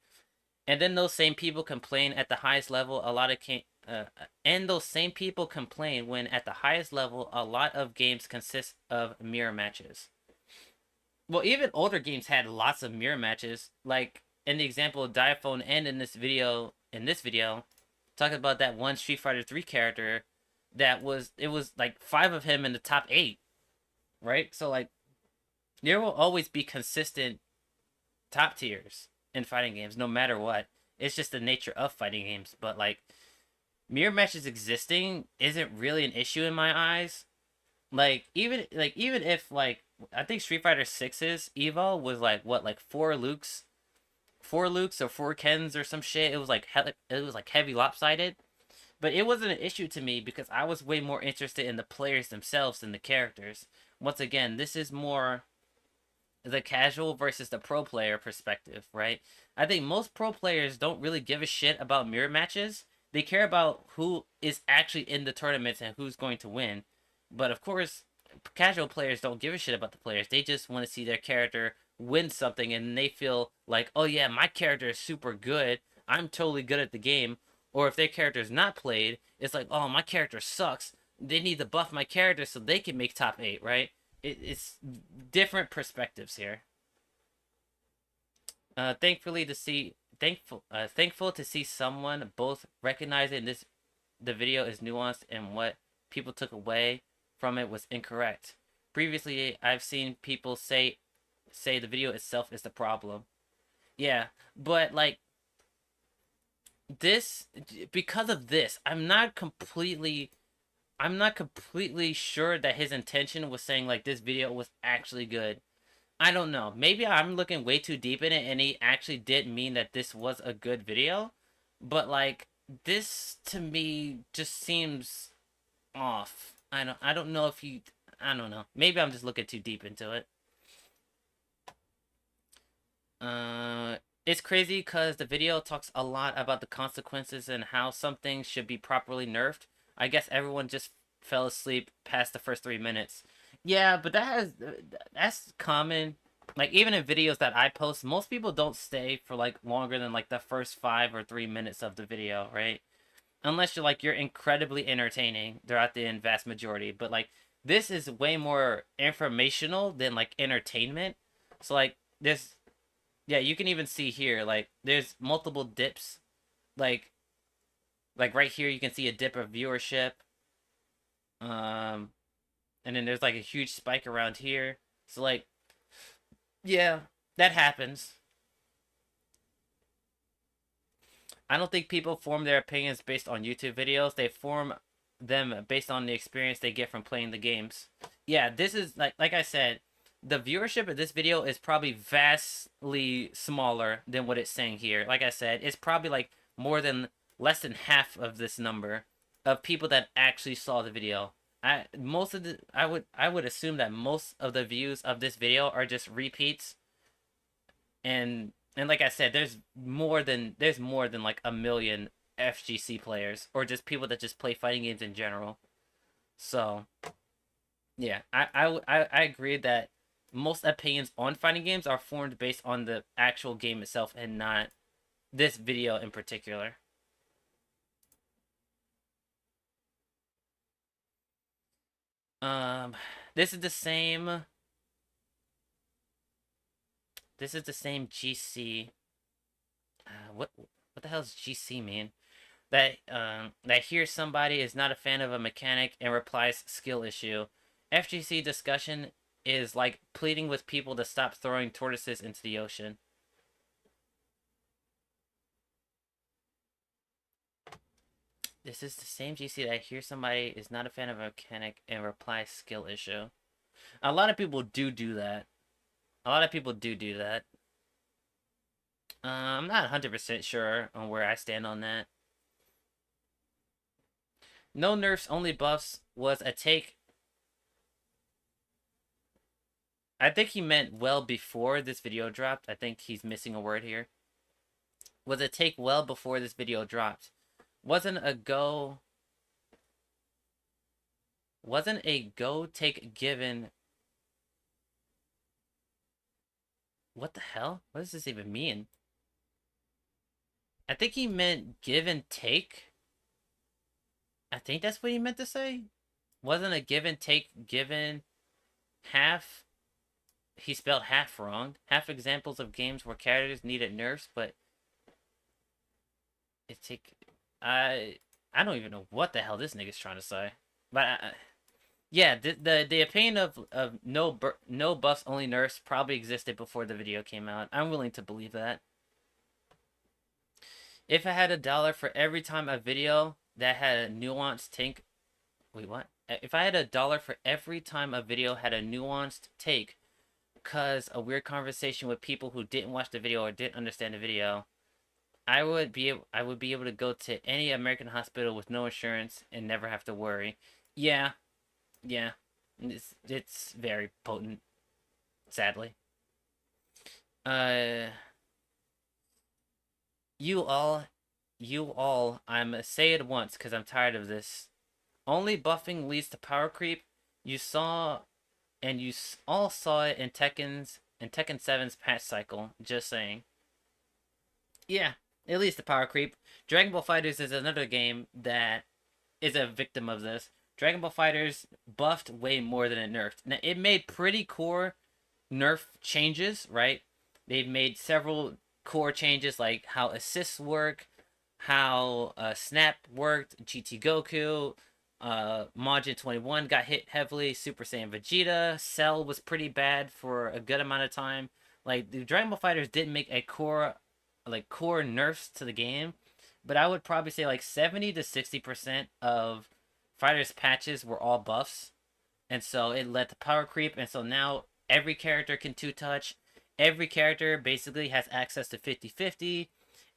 And then those same people complain at the highest level, those same people complain when at the highest level, a lot of games consist of mirror matches. Well, even older games had lots of mirror matches. Like, in the example of Diaphone and in this video, talking about that one Street Fighter 3 character it was like 5 of him in the top 8, right? So, like, there will always be consistent top tiers in fighting games, no matter what. It's just the nature of fighting games. But, like, mirror matches existing isn't really an issue in my eyes. Like, even if, like, I think Street Fighter 6's Evo was, like, what, like 4 Lukes or 4 Kens or some shit. It was like heavy lopsided. But it wasn't an issue to me because I was way more interested in the players themselves than the characters. Once again, this is more the casual versus the pro player perspective, right? I think most pro players don't really give a shit about mirror matches. They care about who is actually in the tournaments and who's going to win. But of course, casual players don't give a shit about the players. They just want to see their character win something, and they feel like, oh yeah, my character is super good. I'm totally good at the game. Or if their character is not played, it's like, oh, my character sucks. They need to buff my character so they can make top 8, right? It's different perspectives here. Thankful to see someone both recognizing the video is nuanced and what people took away from it was incorrect. Previously, I've seen people say the video itself is the problem. Yeah, but like this, because of this, I'm not completely sure that his intention was saying like this video was actually good. I don't know. Maybe I'm looking way too deep in it and he actually did mean that this was a good video. But like this to me just seems off. I don't know if he, I don't know. Maybe I'm just looking too deep into it. It's crazy because the video talks a lot about the consequences and how some things should be properly nerfed. I guess everyone just fell asleep past the first 3 minutes. Yeah, but that's common. Like, even in videos that I post, most people don't stay for, like, longer than, like, the first 5 or 3 minutes of the video, right? Unless you're incredibly entertaining throughout the vast majority. But, like, this is way more informational than, like, entertainment. So, like, this... Yeah, you can even see here, like, there's multiple dips. Like right here, you can see a dip of viewership. And then there's, like, a huge spike around here. So, like, yeah, that happens. I don't think people form their opinions based on YouTube videos. They form them based on the experience they get from playing the games. Yeah, this is, like I said... The viewership of this video is probably vastly smaller than what it's saying here. Like I said, it's probably like less than half of this number of people that actually saw the video. I would assume that most of the views of this video are just repeats. And like I said, there's more than like 1 million FGC players or just people that just play fighting games in general. So yeah, I agree that most opinions on fighting games are formed based on the actual game itself and not this video in particular. This is the same GC. What the hell does GC mean? That here somebody is not a fan of a mechanic and replies skill issue. FGC discussion is like pleading with people to stop throwing tortoises into the ocean. This is the same GC that I hear somebody is not a fan of a mechanic and replies skill issue. A lot of people do that. I'm not 100% sure on where I stand on that. No nerfs, only buffs was a take. I think he meant well before this video dropped. I think he's missing a word here. Was a take well before this video dropped. Wasn't a go take given. What the hell? What does this even mean? I think he meant give and take. I think that's what he meant to say. Wasn't a give and take given half. He spelled half wrong. Half examples of games where characters needed nerfs, but I don't even know what the hell this nigga's trying to say. But yeah, the opinion of no buffs, only nerfs probably existed before the video came out. I'm willing to believe that. If I had $1 for every time a video that had a nuanced take, wait, what? If I had $1 for every time a video had a nuanced take, cause a weird conversation with people who didn't watch the video or didn't understand the video, I would be able to go to any American hospital with no insurance and never have to worry. Yeah, yeah, it's very potent, sadly. Uh, you all, I'm say it once because I'm tired of this. Only buffing leads to power creep. You saw, and all saw it in Tekken 7's patch cycle. Just saying. Yeah, it leads to power creep. Dragon Ball FighterZ is another game that is a victim of this. Dragon Ball FighterZ buffed way more than it nerfed. Now, it made pretty core nerf changes, right? They've made several core changes like how assists work, how snap worked, GT Goku, Majin 21 got hit heavily, Super Saiyan Vegeta, Cell was pretty bad for a good amount of time. Like the Dragon Ball FighterZ didn't make a core nerfs to the game, but I would probably say like 70 to 60% of FighterZ patches were all buffs, and so it led to power creep, and so now every character can two-touch. Every character basically has access to 50-50.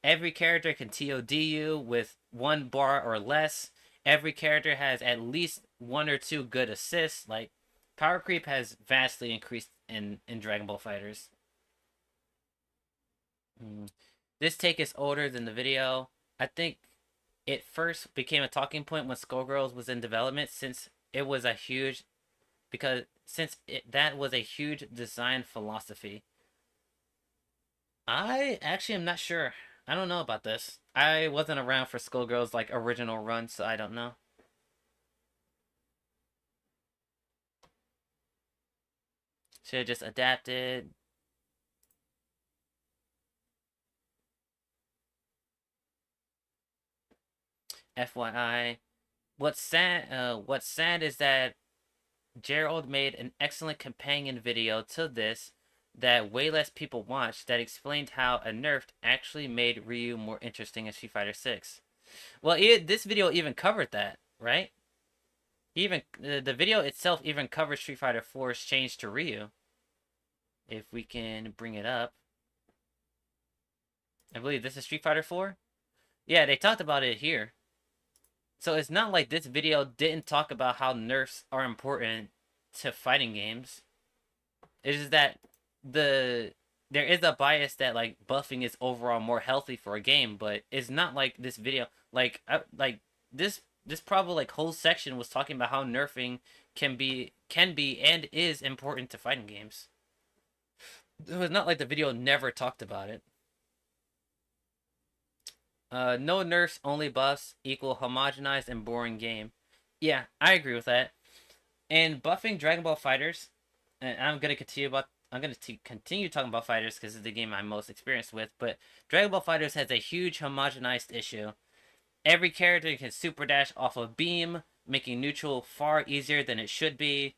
Every character can TOD you with 1 bar or less. Every character has at least 1 or 2 good assists. Like, power creep has vastly increased in Dragon Ball FighterZ. This take is older than the video. I think it first became a talking point when Skullgirls was in development, since it was a huge, that was a huge design philosophy. I actually am not sure. I don't know about this. I wasn't around for Skullgirls like original run, so I don't know. Should have just adapted. FYI, what's sad is that Gerald made an excellent companion video to this that way less people watched that explained how a nerf actually made Ryu more interesting in Street Fighter 6. Well, this video even covered that, right? Even the video itself even covered Street Fighter 4's change to Ryu. If we can bring it up. I believe this is Street Fighter 4? Yeah, they talked about it here. So it's not like this video didn't talk about how nerfs are important to fighting games. It is that there is a bias that like buffing is overall more healthy for a game, but it's not like this video. Like this probably like whole section was talking about how nerfing can be and is important to fighting games. It was not like the video never talked about it. No nerfs, only buffs equal homogenized and boring game. Yeah, I agree with that. And buffing Dragon Ball FighterZ, and I'm gonna continue talking about FighterZ because it's the game I'm most experienced with. But Dragon Ball FighterZ has a huge homogenized issue. Every character can super dash off a beam, making neutral far easier than it should be.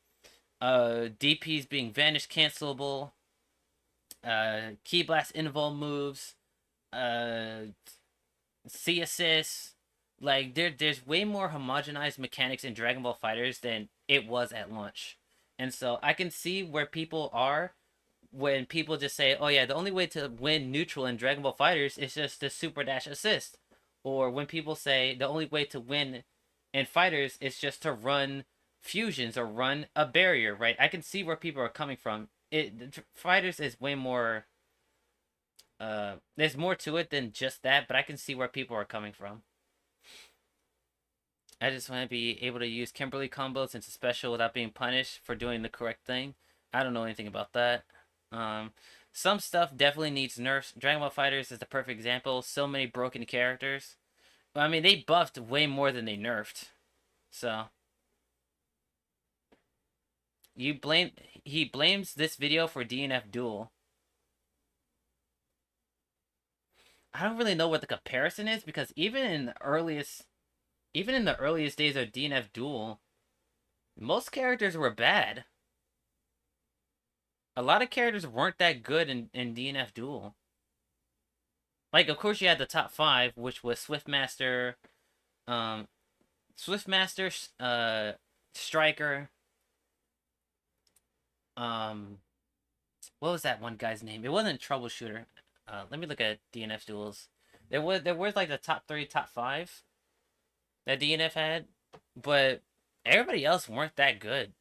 DPs being vanish cancelable. Key blast invul moves. C assists, like there's way more homogenized mechanics in Dragon Ball FighterZ than it was at launch, and so I can see where people are when people just say, oh yeah, the only way to win neutral in Dragon Ball FighterZ is just the super dash assist, or when people say the only way to win in FighterZ is just to run fusions or run a barrier, right? I can see where people are coming from. FighterZ is way more. There's more to it than just that, but I can see where people are coming from. I just want to be able to use Kimberly combos into special without being punished for doing the correct thing. I don't know anything about that. Some stuff definitely needs nerfs. Dragon Ball FighterZ is the perfect example. So many broken characters. I mean, they buffed way more than they nerfed. So he blames this video for DNF Duel. I don't really know what the comparison is, because even in the earliest days of DNF Duel, most characters were bad. A lot of characters weren't that good in DNF Duel. Like, of course, you had the top 5, which was Swiftmaster, Striker. What was that one guy's name? It wasn't Troubleshooter. Let me look at DNF Duels. There was like the top 3, top 5 that DNF had, but everybody else weren't that good.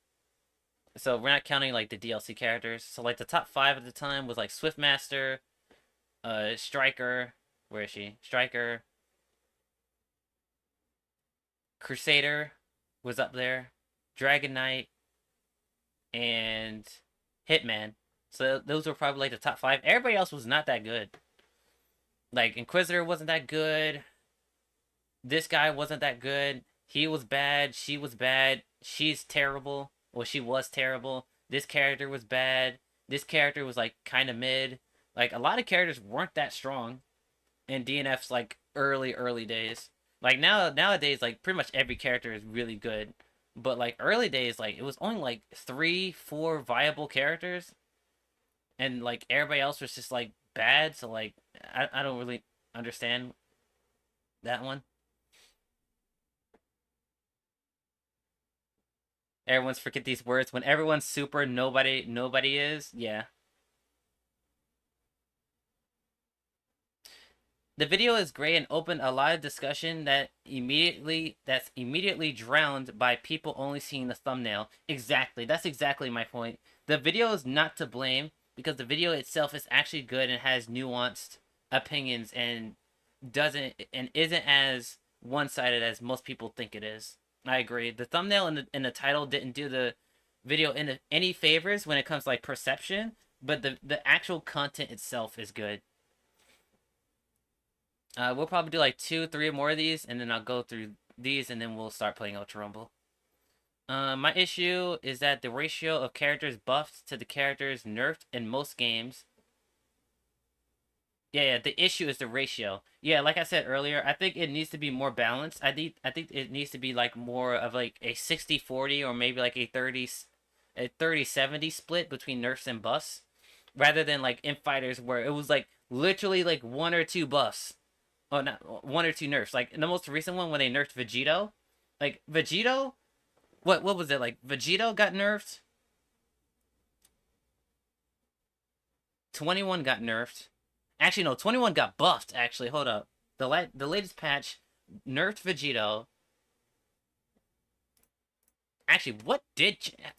So we're not counting like the DLC characters. So like the top 5 at the time was like Swiftmaster, Striker, where is she? Striker, Crusader was up there, Dragon Knight, and Hitman. So those were probably like the top 5. Everybody else was not that good. Like Inquisitor wasn't that good. This guy wasn't that good. He was bad. She was bad. She's terrible. Well, she was terrible. This character was bad. This character was like kind of mid. Like a lot of characters weren't that strong in DNF's like early days. Like nowadays, like pretty much every character is really good. But like early days, like it was only like 3, 4 viable characters, and like everybody else was just like bad. So like I don't really understand that one. Everyone's forget these words. When everyone's super, nobody is. Yeah. The video is great and opened a lot of discussion that's immediately drowned by people only seeing the thumbnail. Exactly. That's exactly my point. The video is not to blame because the video itself is actually good and has nuanced opinions and isn't as one-sided as most people think it is. I agree. The thumbnail and the title didn't do the video any favors when it comes to like perception, but the actual content itself is good. We'll probably do like 2, 3 more of these, and then I'll go through these, and then we'll start playing Ultra Rumble. My issue is that the ratio of characters buffed to the characters nerfed in most games. Yeah, the issue is the ratio. Yeah, like I said earlier, I think it needs to be more balanced. I think it needs to be like more of like a 60-40 or maybe like a 30-70 split between nerfs and buffs, rather than like in fighters where it was like literally like 1 or 2 buffs. Oh, not 1 or 2 nerfs. Like in the most recent one when they nerfed Vegito, like Vegito, what was it like? Vegito got nerfed. 21 got nerfed. Actually, no, 21 got buffed, actually. Hold up. The latest patch nerfed Vegito. Actually, what did...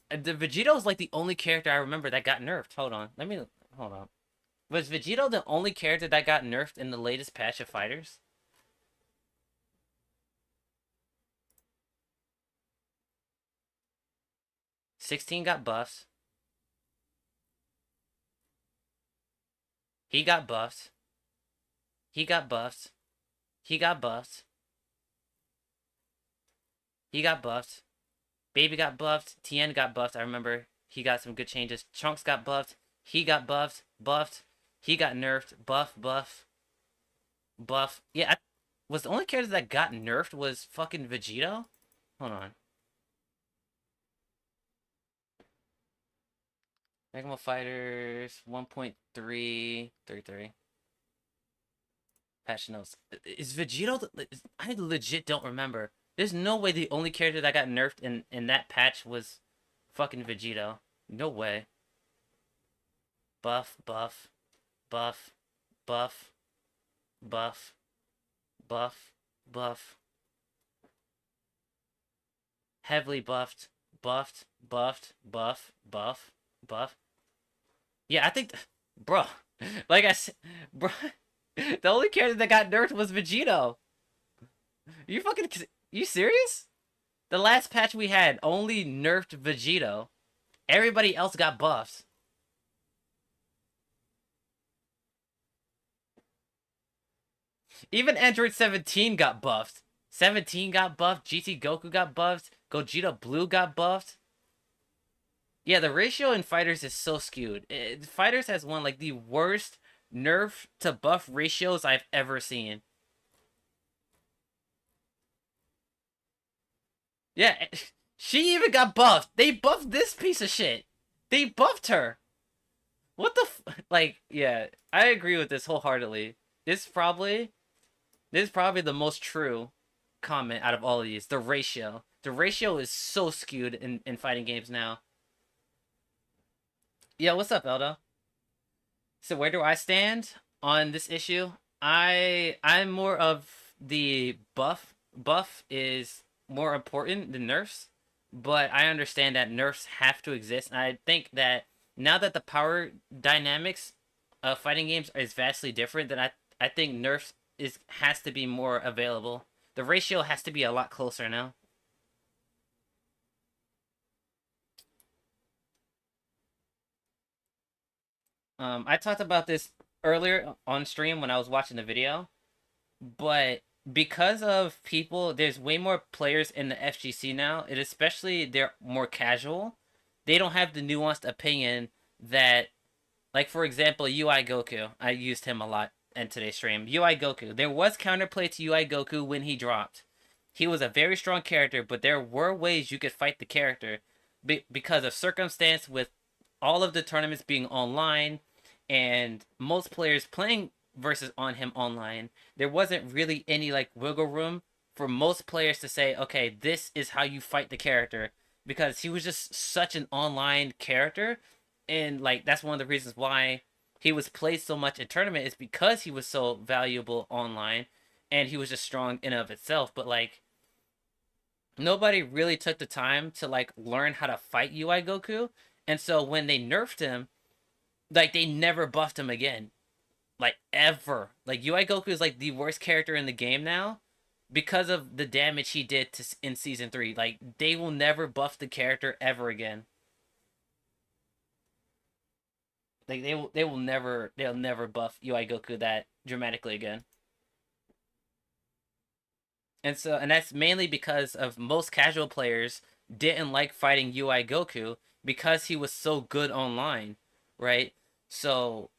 The Vegito is like the only character I remember that got nerfed. Hold on. Hold on. Was Vegito the only character that got nerfed in the latest patch of Fighters? $16 got buffs. He got buffs. He got buffs. He got buffs. He got buffed. Baby got buffed. Tien got buffed. I remember he got some good changes. Trunks got buffed. He got buffed. Buffed. He got nerfed. Buff. Yeah, was the only character that got nerfed was fucking Vegito? Hold on. Mega Ball Fighters 1.333. Patch notes. Is Vegito... I legit don't remember. There's no way the only character that got nerfed in that patch was fucking Vegito. No way. Buff. Heavily buffed. Buff. Yeah, I think... Bro. Like I said... Bro... The only character that got nerfed was Vegito. You serious? The last patch we had only nerfed Vegito. Everybody else got buffs. Even Android 17 got buffed. 17 got buffed. GT Goku got buffed. Gogeta Blue got buffed. Yeah, the ratio in Fighters is so skewed. Fighters has one like the worst nerf to buff ratios I've ever seen. Yeah, she even got buffed. They buffed this piece of shit. They buffed her. What the like, yeah, I agree with this wholeheartedly. This is probably the most true comment out of all of these. The ratio. The ratio is so skewed in fighting games now. Yeah, what's up, Eldo? So where do I stand on this issue? I'm more of the buff. Buff is more important than nerfs, but I understand that nerfs have to exist, and I think that now that the power dynamics of fighting games is vastly different, then I think nerfs has to be more available. The ratio has to be a lot closer now. I talked about this earlier on stream when I was watching the video, but because of people, there's way more players in the FGC now. It especially they're more casual. They don't have the nuanced opinion that, like for example, UI Goku. I used him a lot in today's stream. UI Goku. There was counterplay to UI Goku when he dropped. He was a very strong character, but there were ways you could fight the character because of circumstance with all of the tournaments being online and most players playing versus on him online. There wasn't really any like wiggle room for most players to say, okay, this is how you fight the character, because he was just such an online character, and like that's one of the reasons why he was played so much in tournament is because he was so valuable online and he was just strong in and of itself. But like nobody really took the time to like learn how to fight UI Goku, and so when they nerfed him, like they never buffed him again, like ever. Like UI Goku is like the worst character in the game now because of the damage he did to in season 3. Like they will never buff the character ever again. Like they'll never buff UI Goku that dramatically again. And that's mainly because of most casual players didn't like fighting UI Goku because he was so good online, right? So,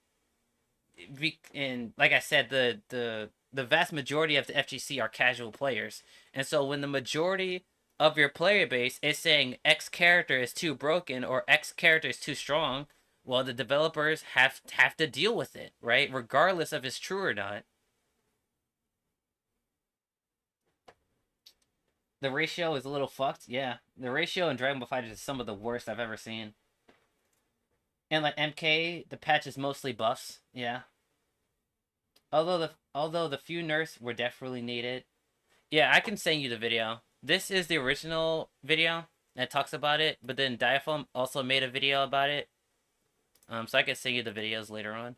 and like I said, the vast majority of the FGC are casual players, and so when the majority of your player base is saying X character is too broken or X character is too strong, well, the developers have to deal with it, right? Regardless of it's true or not. The ratio is a little fucked. Yeah, the ratio in Dragon Ball FighterZ is some of the worst I've ever seen. And like MK, the patch is mostly buffs. Yeah. Although the few nerfs were definitely needed. Yeah, I can send you the video. This is the original video that talks about it, but then Diaphone also made a video about it. So I can send you the videos later on.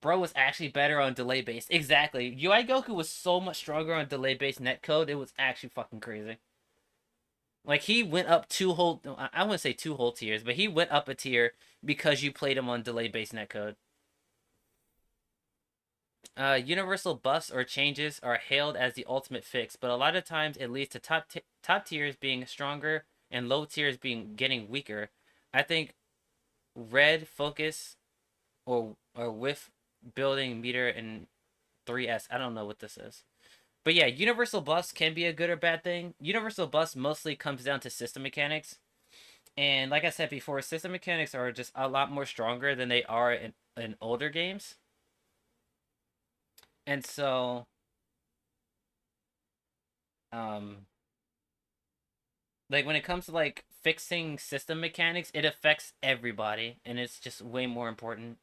Bro was actually better on delay based. Exactly. UI Goku was so much stronger on delay based netcode. It was actually fucking crazy. Like he went up I wouldn't say 2 whole tiers, but he went up a tier because you played him on delay based netcode. Universal buffs or changes are hailed as the ultimate fix, but a lot of times it leads to top tiers being stronger and low tiers getting weaker. I think red focus or with building meter in 3S. I don't know what this is. But yeah, universal buffs can be a good or bad thing. Universal buffs mostly comes down to system mechanics. And like I said before, system mechanics are just a lot more stronger than they are in older games. And so like when it comes to like fixing system mechanics, it affects everybody and it's just way more important.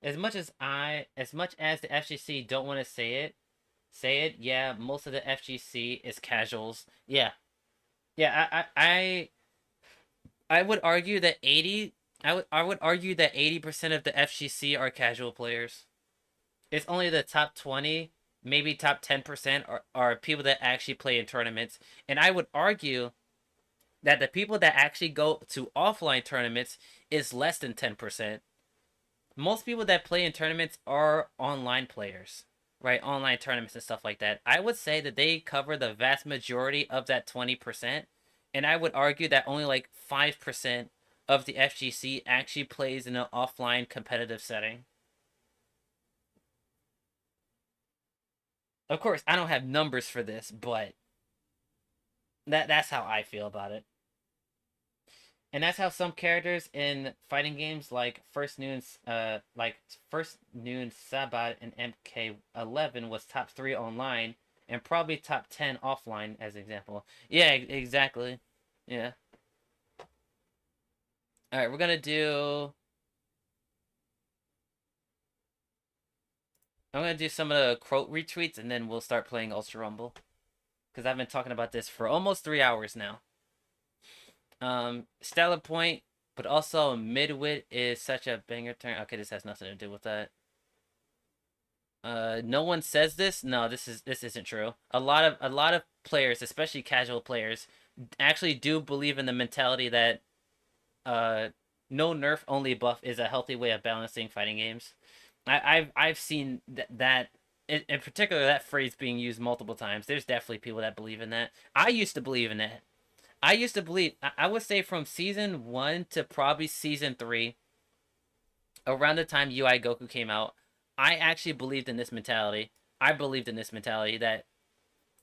As much as the FGC don't want to say it, yeah, most of the FGC is casuals. Yeah. Yeah, I would argue that 80% of the FGC are casual players. It's only the top 20, maybe top 10% are people that actually play in tournaments. And I would argue that the people that actually go to offline tournaments is less than 10%. Most people that play in tournaments are online players, right? Online tournaments and stuff like that. I would say that they cover the vast majority of that 20%. And I would argue that only like 5% of the FGC actually plays in an offline competitive setting. Of course, I don't have numbers for this, but that's how I feel about it. And that's how some characters in fighting games like First Noon Sabat and MK11 was top 3 online and probably top 10 offline as an example. Yeah, exactly. Yeah. Alright, we're gonna do I'm gonna do some of the quote retweets and then we'll start playing Ultra Rumble. Because I've been talking about this for almost 3 hours now. Stellar Point, but also Midwit is such a banger turn. Okay, this has nothing to do with that. No one says this. No, this isn't true. A lot of players, especially casual players, actually do believe in the mentality that no nerf only buff is a healthy way of balancing fighting games. I've seen that in particular that phrase being used multiple times. There's definitely people that believe in that. I used to believe in that. I used to believe. I would say from season 1 to probably season 3, around the time UI Goku came out, I actually believed in this mentality. I believed in this mentality that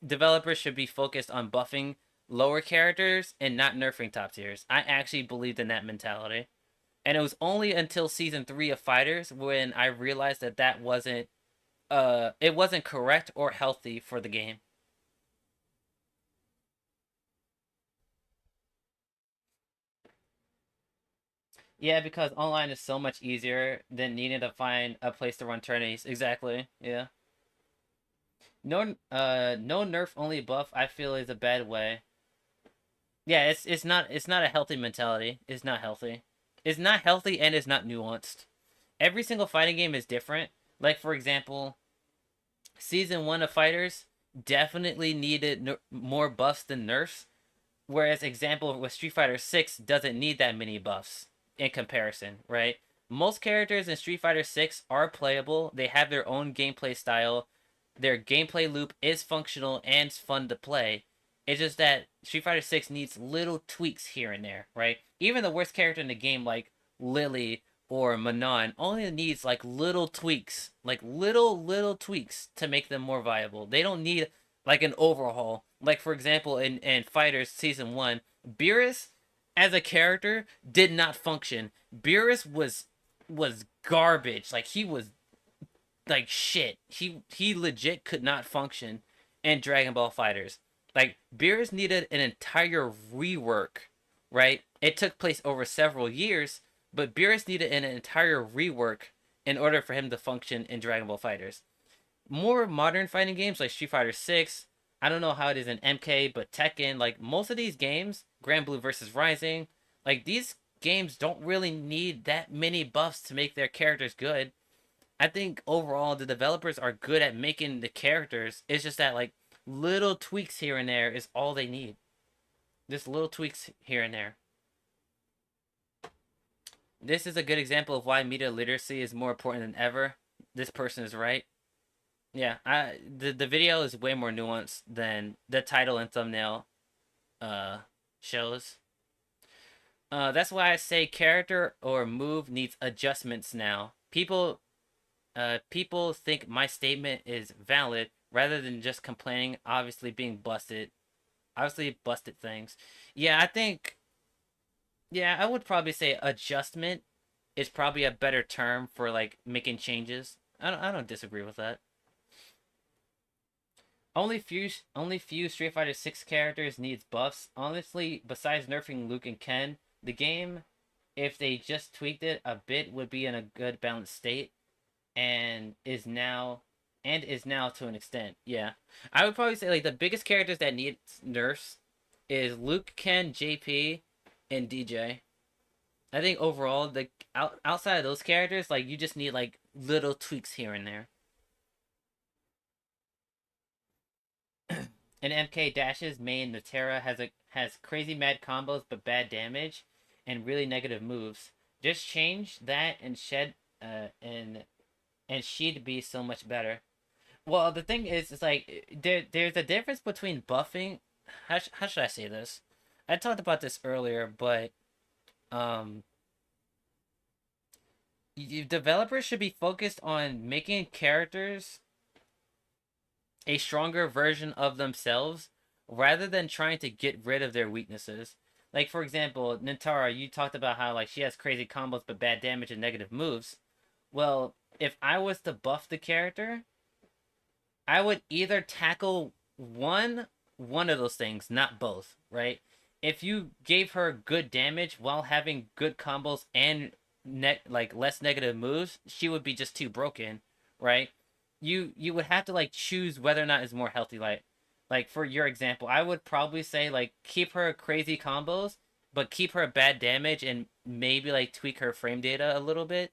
developers should be focused on buffing lower characters and not nerfing top tiers. I actually believed in that mentality. And it was only until season 3 of Fighters when I realized that that wasn't it wasn't correct or healthy for the game. Yeah, because online is so much easier than needing to find a place to run tourneys. Exactly. Yeah. No nerf only buff I feel is a bad way. Yeah, it's not a healthy mentality. It's not healthy. It's not healthy and it's not nuanced. Every single fighting game is different. Like for example, season 1 of Fighters definitely needed more buffs than nerfs, whereas example with Street Fighter 6 doesn't need that many buffs in comparison, right? Most characters in Street Fighter 6 are playable. They have their own gameplay style. Their gameplay loop is functional and fun to play. It's just that Street Fighter 6 needs little tweaks here and there, right? Even the worst character in the game, like Lily or Manon, only needs like little tweaks, like little tweaks to make them more viable. They don't need like an overhaul. Like for example, in Fighters Season 1, Beerus as a character did not function. Beerus was garbage. Like he was like shit. He legit could not function in Dragon Ball Fighters. Like Beerus needed an entire rework, right? It took place over several years, but Beerus needed an entire rework in order for him to function in Dragon Ball Fighters. More modern fighting games like Street Fighter 6, I don't know how it is in MK, but Tekken, like most of these games, Grand Blue vs. Rising, like these games don't really need that many buffs to make their characters good. I think overall the developers are good at making the characters. It's just that like little tweaks here and there is all they need. Just little tweaks here and there. This is a good example of why media literacy is more important than ever. This person is right. Yeah, the video is way more nuanced than the title and thumbnail shows. That's why I say character or move needs adjustments now. People think my statement is valid rather than just complaining, obviously busted things. Yeah, I think, yeah, I would probably say adjustment is probably a better term for like making changes. I don't disagree with that. Only few Street Fighter 6 characters needs buffs. Honestly, besides nerfing Luke and Ken, the game, if they just tweaked it a bit, would be in a good balanced state, and is now to an extent. Yeah, I would probably say like the biggest characters that need nerfs is Luke, Ken, JP, and DJ. I think overall, the outside of those characters, like you just need like little tweaks here and there. In MK Dash's main, Natera has crazy mad combos but bad damage, and really negative moves. Just change that and she'd be so much better. Well, the thing is, it's like there's a difference between buffing. How should I say this? I talked about this earlier, but developers should be focused on making characters a stronger version of themselves rather than trying to get rid of their weaknesses. Like for example, Nintara, you talked about how like she has crazy combos but bad damage and negative moves. Well, if I was to buff the character, I would either tackle one of those things, not both, right? If you gave her good damage while having good combos and less negative moves, she would be just too broken, right? you would have to like choose whether or not it's more healthy. Like for your example, I would probably say like keep her crazy combos, but keep her bad damage and maybe like tweak her frame data a little bit,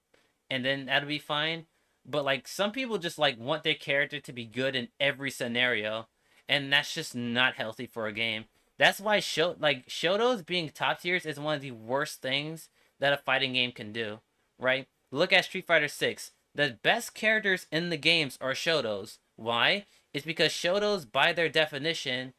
and then that'll be fine. But like some people just like want their character to be good in every scenario, and that's just not healthy for a game. That's why Shotos being top tiers is one of the worst things that a fighting game can do, right? Look at Street Fighter 6. The best characters in the games are Shotos. Why? It's because Shotos, by their definition,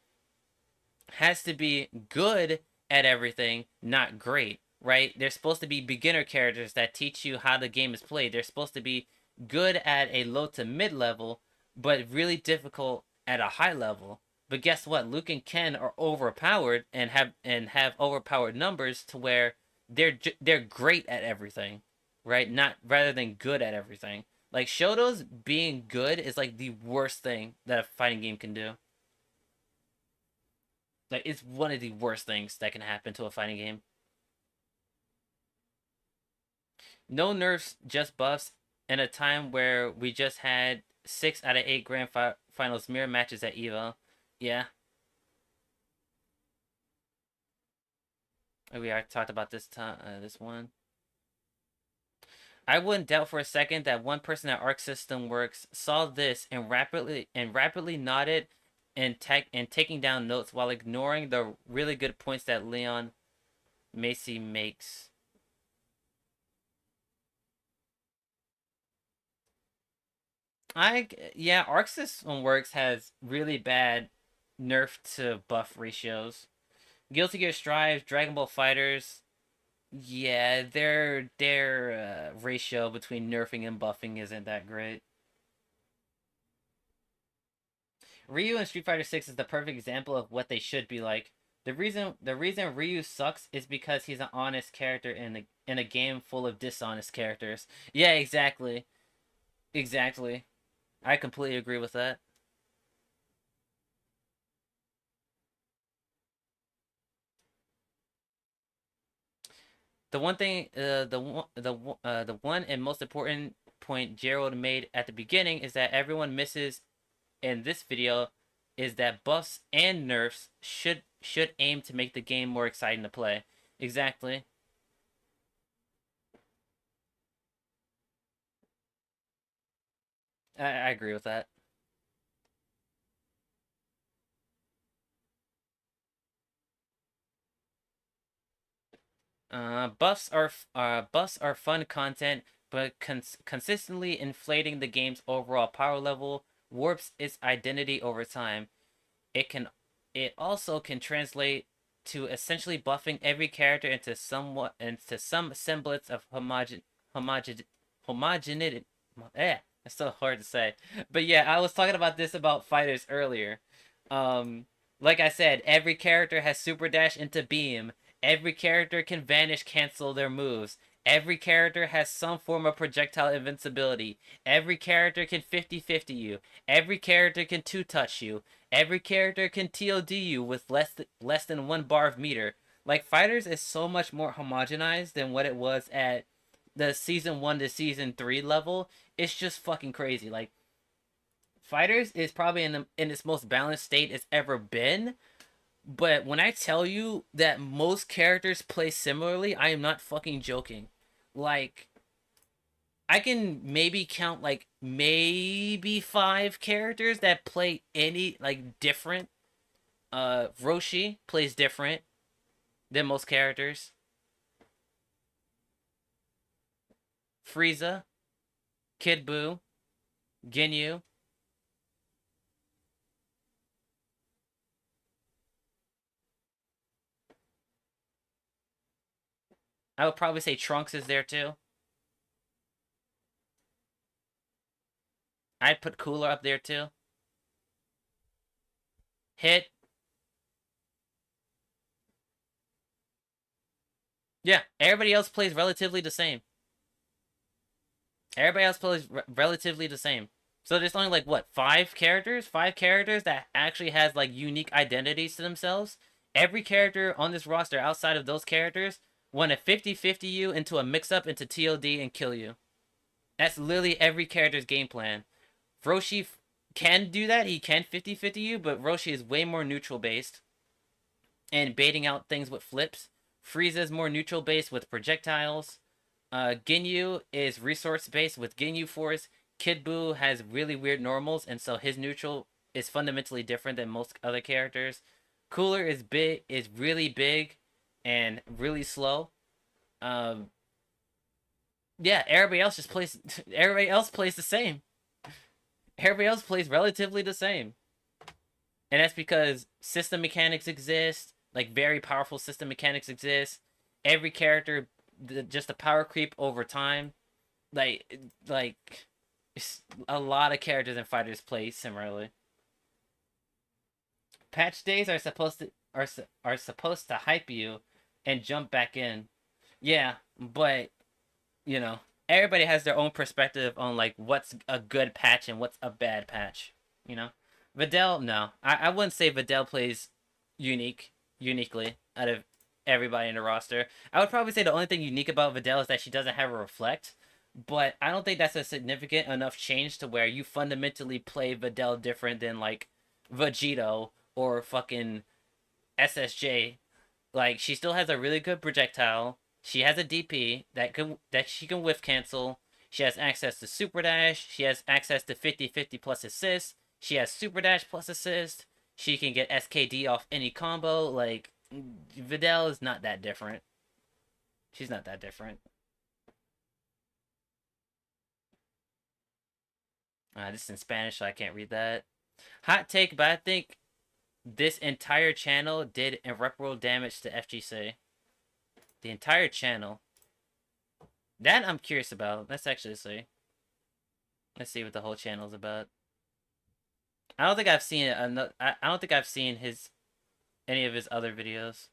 has to be good at everything, not great, right? They're supposed to be beginner characters that teach you how the game is played. They're supposed to be good at a low to mid level, but really difficult at a high level. But guess what? Luke and Ken are overpowered and have overpowered numbers to where they're great at everything, right? Not rather than good at everything. Like Shotos being good is like the worst thing that a fighting game can do. Like it's one of the worst things that can happen to a fighting game. No nerfs, just buffs. In a time where we just had 6 out of 8 grand finals mirror matches at EVO. Yeah. We already talked about this this one. I wouldn't doubt for a second that one person at Arc System Works saw this and rapidly nodded and taking down notes while ignoring the really good points that Leon Macy makes. Yeah, Arc System Works has really bad nerf to buff ratios. Guilty Gear Strive, Dragon Ball Fighters, yeah, their ratio between nerfing and buffing isn't that great. Ryu in Street Fighter 6 is the perfect example of what they should be like. The reason Ryu sucks is because he's an honest character in a game full of dishonest characters. Yeah, exactly. Exactly. I completely agree with that. The one thing, the one and most important point Gerald made at the beginning is that everyone misses in this video is that buffs and nerfs should aim to make the game more exciting to play. Exactly. I agree with that. Buffs are fun content, but consistently inflating the game's overall power level warps its identity over time. It also can translate to essentially buffing every character into some semblance of homogeneity. That's so hard to say. But yeah, I was talking about this about fighters earlier. Like I said, every character has super dash into beam. Every character can vanish cancel their moves. Every character has some form of projectile invincibility. Every character can 50-50 you. Every character can 2-touch you. Every character can TOD you with less than 1 bar of meter. Like, Fighters is so much more homogenized than what it was at the Season 1 to Season 3 level. It's just fucking crazy. Like, Fighters is probably in its most balanced state it's ever been. But when I tell you that most characters play similarly, I am not fucking joking. Like, I can maybe count, like, maybe 5 characters that play any, like, different. Roshi plays different than most characters. Frieza. Kid Buu. Ginyu. I would probably say Trunks is there too. I'd put Cooler up there too. Hit. Yeah, everybody else plays relatively the same. Everybody else plays relatively the same. So there's only like, what, 5 characters? 5 characters that actually has like unique identities to themselves. Every character on this roster outside of those characters want to 50-50 you into a mix-up into TOD and kill you. That's literally every character's game plan. Roshi can do that. He can 50-50 you, but Roshi is way more neutral based and baiting out things with flips. Frieza is more neutral based with projectiles. Ginyu is resource based with Ginyu Force. Kid Buu has really weird normals, and so his neutral is fundamentally different than most other characters. Cooler is really big and really slow. Yeah, everybody else plays the same. Everybody else plays relatively the same. And that's because system mechanics exist, like very powerful system mechanics exist. Every character, just the power creep over time. Like a lot of characters and fighters play similarly. Patch days are supposed to hype you and jump back in. Yeah, but you know, everybody has their own perspective on like what's a good patch and what's a bad patch. You know, Videl, no, I wouldn't say Videl plays uniquely out of everybody in the roster. I would probably say the only thing unique about Videl is that she doesn't have a reflect, but I don't think that's a significant enough change to where you fundamentally play Videl different than like Vegito or fucking SSJ. Like, she still has a really good projectile. She has a DP that she can whiff cancel. She has access to super dash. She has access to 50-50 plus assist. She has super dash plus assist. She can get SKD off any combo. Like, Videl is not that different. She's not that different. This is in Spanish, so I can't read that. Hot take, but I think this entire channel did irreparable damage to FGC. The entire channel. That I'm curious about. Let's actually see. Let's see what the whole channel's about. I don't think I've seen it. I don't think I've seen any of his other videos.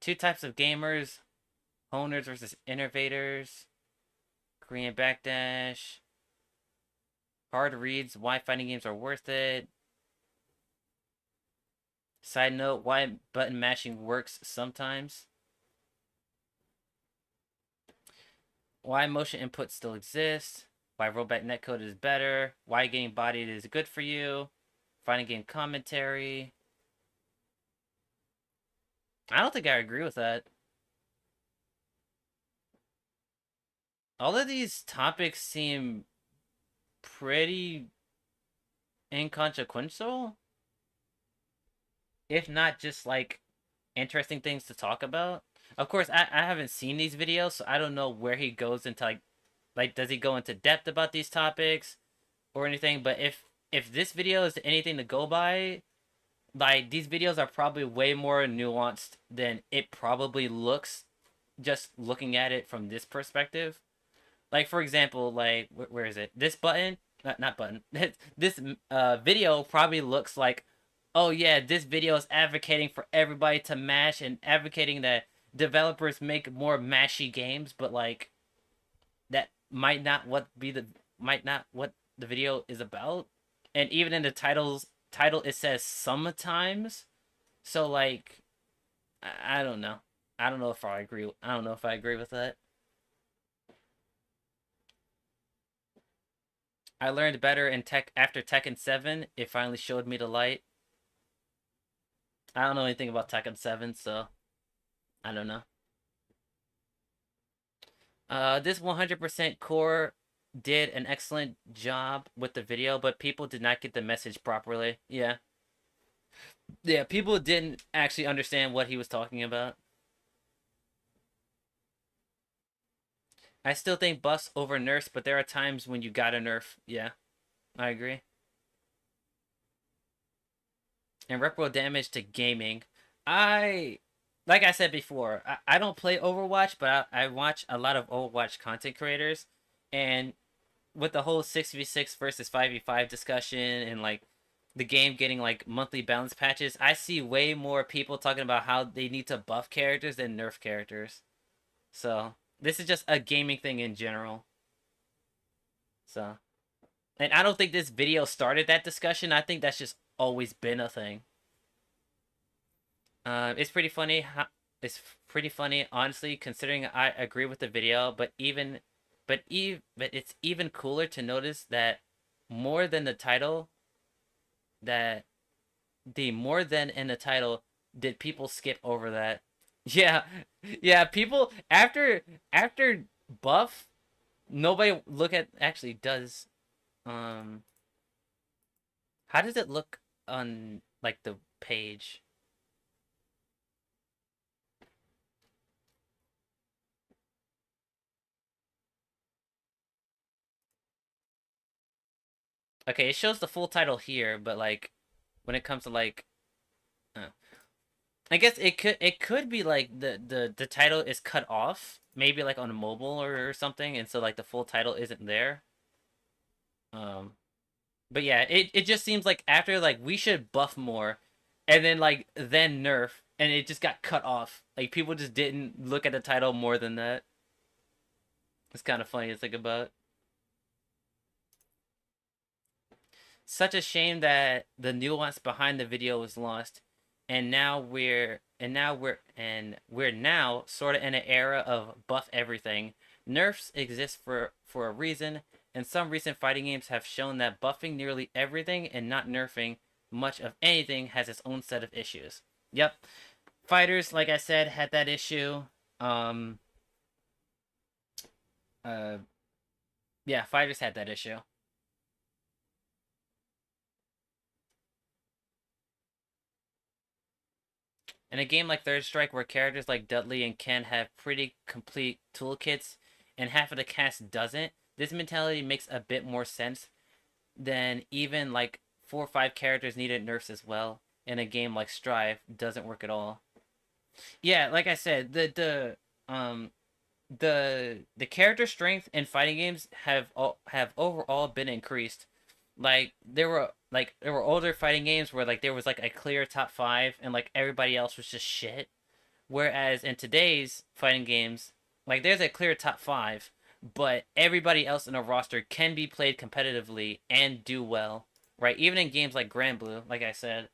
Two types of gamers. Honers versus innovators. Korean backdash. Hard reads. Why fighting games are worth it. Side note, why button mashing works sometimes. Why motion input still exists. Why rollback netcode is better. Why getting bodied is good for you. Fighting game commentary. I don't think I agree with that. All of these topics seem pretty inconsequential. If not just like interesting things to talk about. Of course, I haven't seen these videos, so I don't know where he goes into like does he go into depth about these topics or anything, but if this video is anything to go by, like these videos are probably way more nuanced than it probably looks just looking at it from this perspective. Like, for example, like where is it? This button, not button. This video probably looks like, oh yeah, this video is advocating for everybody to mash and advocating that developers make more mashy games, but like that might not what the video is about. And even in the title it says sometimes. So like I don't know. I don't know if I agree with that. I learned better in after Tekken 7. It finally showed me the light. I don't know anything about Tekken 7, so I don't know. This 100% core did an excellent job with the video, but people did not get the message properly. Yeah. Yeah, people didn't actually understand what he was talking about. I still think buffs over nerfs, but there are times when you gotta nerf. Yeah, I agree. And irreparable damage to gaming. Like I said before, I don't play Overwatch, but I watch a lot of Overwatch content creators. And with the whole 6v6 versus 5v5 discussion and like the game getting like monthly balance patches, I see way more people talking about how they need to buff characters than nerf characters. So this is just a gaming thing in general. So, and I don't think this video started that discussion. I think that's just always been a thing. It's pretty funny is pretty funny, honestly, considering I agree with the video. But it's even cooler to notice that more than the title, that the more than in the title, did people skip over that? Yeah, yeah. People after buff, nobody look at actually does. How does it look on like the page? Okay, it shows the full title here, but like when it comes to like I guess it could be like the title is cut off, maybe like on mobile or something, and so like the full title isn't there. But yeah, it just seems like after like we should buff more, and then nerf, and it just got cut off. Like people just didn't look at the title more than that. It's kind of funny to think about. Such a shame that the nuance behind the video was lost, and we're now sort of in an era of buff everything. Nerfs exist for a reason, and some recent fighting games have shown that buffing nearly everything and not nerfing much of anything has its own set of issues. Yep, fighters, like I said, had that issue. Yeah, fighters had that issue. In a game like Third Strike, where characters like Dudley and Ken have pretty complete toolkits, and half of the cast doesn't, this mentality makes a bit more sense than even like 4 or 5 characters needed nerfs as well. In a game like Strive, doesn't work at all. Yeah, like I said, the character strength in fighting games have overall been increased. Like there were older fighting games where like there was like a clear top 5 and like everybody else was just shit. Whereas in today's fighting games, like there's a clear top 5, but everybody else in a roster can be played competitively and do well, right? Even in games like Grand Blue, like I said.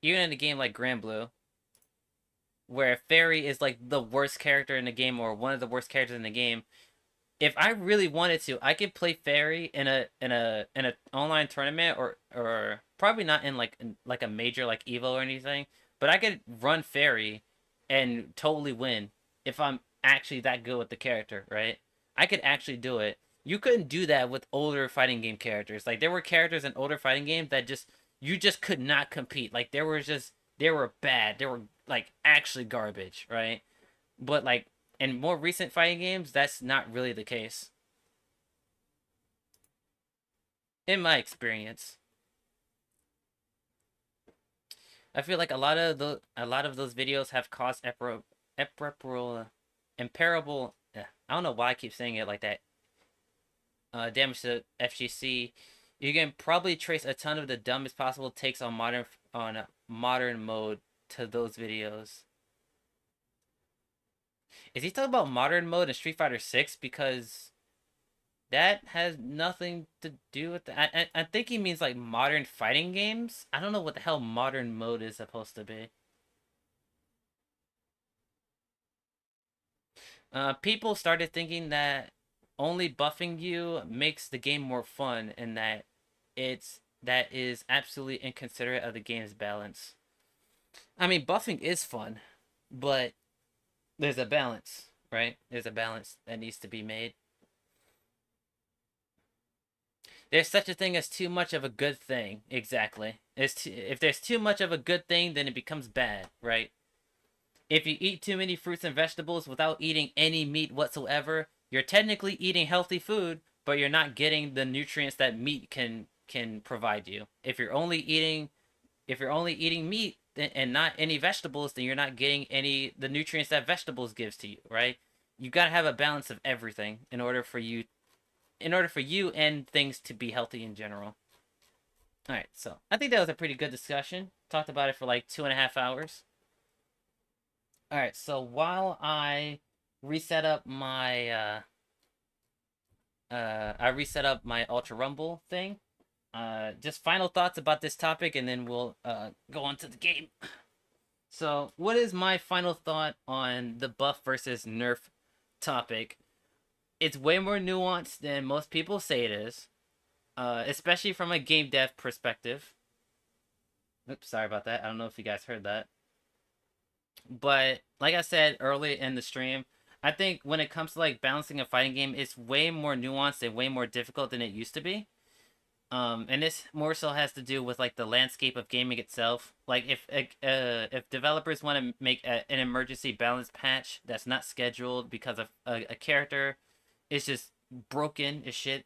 Even in a game like Grand Blue, where Fairy is like the worst character in the game or one of the worst characters in the game, if I really wanted to, I could play Fairy in a online tournament or probably not in like a major like Evo or anything, but I could run Fairy and totally win if I'm actually that good with the character, right? I could actually do it. You couldn't do that with older fighting game characters. Like there were characters in older fighting games that you just could not compete. Like they were bad. They were like actually garbage, right? But like in more recent fighting games, that's not really the case. In my experience. I feel like a lot of those videos have caused imparable I don't know why I keep saying it like that. Damage to FGC. You can probably trace a ton of the dumbest possible takes on modern mode to those videos. Is he talking about modern mode in Street Fighter 6? Because that has nothing to do with that. I think he means like modern fighting games. I don't know what the hell modern mode is supposed to be. People started thinking that only buffing you makes the game more fun, and that is absolutely inconsiderate of the game's balance. I mean, buffing is fun, but there's a balance, right? There's a balance that needs to be made. There's such a thing as too much of a good thing. Exactly. If there's too much of a good thing, then it becomes bad, right? If you eat too many fruits and vegetables without eating any meat whatsoever, you're technically eating healthy food, but you're not getting the nutrients that meat can provide you. If you're only eating meat and not any vegetables, then you're not getting the nutrients that vegetables gives to you, right? You got to have a balance of everything in order for you and things to be healthy in general. All right, so I think that was a pretty good discussion. Talked about it for like 2.5 hours. All right, so while I reset up my Ultra Rumble thing, just final thoughts about this topic, and then we'll go on to the game. So, what is my final thought on the buff versus nerf topic? It's way more nuanced than most people say it is, especially from a game dev perspective. Oops, sorry about that. I don't know if you guys heard that. But like I said early in the stream, I think when it comes to like balancing a fighting game, it's way more nuanced and way more difficult than it used to be. And this more so has to do with like the landscape of gaming itself. Like if developers want to make an emergency balance patch that's not scheduled because of a character is just broken as shit,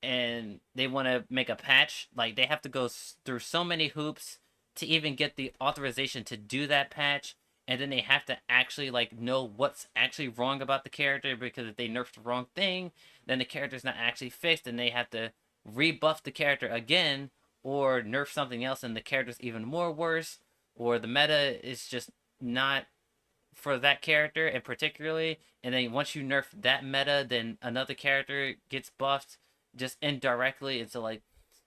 and they want to make a patch, like they have to go through so many hoops to even get the authorization to do that patch, and then they have to actually like know what's actually wrong about the character, because if they nerfed the wrong thing, then the character's not actually fixed, and they have to rebuff the character again or nerf something else and the character's even more worse, or the meta is just not for that character and particularly, and then once you nerf that meta, then another character gets buffed just indirectly. And so like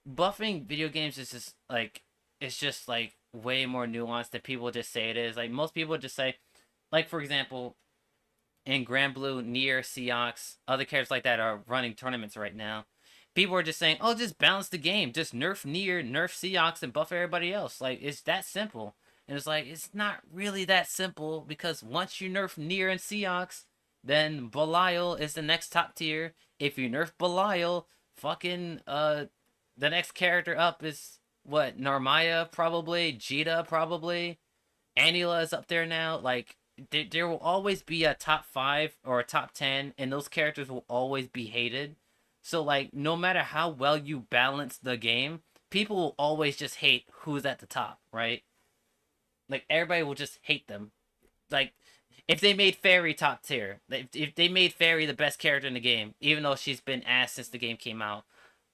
buffing video games is just like, it's just like way more nuanced than people just say it is. Like most people just say, like for example, in Grand Blue, Nier, Seox, other characters like that are running tournaments right now. People are just saying, oh, just balance the game. Just nerf Nier, nerf Seox, and buff everybody else. Like, it's that simple. And it's like, it's not really that simple, because once you nerf Nier and Seox, then Belial is the next top tier. If you nerf Belial, fucking, the next character up is, what, Narmaya, probably, Jita, probably. Anila is up there now. Like, there will always be a top 5 or a top 10, and those characters will always be hated. So, like, no matter how well you balance the game, people will always just hate who's at the top, right? Like, everybody will just hate them. Like, if they made Fairy top tier, if they made Fairy the best character in the game, even though she's been ass since the game came out,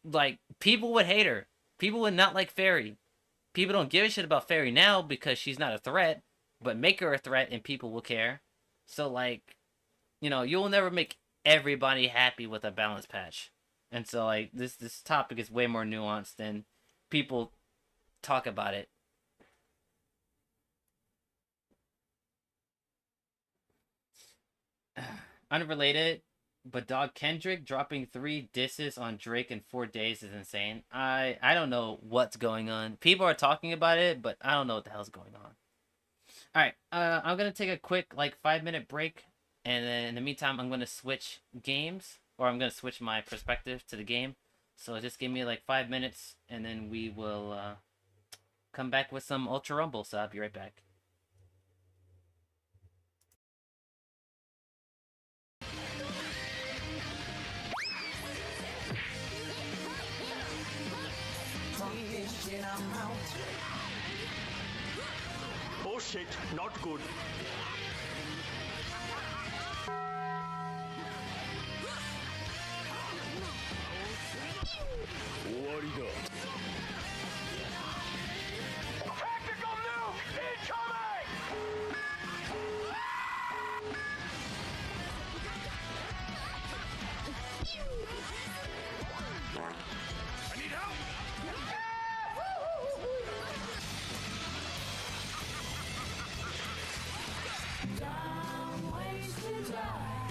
like, people would hate her. People would not like Fairy. People don't give a shit about Fairy now because she's not a threat, but make her a threat and people will care. So, like, you know, you'll never make everybody happy with a balance patch. And so, like, this topic is way more nuanced than people talk about it. Unrelated, but Dog Kendrick dropping 3 disses on Drake in 4 days is insane. I don't know what's going on. People are talking about it, but I don't know what the hell's going on. Alright, I'm gonna take a quick, like, 5-minute break, and then in the meantime, I'm gonna switch games. Or I'm going to switch my perspective to the game. So just give me like 5 minutes, and then we will come back with some Ultra Rumble. So I'll be right back. Oh shit, not good. Tactical nuke incoming! I need help! Dumb ways to die.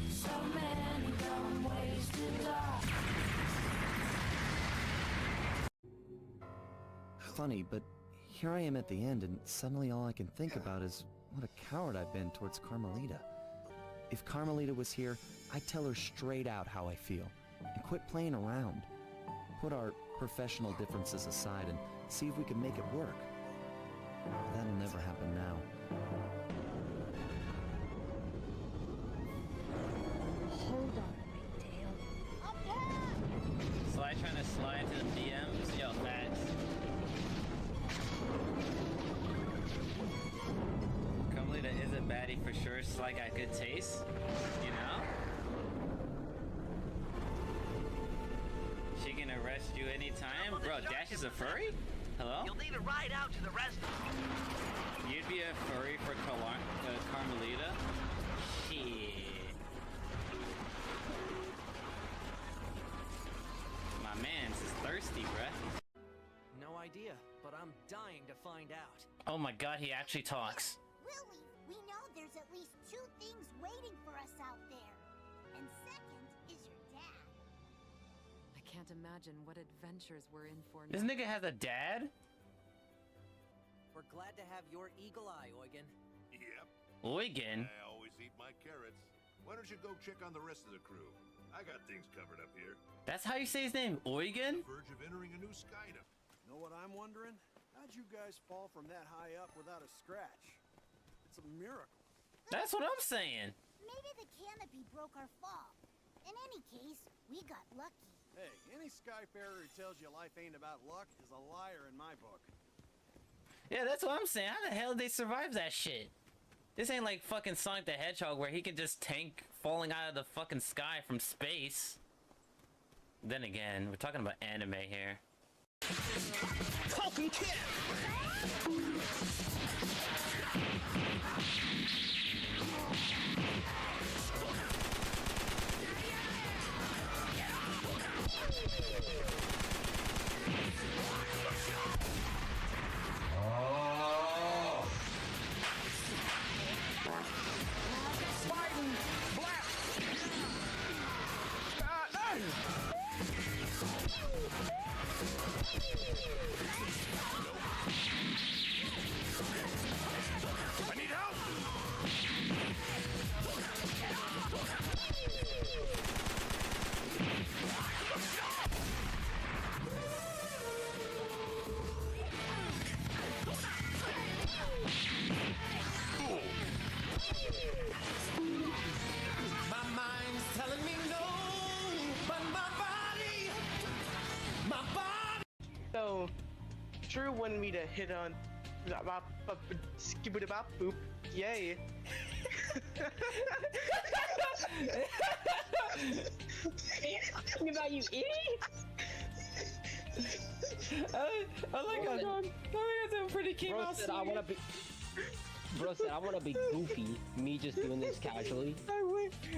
So many dumb ways to die. Funny, but here I am at the end, and suddenly all I can think about is what a coward I've been towards Carmelita. If Carmelita was here, I'd tell her straight out how I feel, and quit playing around. Put our professional differences aside and see if we can make it work. That'll never happen now. Hold on, Pigtail. Sly trying to slide to the DMs? Yo, facts. Carmelita is a baddie for sure. Sly got good taste, you know? She can arrest you anytime? Bro, Dash is a furry? Hello? You'll need a ride out to the restaurant. You'd be a furry for Carmelita? Shit. My man, this is thirsty, bruh. No idea, but I'm dying to find out. Oh my god, he actually talks. Lily, we know there's at least 2 things waiting for us out there. And second is your dad. I can't imagine what adventures we're in for This nigga has a dad? We're glad to have your eagle eye, Eugen. Yep. Eugen? I always eat my carrots. Why don't you go check on the rest of the crew? I got things covered up here. That's how you say his name, Eugen? Verge of entering a new skydom. Know what I'm wondering? How'd you guys fall from that high up without a scratch? It's a miracle. That's what I'm saying. Maybe the canopy broke our fall. In any case, we got lucky. Hey, any skyfarer who tells you life ain't about luck is a liar in my book. Yeah, that's what I'm saying. How the hell did they survive that shit? This ain't like fucking Sonic the Hedgehog where he can just tank falling out of the fucking sky from space. Then again, we're talking about anime here. Fucking kid! Biden! Black! I need help! My mind's telling me no, but my body. So, True wanted me to hit on skip it about boop. Yay. Talking about you idiot. I like how that's pretty came Bro out said I wanna be. Bro said I wanna be goofy. Me just doing this casually.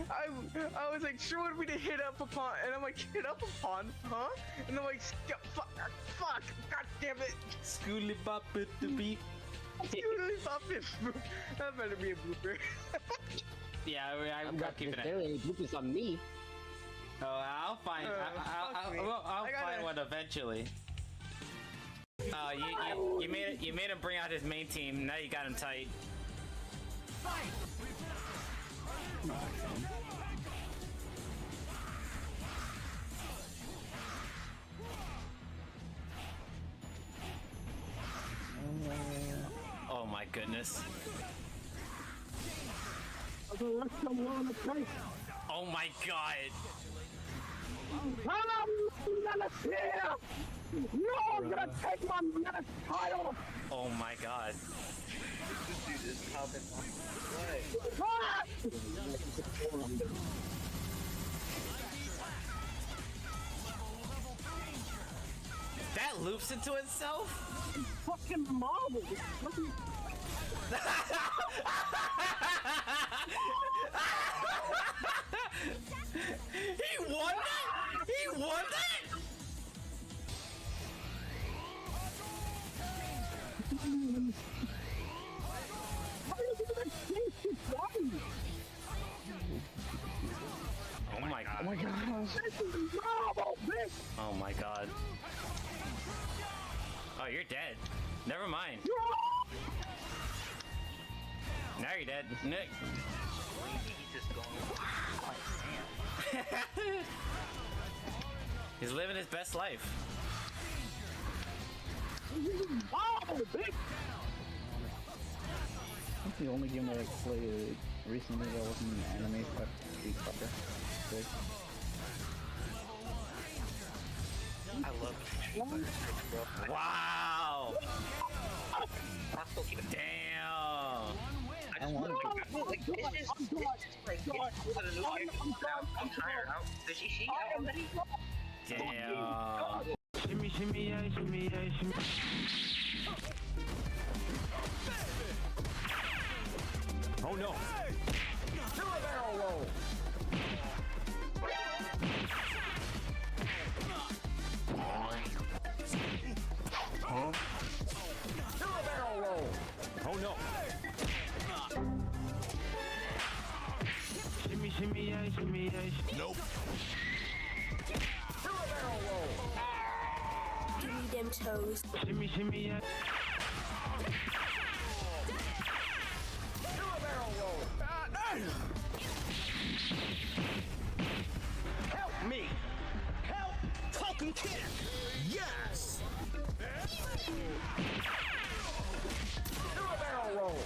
I was like, True wanted me to hit up upon, and I'm like, hit up upon, huh? And I'm like, fuck, god damn it. Schooly bop it to be. Schooly bop it. That better be a blooper. Yeah, I'm not keeping there it. any bloopers on me. Oh, I'll find. I'll find one eventually. You made it. You made him bring out his main team. Now you got him tight. Oh my goodness. Oh my god. No, I'm gonna take my medicine title! Oh my god. That loops into itself? Fucking marble! He won that? He won that? Oh my god. Oh my god. Oh my god. Oh, you're dead. Never mind. Now you're dead. Nick. He's living his best life. That's the only game that I played recently that wasn't an anime, but Street Fighter. Good. I love Street Fighter. Wow! Damn! I want to I'm tired. Did she Damn. Shimmy, shimmy, yeah, shimmy, yeah, shimmy. Oh no! Do a barrel roll! Huh? Barrel roll. Oh no. Shimmy, shimmy, yeah, shimmy, yeah. Nope. Barrel roll. Give me them toes. Shimmy, shimmy, yeah. Barrel roll. Help me. Help fucking kid. Yes. Barrel roll.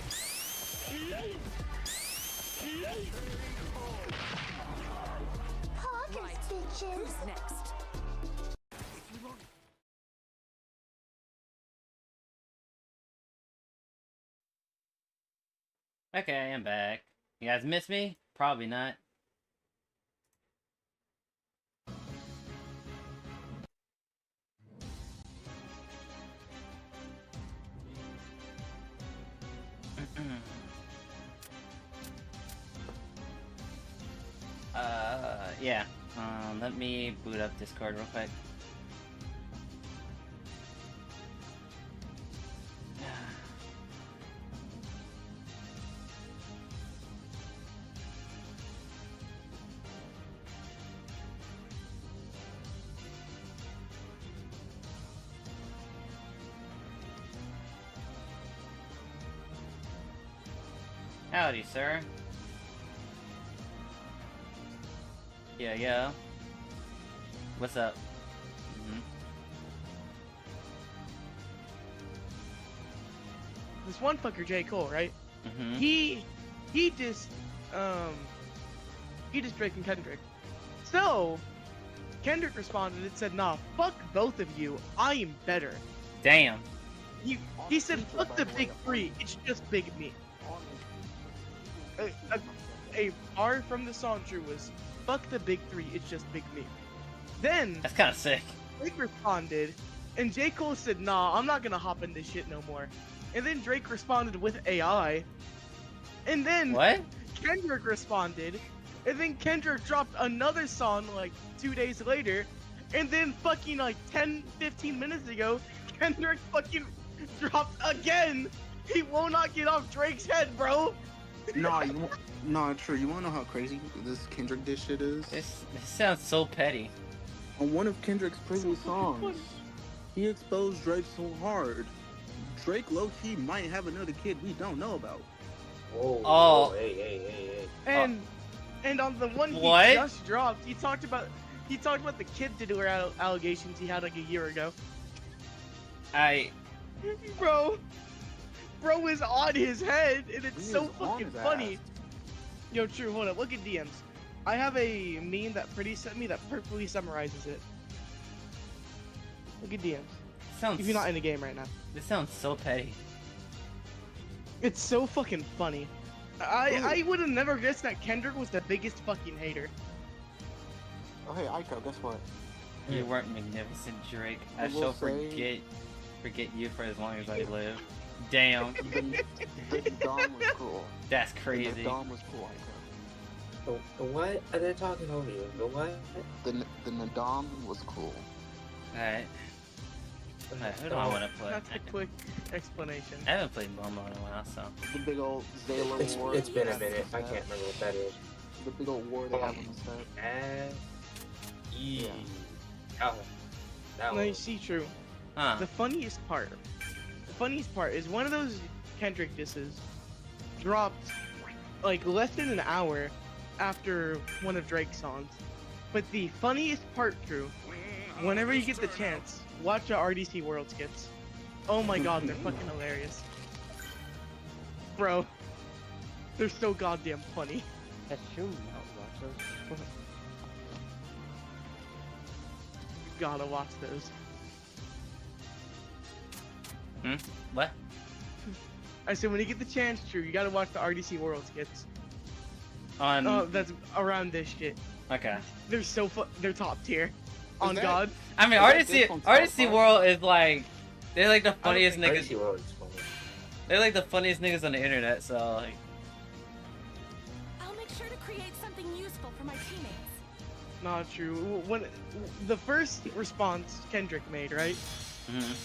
Poggers, bitches. Who's next? Okay, I'm back. You guys miss me? Probably not. Yeah. Let me boot up Discord real quick. Howdy, sir. Yeah. What's up? This one fucker, J. Cole, right? He just Drake and Kendrick. So Kendrick responded and said, "Nah, fuck both of you. I am better." Damn. He said, "Fuck the big three. It's just Big Me." A bar from the song True was, "Fuck the big three. It's just Big Me." Then That's kind of sick. Drake responded, and J. Cole said, "Nah, I'm not gonna hop in this shit no more." And then Drake responded with AI. And then What? Kendrick responded. And then Kendrick dropped another song like 2 days later. And then fucking like 10-15 minutes ago, Kendrick fucking dropped again. He will not get off Drake's head, bro. Nah, true. You wanna know how crazy this Kendrick diss shit is? This sounds so petty. On one of Kendrick's previous songs, he exposed Drake so hard. Drake low-key might have another kid we don't know about. Oh. Hey. And on the one he What? just dropped, he talked about the kid diddler allegations he had like a year ago. Bro is on his head, and it's so fucking funny. Yo, True, hold up, look at DMs. I have a meme that Pretty sent me that perfectly summarizes it. Look at DMs. If you're not in the game right now. This sounds so petty. It's so fucking funny. I would have never guessed that Kendrick was the biggest fucking hater. Oh hey, Aiko, guess what? You weren't magnificent, Drake. I shall forget you for as long as I live. Damn. The Dom was cool. That's crazy. The Dom was cool, Aiko. The what? Are they talking over you? The what? The Nadam was cool. Alright. Who do I want to play? That's a quick explanation. I haven't played Momo in a while, so. The big old Zayla war. It's been a minute. I can't remember what that is. The big old war they have on the set. Yeah. Oh, that No, you was... see, True. Huh. The funniest part is one of those Kendrick disses dropped like less than an hour after one of Drake's songs. But the funniest part, True, whenever you get the chance, watch the RDC World skits. Oh my god, they're fucking hilarious. Bro, they're so goddamn funny. That's true. I'll watch those. You gotta watch those. What? I said when you get the chance, True, you gotta watch the RDC World skits. That's around this shit. Okay. They're so they're top tier. On God. I mean, RDC World is like, they're like the funniest niggas. RDC World is funny. They're like the funniest niggas on the internet, so like. I'll make sure to create something useful for my teammates. Not true. When the first response Kendrick made, right?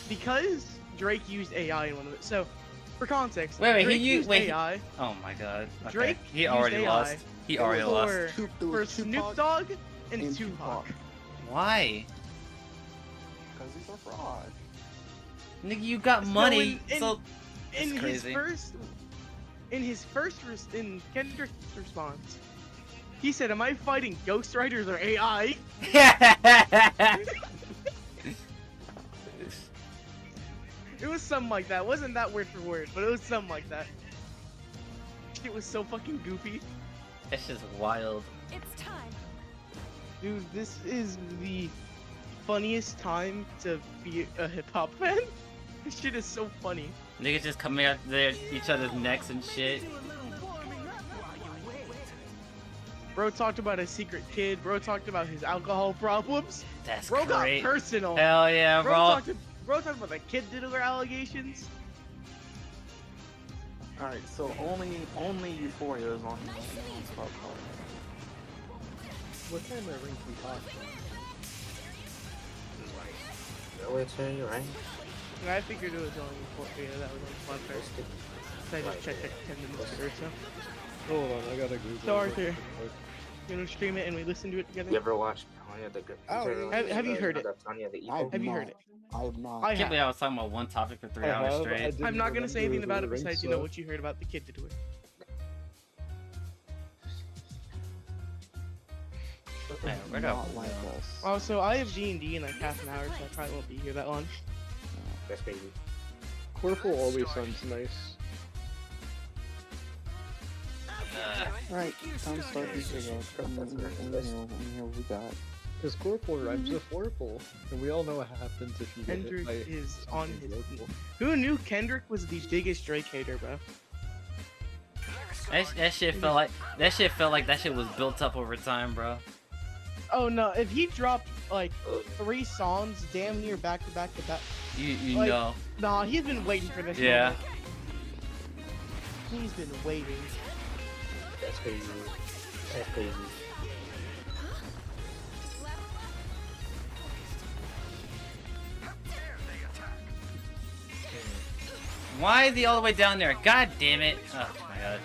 because Drake used AI in one of it. So, for context, Wait, Drake he used AI. Oh my god. Okay. Drake He already used lost. AI He already lost. for Snoop Dogg and Tupac. Why? Because he's a fraud. Nigga, you got money. So in that's crazy. In Kendrick's response, he said, "Am I fighting ghostwriters or AI?" It was something like that. It wasn't that word for word, but it was something like that. It was so fucking goofy. That's just wild. It's time. Dude, this is the funniest time to be a hip hop fan. This shit is so funny. Niggas just coming at each other's necks and shit. Bro talked about a secret kid. Bro talked about his alcohol problems. That's bro great. got personal. Hell yeah, bro. Bro talked about the kid diddler allegations. Alright, so only Euphoria is on here. What kind of rank we talking? Right? And I figured it was only 4 that was on fun first. So I just checked it 10 minutes ago or so. Hold on, I gotta Google. So Arthur, you wanna stream it and we listen to it together? You ever watched Tanya the Good? Have you heard it? Have you heard it? I have not. I can't believe I was talking about one topic for 3 hours straight. I'm not gonna say anything about it besides you know what you heard about the kid diddler. Man, where'd I Not like us. Also, I have D&D in like half an hour, so I probably won't be here that long. That's crazy. Corporal always sounds nice. Right, time to start this video. Let me hear what we got. Because Corporal rhymes with Corporal, and we all know what happens if you get hit Kendrick by is on his. local. Who knew Kendrick was the biggest Drake hater, bro? That shit felt like that shit was built up over time, bro. Oh no, if he dropped like 3 songs damn near back to back to back. You like, know. Nah, he's been waiting for this. Yeah. Moment. He's been waiting. That's crazy. That's crazy. Why is he all the way down there? God damn it! Oh my god.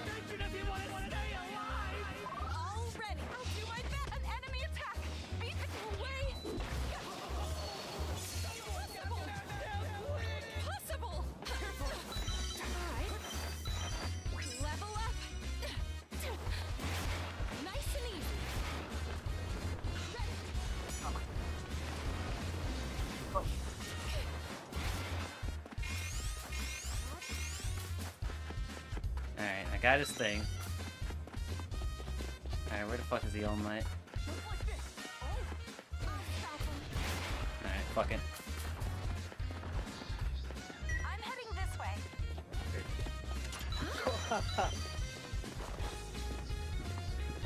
Alright, I got his thing. Alright, where the fuck is the All Might? Alright, fuck it. I'm heading this way.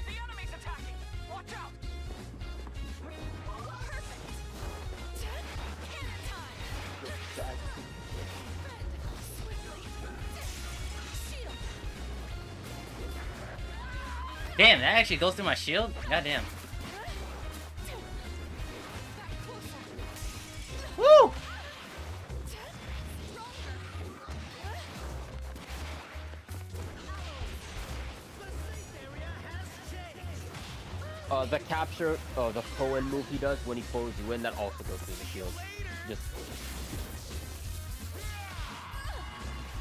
The enemy's attacking. Watch out. Damn, that actually goes through my shield? Goddamn. Woo! The capture, the Cohen move he does when he pulls you in, that also goes through the shield. Just.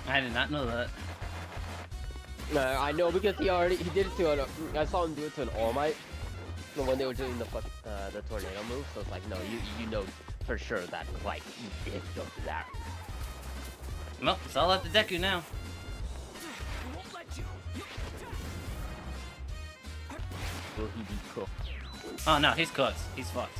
I did not know that. I know because he did it to I saw him do it to an All Might when they were doing the tornado move. So it's like, no, you know for sure that like he did go through that. Well, it's all up to Deku now. Will he be cooked? Oh no, he's cooked. He's fucked.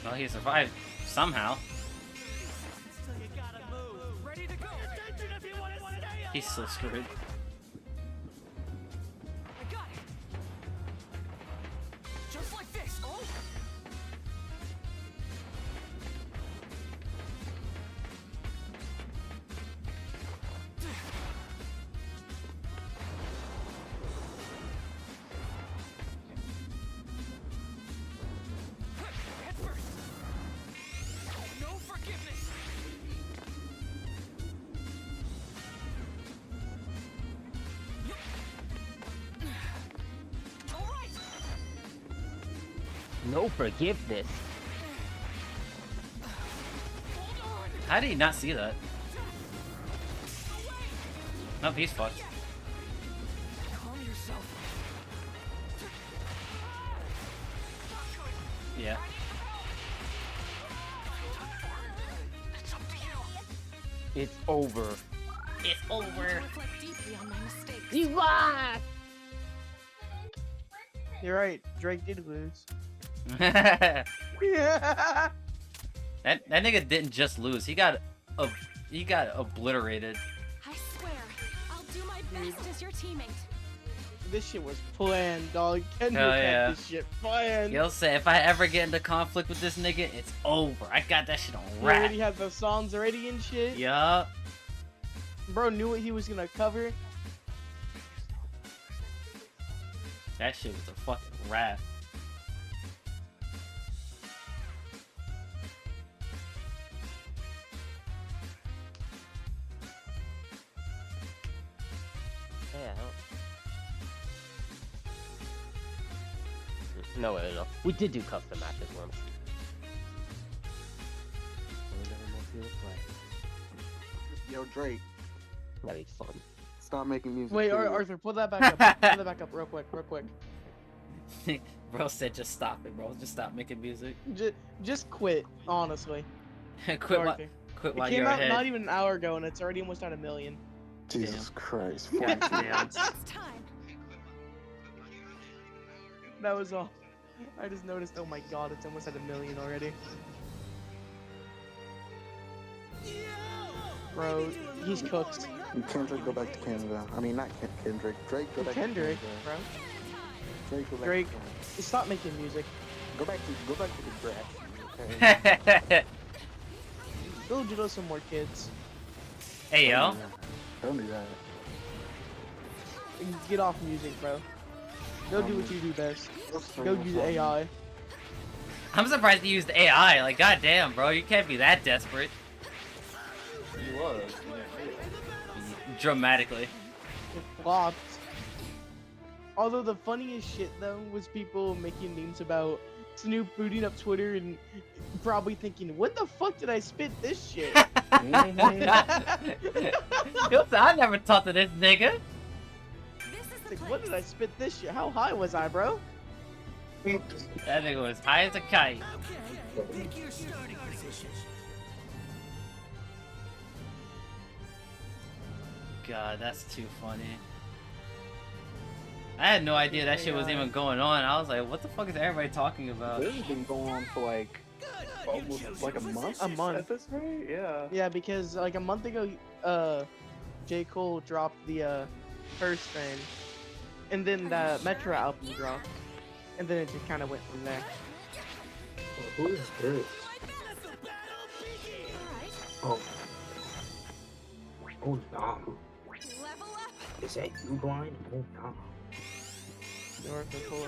Well, he survived somehow. He's so screwed. No forgiveness. How did he not see that? No, he's fucked. Yeah. It's over. It's over. You lost! You're right. Drake did lose. that nigga didn't just lose. He got obliterated. I swear, I'll do my best as your teammate. This shit was planned, dog. Kendrick Hell had yeah. this shit planned. You'll say if I ever get into conflict with this nigga, it's over. I got that shit on He rap. already had the songs already and shit. Yup. Bro knew what he was gonna cover. That shit was a fucking rap. Yeah. No. We did do custom matches once. Yo, Drake. That'd be fun. Stop making music. Wait, period. Arthur, pull that back up. Pull that back up real quick. Bro said just stop it, bro. Just stop making music. Just quit, honestly. Quit while Arthur. quit while It came you're out ahead. not even an hour ago, and it's already almost at 1 million. Jesus Christ. God damn. That was all. I just noticed. Oh my god, it's almost at 1 million already. Bro, he's cooked. Kendrick, go back to Canada. I mean, not Kendrick. Drake, go back Kendrick, to bro. Canada. Drake, go back Drake, to Canada. stop making music. Go back to the grass. Okay? Go diddle some more kids. Hey yo. Don't do that. Get off music, bro. Go do what you do best. Go use AI. I'm surprised you used AI. Like, goddamn, bro, you can't be that desperate. He was. Dramatically. It flopped. Although the funniest shit though was people making memes about Snoop booting up Twitter and probably thinking, "What the fuck did I spit this shit?" I never talked to this nigga. Like, what did I spit this shit? How high was I, bro? That nigga was high as a kite. God, that's too funny. I had no idea that shit was even going on. I was like, what the fuck is everybody talking about? This has been going on for like almost like a month. A month. At this rate, yeah. Yeah, because like a month ago, J. Cole dropped the first thing, and then the Metro album dropped, and then it just kind of went from there. Who is this? Oh. Oh no. Is that you blind? Oh no. North of Pole.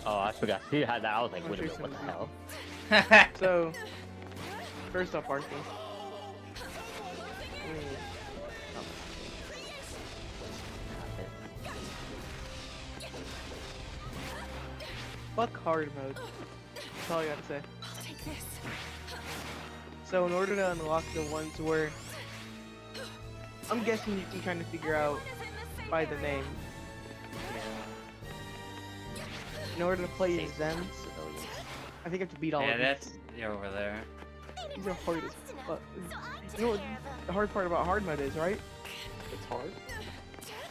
Oh, I forgot. He had that. I was like, wait a minute, what the hell? So, first off, Arthur. Fuck hard mode. That's all I gotta say. So in order to unlock the ones where I'm guessing you can kind of figure out by the name. In order to play as them, I think I have to beat all of them. Yeah, that's over there. These are hard as fuck. You know what the hard part about hard mode is, right? It's hard.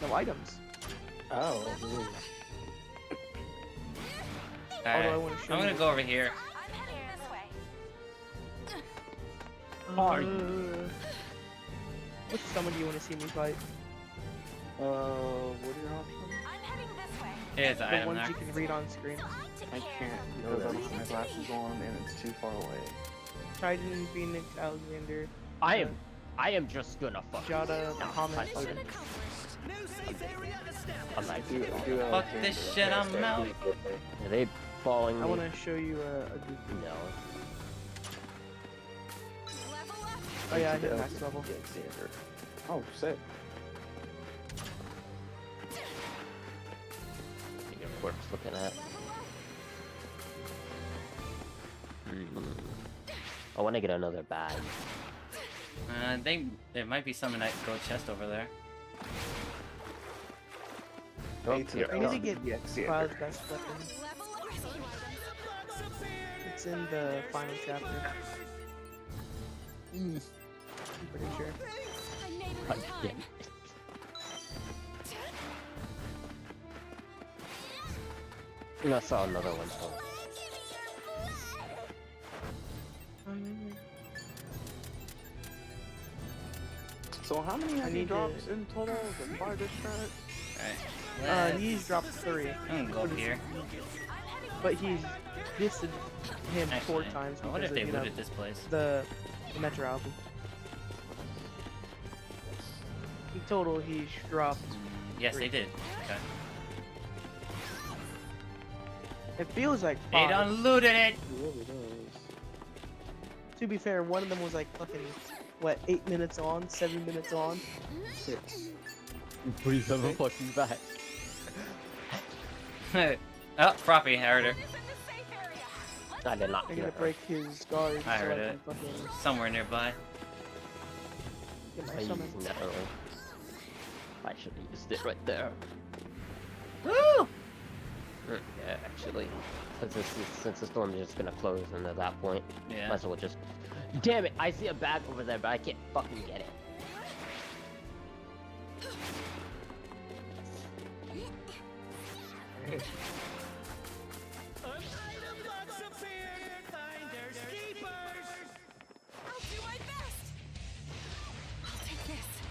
No items. Oh. Alright, I wanna show I'm gonna you- go over here. Hard. Which summon do you want to see me fight? What are your options? Here's the The item ones there. you can read on screen. I can't because I don't have my glasses on and it's too far away. Titan, Phoenix, Alexander. I am just gonna fuck. Jada, Muhammad. I'm like, Fuck this shit, I'm out. Are they falling? I want to show you a goofy. No. Oh yeah, I hit max level. Oh, sick. worth looking at. I want to get another bag. I think there might be some in that gold chest over there. I need to get Cloud's best weapon. It's in the final chapter. I'm pretty sure. Yeah. And I saw another one. So how many have you dropped in total? The 5 distracts? Alright. He's dropped 3. I'm gonna go up here. But he's dissed him Actually, 4 times. I wonder if they because of, looted this place. The Metro album. In total, he's dropped. Yes, 3. they did. Okay. It feels like They 5. done looted it! It really does. To be fair, one of them was like fucking, what, 8 minutes on, 7 minutes on? 6. 47 fucking back. Oh, Froppy, I heard her. I did not I'm hear gonna her. break his guard. I so heard can it. fucking Somewhere nearby. get my I used summon. that early. I should have used it right there. Woo! Yeah, actually, since the storm is just gonna close, and at that point, Yeah. might as well just. Damn it! I see a bag over there, but I can't fucking get it.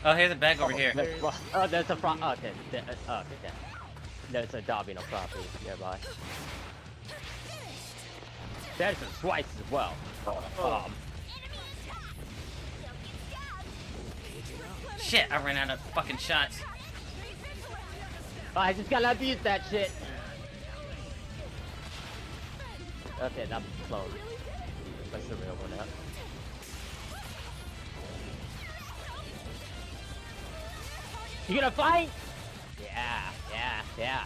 Oh, here's a bag over here. Oh, there's a frog. Oh, okay. Okay. There's a Dobby property nearby. There's some swipes as well. Shit, I ran out of fucking shots. I just gotta abuse that shit. Okay, that's close. That's the real one out. You gonna fight? Yeah.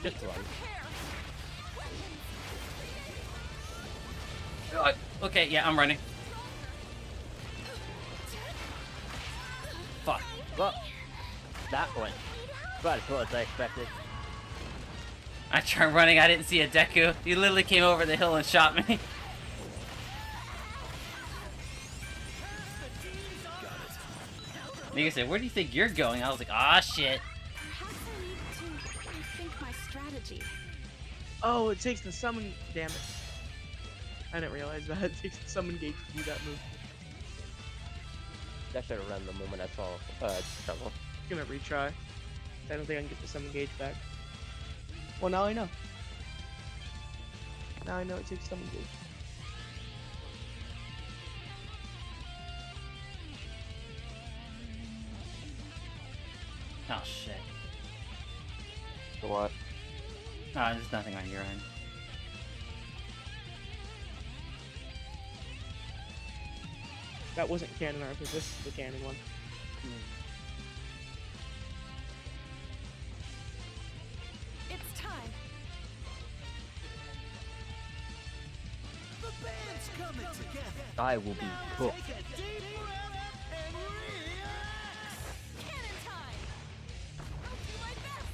Just one. Okay, yeah, I'm running. Fuck. Well, that one. About as well as I expected. I tried running, I didn't see a Deku. He literally came over the hill and shot me. Nigga said, where do you think you're going? I was like, ah, shit. Perhaps I need to rethink my strategy. Oh, it takes the summon. Damn it. I didn't realize that. It takes the summon gauge to do that move. I should have run the moment I saw trouble. I'm gonna retry. I don't think I can get the summon gauge back. Well, now I know. Now I know it takes summon gauge. Oh, shit. What? Oh, there's nothing on your end. That wasn't canon art, but this is the canon one. It's time. The band's coming together. I will be cooked. Take a deep breath and relax. Cannon time. I'll do my best.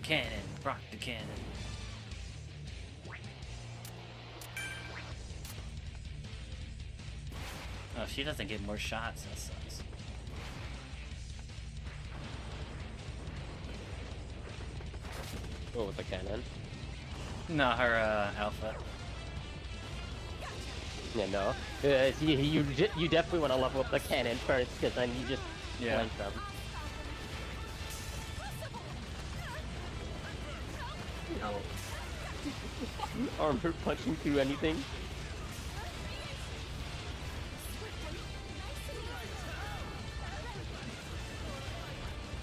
Cannon, rock the cannon. Oh, she doesn't get more shots, that sucks. Oh, with the cannon? No, her, alpha. Yeah, no. You definitely want to level up the cannon first, because then you just flank them. No. Armor punching through anything?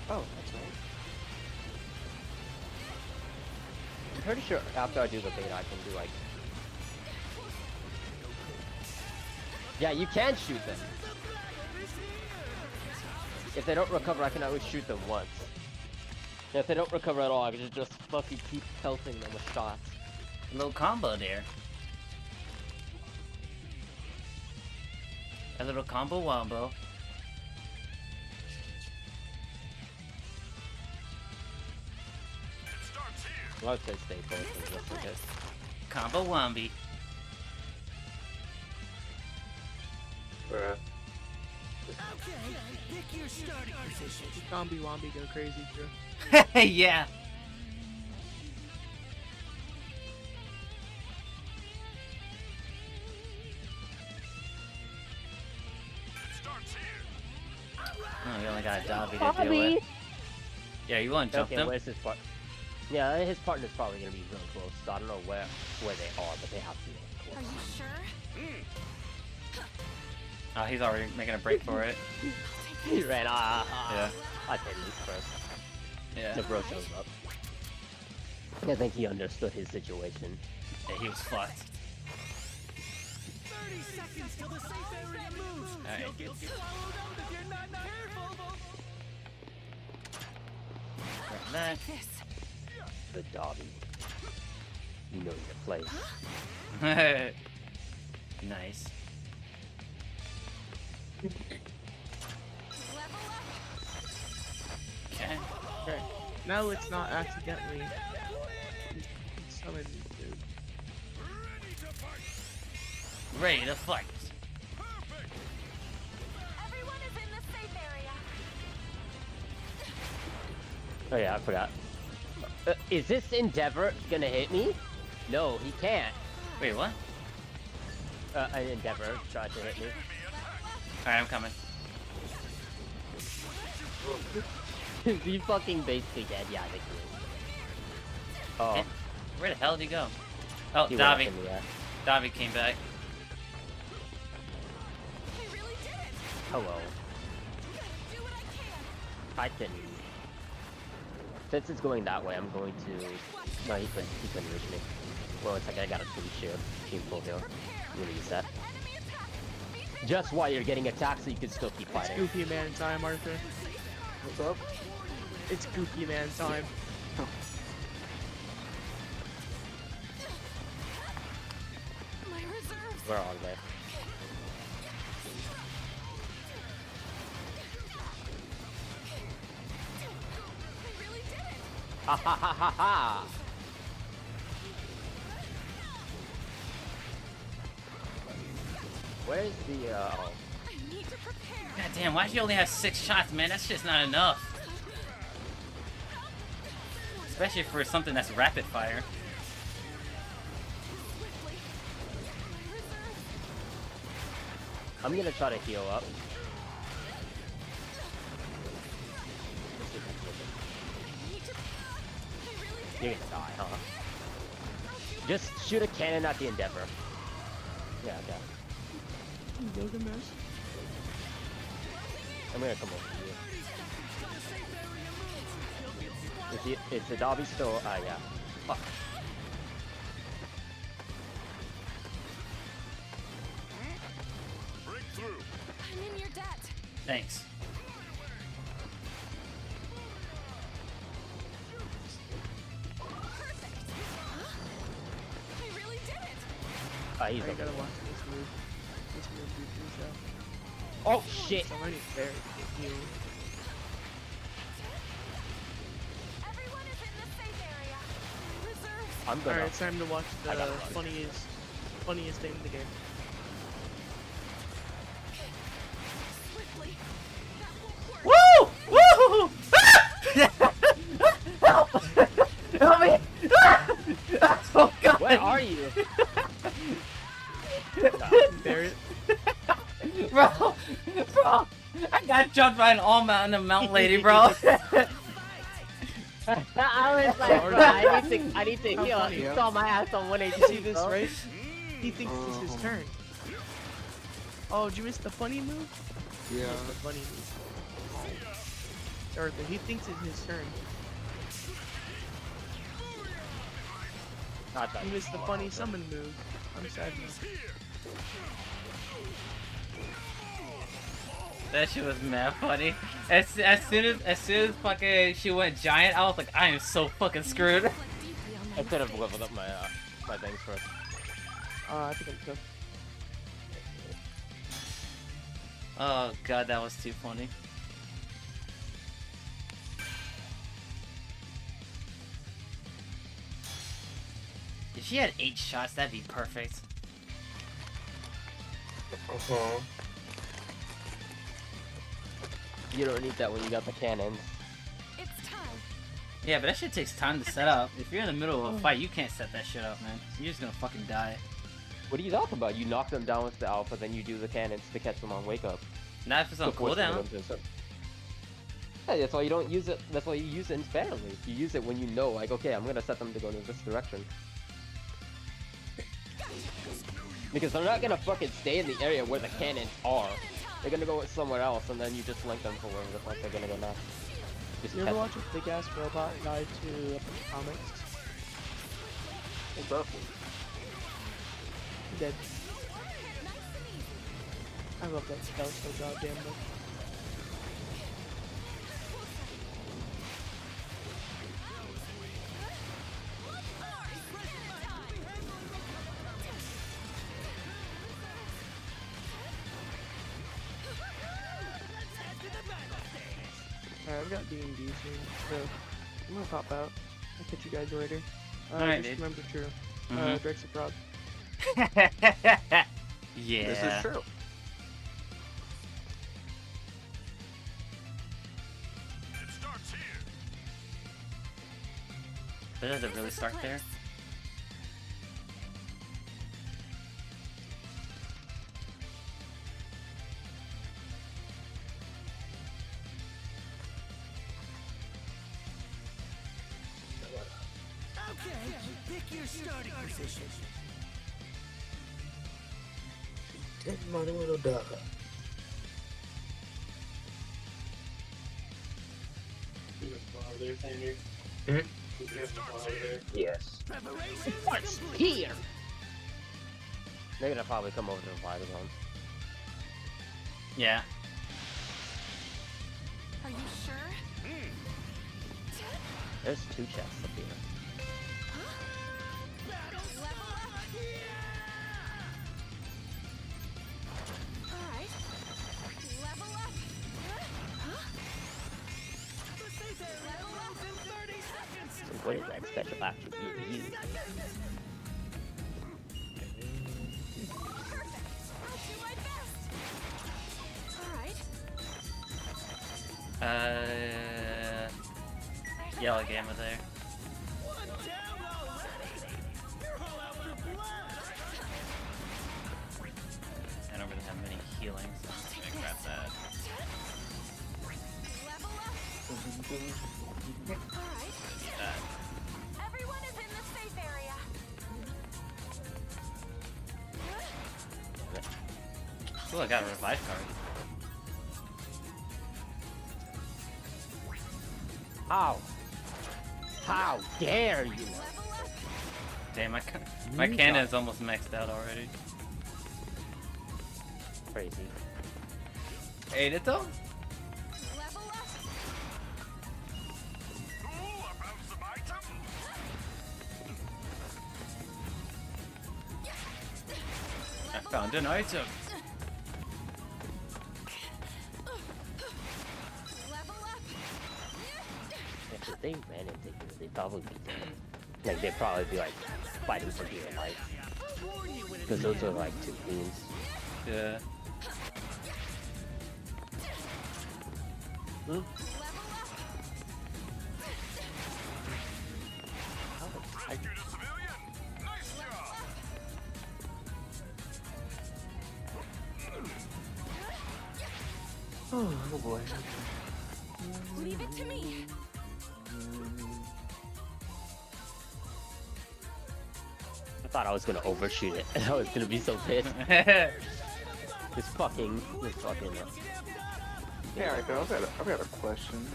Oh, that's right. I'm pretty sure after I do the bait, I can do like... Yeah, you can shoot them. If they don't recover, I can always shoot them once. And if they don't recover at all, I can just fucking keep pelting them with shots. A little combo there. A little combo wombo. I would say stay focused just in case. Combo wombi. Bruh. Okay, pick your starting position. Zombie Wombi go crazy, Drew. Yeah. Oh, you only got a Dobby to deal with. Yeah, you want to jump Okay, them? where's his part? Yeah, his partner's probably gonna be really close. So I don't know where they are, but they have to be close. Are you sure? Oh, he's already making a break for it. He ran. Yeah. I did leave first. Yeah. The bro shows up. I think he understood his situation. Yeah, he was fucked. 30 seconds till the safe area moves. Alright. You'll get swallowed up if you're not careful. That. The Dobby. You know your place. Nice. Okay. Okay. Now let's not accidentally summon dude. Ready to fight. Everyone is in the safe area. Oh yeah, I forgot. Is this Endeavor gonna hit me? No, he can't. Wait, what? An Endeavor tried to hit me. Alright, I'm coming. Is he fucking basically dead? Yeah, I think he is. Oh. Where the hell did he go? Oh, He went Dobby. up in the air. Dobby came back. Hello. I can. Since it's going that way, I'm going to. No, he couldn't reach me. Well, it's like I got a team shield, team full heal. I'm gonna use that. Just while you're getting attacked, so you can still keep It's fighting. Goofy Man time, Arthur. What's up? It's Goofy Man time. My reserves. Where are they? Ha ha ha ha ha! Where's the oh. God damn, why do you only have 6 shots, man? That's just not enough. Especially for something that's rapid fire. I'm gonna try to heal up. You're gonna die, huh? Just shoot a cannon at the Endeavor. Yeah, okay. Gilgamesh? I'm gonna come over to you. Is the Dobby still? Yeah. Fuck. Breakthrough. I'm in your debt. Thanks. I really did it. He's I over gotta there. watch this move. This move do too, so. Oh shit! Somebody's there to get healed. Everyone is in the safe area. Reserves. I'm gonna. Alright, it's time to watch I the gotta run. funniest thing in the game. Swiftly. That won't work. Woo! Woo! Help! Help me! Oh god! Where are you? Barrett. Bro! I got jumped by an all-mountain mount lady, bro. I was like, bro, I need to heal. funny, You yeah. saw my ass on 180. You see this, right? He thinks this is his turn. Oh, did you miss the funny move? Yeah. You missed the funny move. Arthur, he thinks it's his turn. You missed the funny summon move. I'm sad. That shit was mad funny. As soon as fucking she went giant, I was like, I am so fucking screwed. I could have leveled up my my things first. I think I'm good. Oh god, that was too funny. If she had 8 shots, that'd be perfect. You don't need that when you got the cannons. It's time. Yeah, but that shit takes time to set up. If you're in the middle of a fight, you can't set that shit up, man. You're just gonna fucking die. What are you talking about? You knock them down with the alpha, then you do the cannons to catch them on wake up. Not if it's on cooldown. Yeah, that's why you don't use it. That's why you use it in sparingly. You use it when you know, like, okay, I'm gonna set them to go in this direction. Because they're not gonna fucking stay in the area where the cannons are. They're gonna go somewhere else, and then you just link them for wherever the fuck they're gonna go next. Just You ever watch a big ass robot guy to comics? What's up? Dead. I love that spell so goddamn much. Alright, I've got D&D soon, so I'm gonna pop out. I'll catch you guys later. Alright, just dude. remember true. Drake's a fraud. Yeah. This is true. But does it really start there? Okay, pick your starting position. Yes. What's here? They're gonna probably come over to the fire zone. Yeah. Are you sure? There's 2 chests up here. Alright. Level up. Level up in 30 seconds. So what is that special attribute you use? Perfect. I'll do my best. Alright. Yellow gamma there. I don't really have many healings. So I'm just gonna grab that. Level up. Alright. That. Everyone is in the safe area. Ooh, I got a revive card. How? How dare you? Damn, my cannon is almost maxed out already. Crazy. Ate it though? Level up. I found an item. Level up. If they ran into you, they'd probably be dead. Like, they'd probably be, like, fighting for dear life. Because those are, like, 2 queens. Yeah. Oh boy. Leave it to me. I thought I was gonna overshoot it. I was gonna be so pissed. This fucking. Yeah, I've got a question.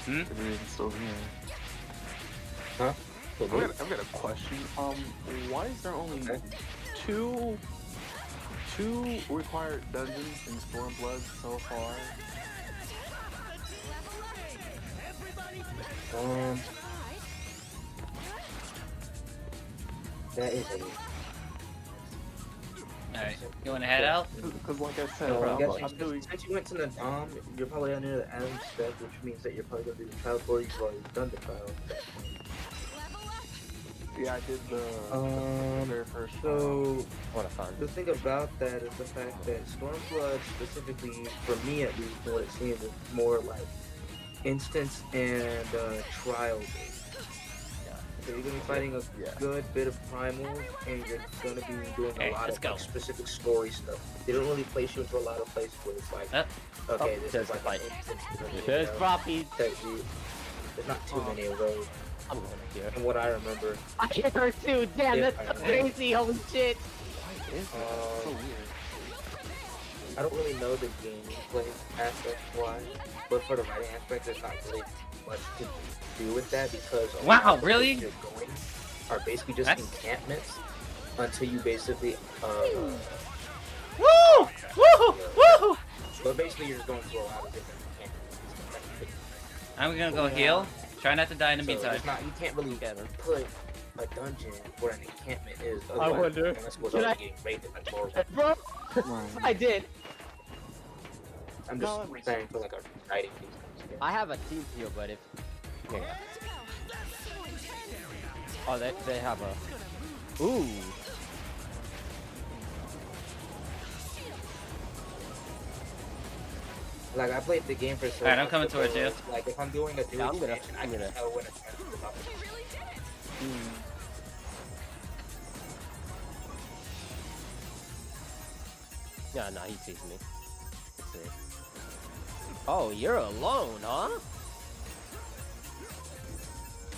Hmm? If you're still here. Huh? I've got a question. Why is there only two 2 required dungeons in Stormblood so far. That is a... Alright, you wanna head out? Because like I said, since you went to the Dom, you're probably under the Adam step, which means that you're probably going to do the trial before you've already done the trial. Yeah, I did the very first So, what a fun. the thing about that is the fact that Stormblood, specifically, for me at least, from what it seems, is more like instance and trial based. So you're going to be fighting a good bit of primals, and you're going to be doing a lot of like, specific story stuff. They don't really place you into a lot of places where it's like, okay, this is like an instance. There's Floppy. There's not too many of those. I'm going here. From what I remember. I hit her too. Damn, that's so crazy. Holy shit. Why is that so weird? I don't really know the gameplay aspect why, but for the writing aspect, there's not really much to do with that because wow, really? You're going are basically just encampments until you basically woo! Woo! Woo! But basically, you're just going through a lot of different encampments. I'm gonna go heal. Try not to die in the meantime. You can't really put a dungeon where an encampment is. I wonder. Unless it was already getting raided like more. Bro, I did. I'm just saying for like a writing piece. I have a team heal, but if... Yeah. Oh, they have a... Ooh. Like, I played the game for so Alright, I'm coming towards you. Like, if I'm doing a dual I'm gonna I can tell when it's about Yeah, no, he sees me. Let's see. Oh, you're alone, huh?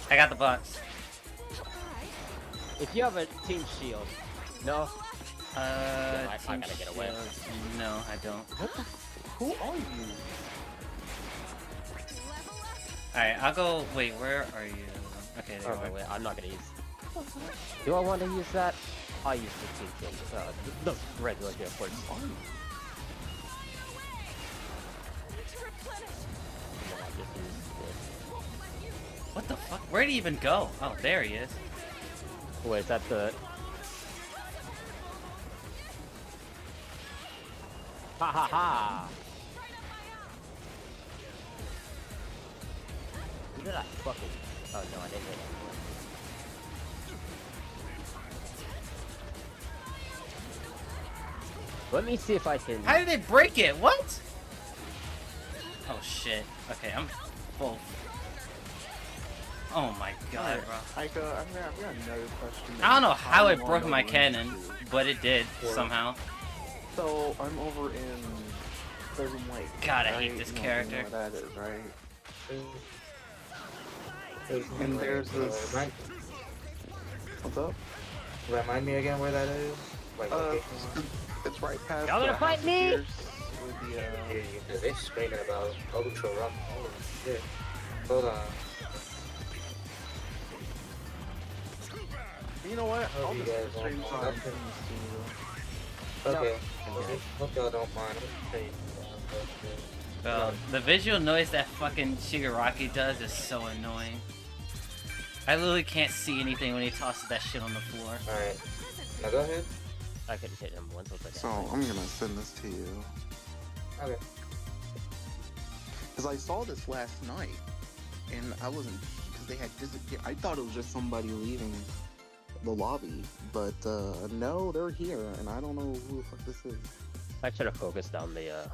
I got the box. If you have a team shield, no. I gotta get away. No, I don't. What the? Who are you? Alright, I'll go. Wait, where are you? Okay, there you are. Wait, I'm not gonna use. Do I want to use that? I'll use the team shield. The regular here for What the fuck? Where'd he even go? Oh, there he is. Wait, is that the... Ha ha ha! Who did I fucking... Oh no, I didn't hit him. Let me see if I can... How did they break it? What? Oh shit. Okay, I'm full. Oh my god, bro. I've got another question. I don't know how it broke my cannon, but it did somehow. So I'm over in Prison Lake. God, I hate this character. You know what that is, right? And there's this. What's up? Remind me again where that is. Like it's right past. Y'all gonna fight me? They're screaming about Ultra Rock. Holy shit! Hold on. You know what? I'll you just guys stream don't mind. some. Okay. Hope y'all don't mind. Bro, the visual noise that fucking Shigaraki does is so annoying. I literally can't see anything when he tosses that shit on the floor. Alright. Now go ahead. I couldn't hit him once. So I'm gonna send this to you. Okay. Because I saw this last night, and I wasn't, because they had disappeared. I thought it was just somebody leaving the lobby, but no, they're here, and I don't know who the fuck this is. I should have focused on the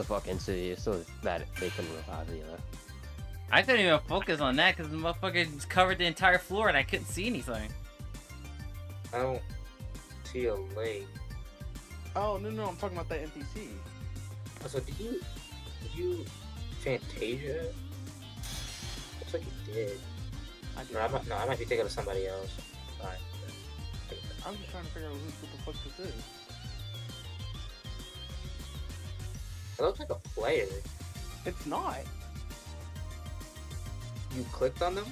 fucking city so that they can revive the other. I couldn't even focus on that because the motherfucker just covered the entire floor and I couldn't see anything. I don't see a lake. Oh, no, I'm talking about that NPC. So did you Fantasia? Looks like you did. I might be thinking of somebody else. Fine. I'm just trying to figure out who the fuck this is. It looks like a player. It's not. You clicked on them?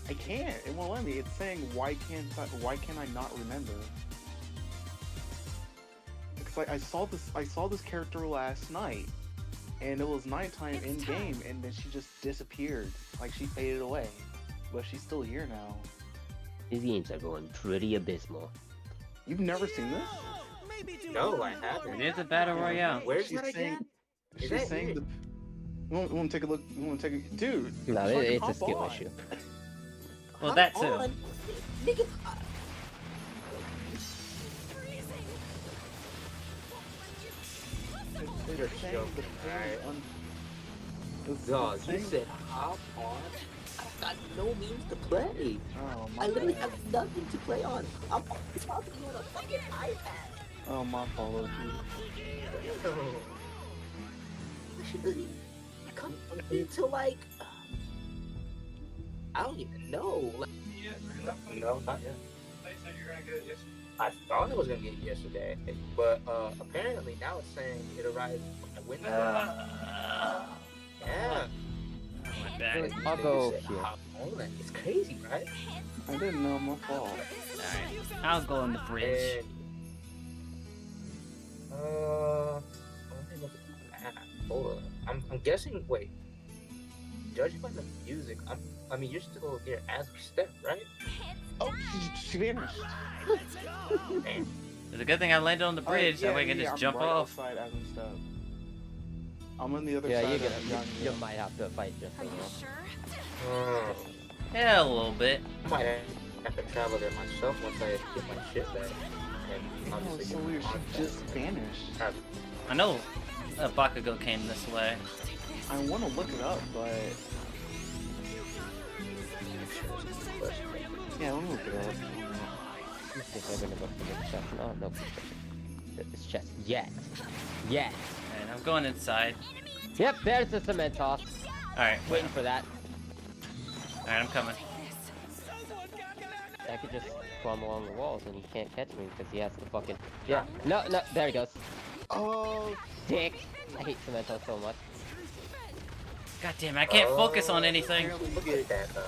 I can't. It won't let me. It's saying why can't I not remember? Because like I saw this character last night, and it was nighttime in game, and then she just disappeared. Like she faded away, but she's still here now. These games are going pretty abysmal. You've never seen this? No, I haven't. It is a battle royale. Where's She's that again? She's Is that saying it? the. You want to take a look? You want to take a dude? No, fucking it's a hop skill on. issue. Well, that too. On. Nigga, They're saying the Alright. it's Dog, you saying- said hop on. I've got no means to play. Oh my I literally bad. have nothing to play on. I'm talking on a fucking iPad. Oh my fault, Literally, I come into like I don't even know. Like, no, not yet. I thought it was gonna get it yesterday, but apparently now it's saying it arrived on Wednesday. Yeah. I'll go here. It's crazy, right? I didn't know, my fault. Alright, I'll go on the bridge. And, let me look at the map. Hold on. I'm guessing. Wait. Judging by the music, I mean, you're still near as we step, right? Oh, she vanished. It's a good thing I landed on the bridge, that way I can just I'm jump right off. outside as we step. I'm on the other Yeah, side. you might have to fight just a little. Yeah, a little bit. I might have to travel there myself once I get my shit back. And Oh, obviously it's so get weird. my She contact. just vanished. I know Bakugo came this way. I want to look it up, but yeah, let me look it up. I think I'm gonna go for the chest. No, no, it's chest. Yet. Yet. And I'm going inside. Yep, there's the cement toss. Alright, Waiting for that. Alright, I'm coming. I could just climb along the walls and he can't catch me because he has the fucking... Yeah, no, there he goes. Oh, dick. I hate cement toss so much. God damn, I can't focus on anything. Look at that, though.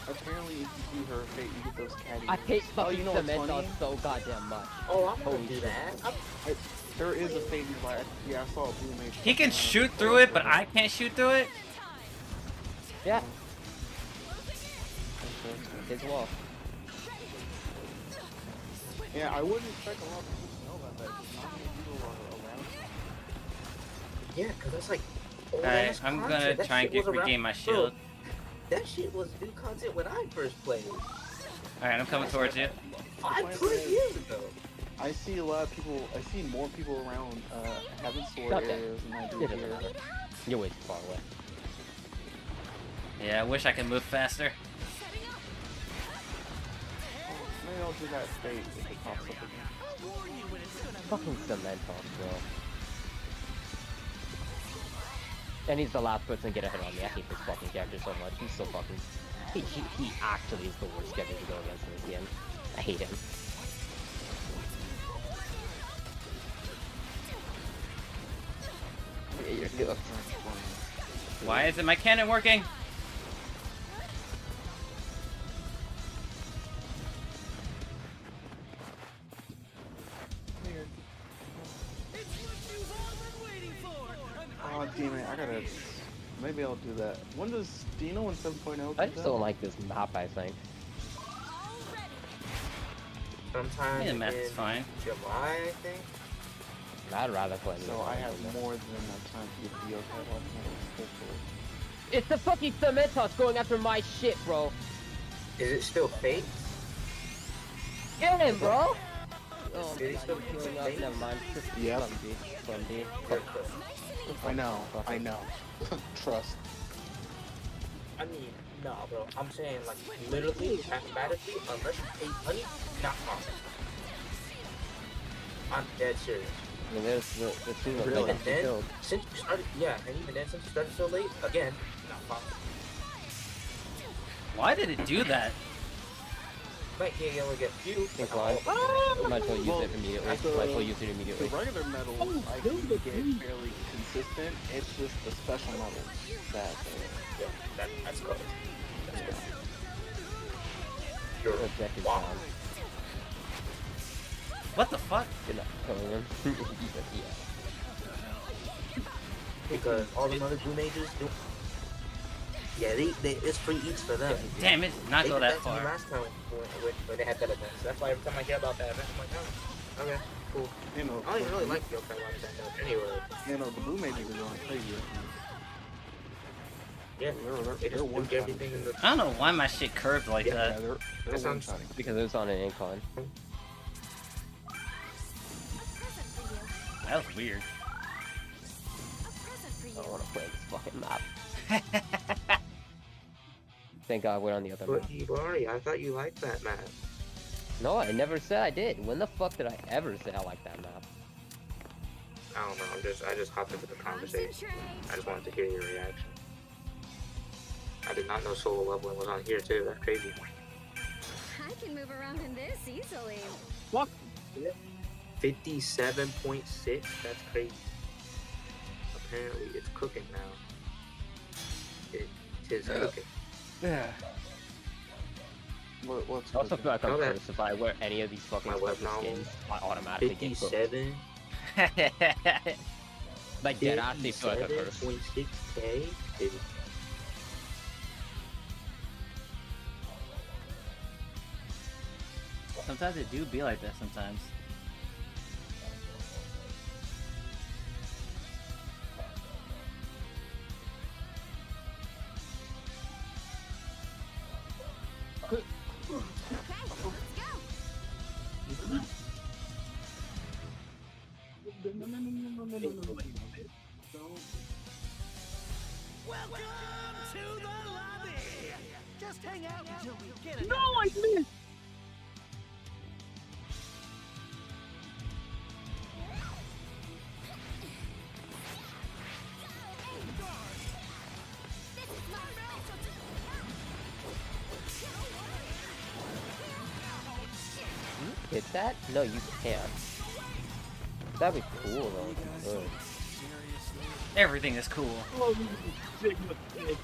Apparently, if you do her fate, you get those caddies. I hate fucking you know what's cement toss funny? so goddamn much. Oh, I'm gonna Holy do shit. that. There is a fate like yeah, I saw a blue mage. He can shoot through it, but I can't shoot through it? Yeah. His wall. Yeah, I wouldn't expect a lot of people to know about that. 'Cause not many people are around. Yeah, because that's like. Alright, I'm gonna try and regain my shield. That shit was new content when I first played. Alright, I'm coming towards you. 5 years ago. I see a lot of people. I see more people around having sword Okay. areas than I do It doesn't here. matter. You're way too far away. Yeah, I wish I could move faster. Maybe I'll do that fate if it pops up again. Fucking cement toss, bro. And he's the last person to get a hit on me. I hate this fucking character so much. He's so fucking... He actually is the worst character to go against in this game. I hate him. Yeah, you're good. Why isn't my cannon working? Oh damn it! I gotta. Maybe I'll do that. When does? Do you know when 7.0? I just don't like this map, I think. Sometime Yeah, the map is in fine. July, I think. I'd rather play this. So I have more than enough time to get the okay hopefully. It's the fucking cement toss going after my shit, bro. Is it still fake? Get him, bro! Oh, Is it still healing up. fake? Never mind. Just Yep. Clumsy. I know. I know. Trust. I mean, nah, bro. I'm saying, like, literally, mathematically, unless you pay money, not possible. I'm dead serious. I mean, there's the two of them Even that then, killed. since you started, yeah, and even then, since you started so late, again, not possible. Why did it do that? Might get yellow get few. Think why? Might as well use it immediately. Might as well use it immediately. The regular medals, I can get fairly consistent. It's just the special medals that. That's good. That's good. Your objective down. What the fuck? You're not killing him. Yeah. Because all the other blue mages do. Yeah, it's free eats for them. Damn it, not go that They did to me far. last time when they had that event. So that's why every time I hear about that event, I'm like, oh, okay, cool. You know, I don't even really like yokai like that though. Anyway. You know, the blue mages are going crazy. Yeah, they just do everything in the. I don't know why my shit curved like that. They're one-shotting. Because it was on an incline. That was weird. I don't want to play this fucking map. Thank God we're on the other map. But Ibari, I thought you liked that map. No, I never said I did. When the fuck did I ever say I like that map? I don't know. I just hopped into the conversation. I just wanted to hear your reaction. I did not know solo leveling was on here too. That's crazy. I can move around in this easily. Fuck. 57.6. That's crazy. Apparently, it's cooking now. It is cooking. Yeah. What's I also feel like I'm that- cursed. If I wear any of these fucking My web special novel. skins, I automatically get cooked. 57. Like dead honestly feel like a curse. 57.6K. Dude. Sometimes it do be like that sometimes. Welcome to the lobby. Just hang out until we get it. No, I missed. Hit that? No, you can't. That'd be cool though. Good. Everything is cool. Oh, this is a big mistake.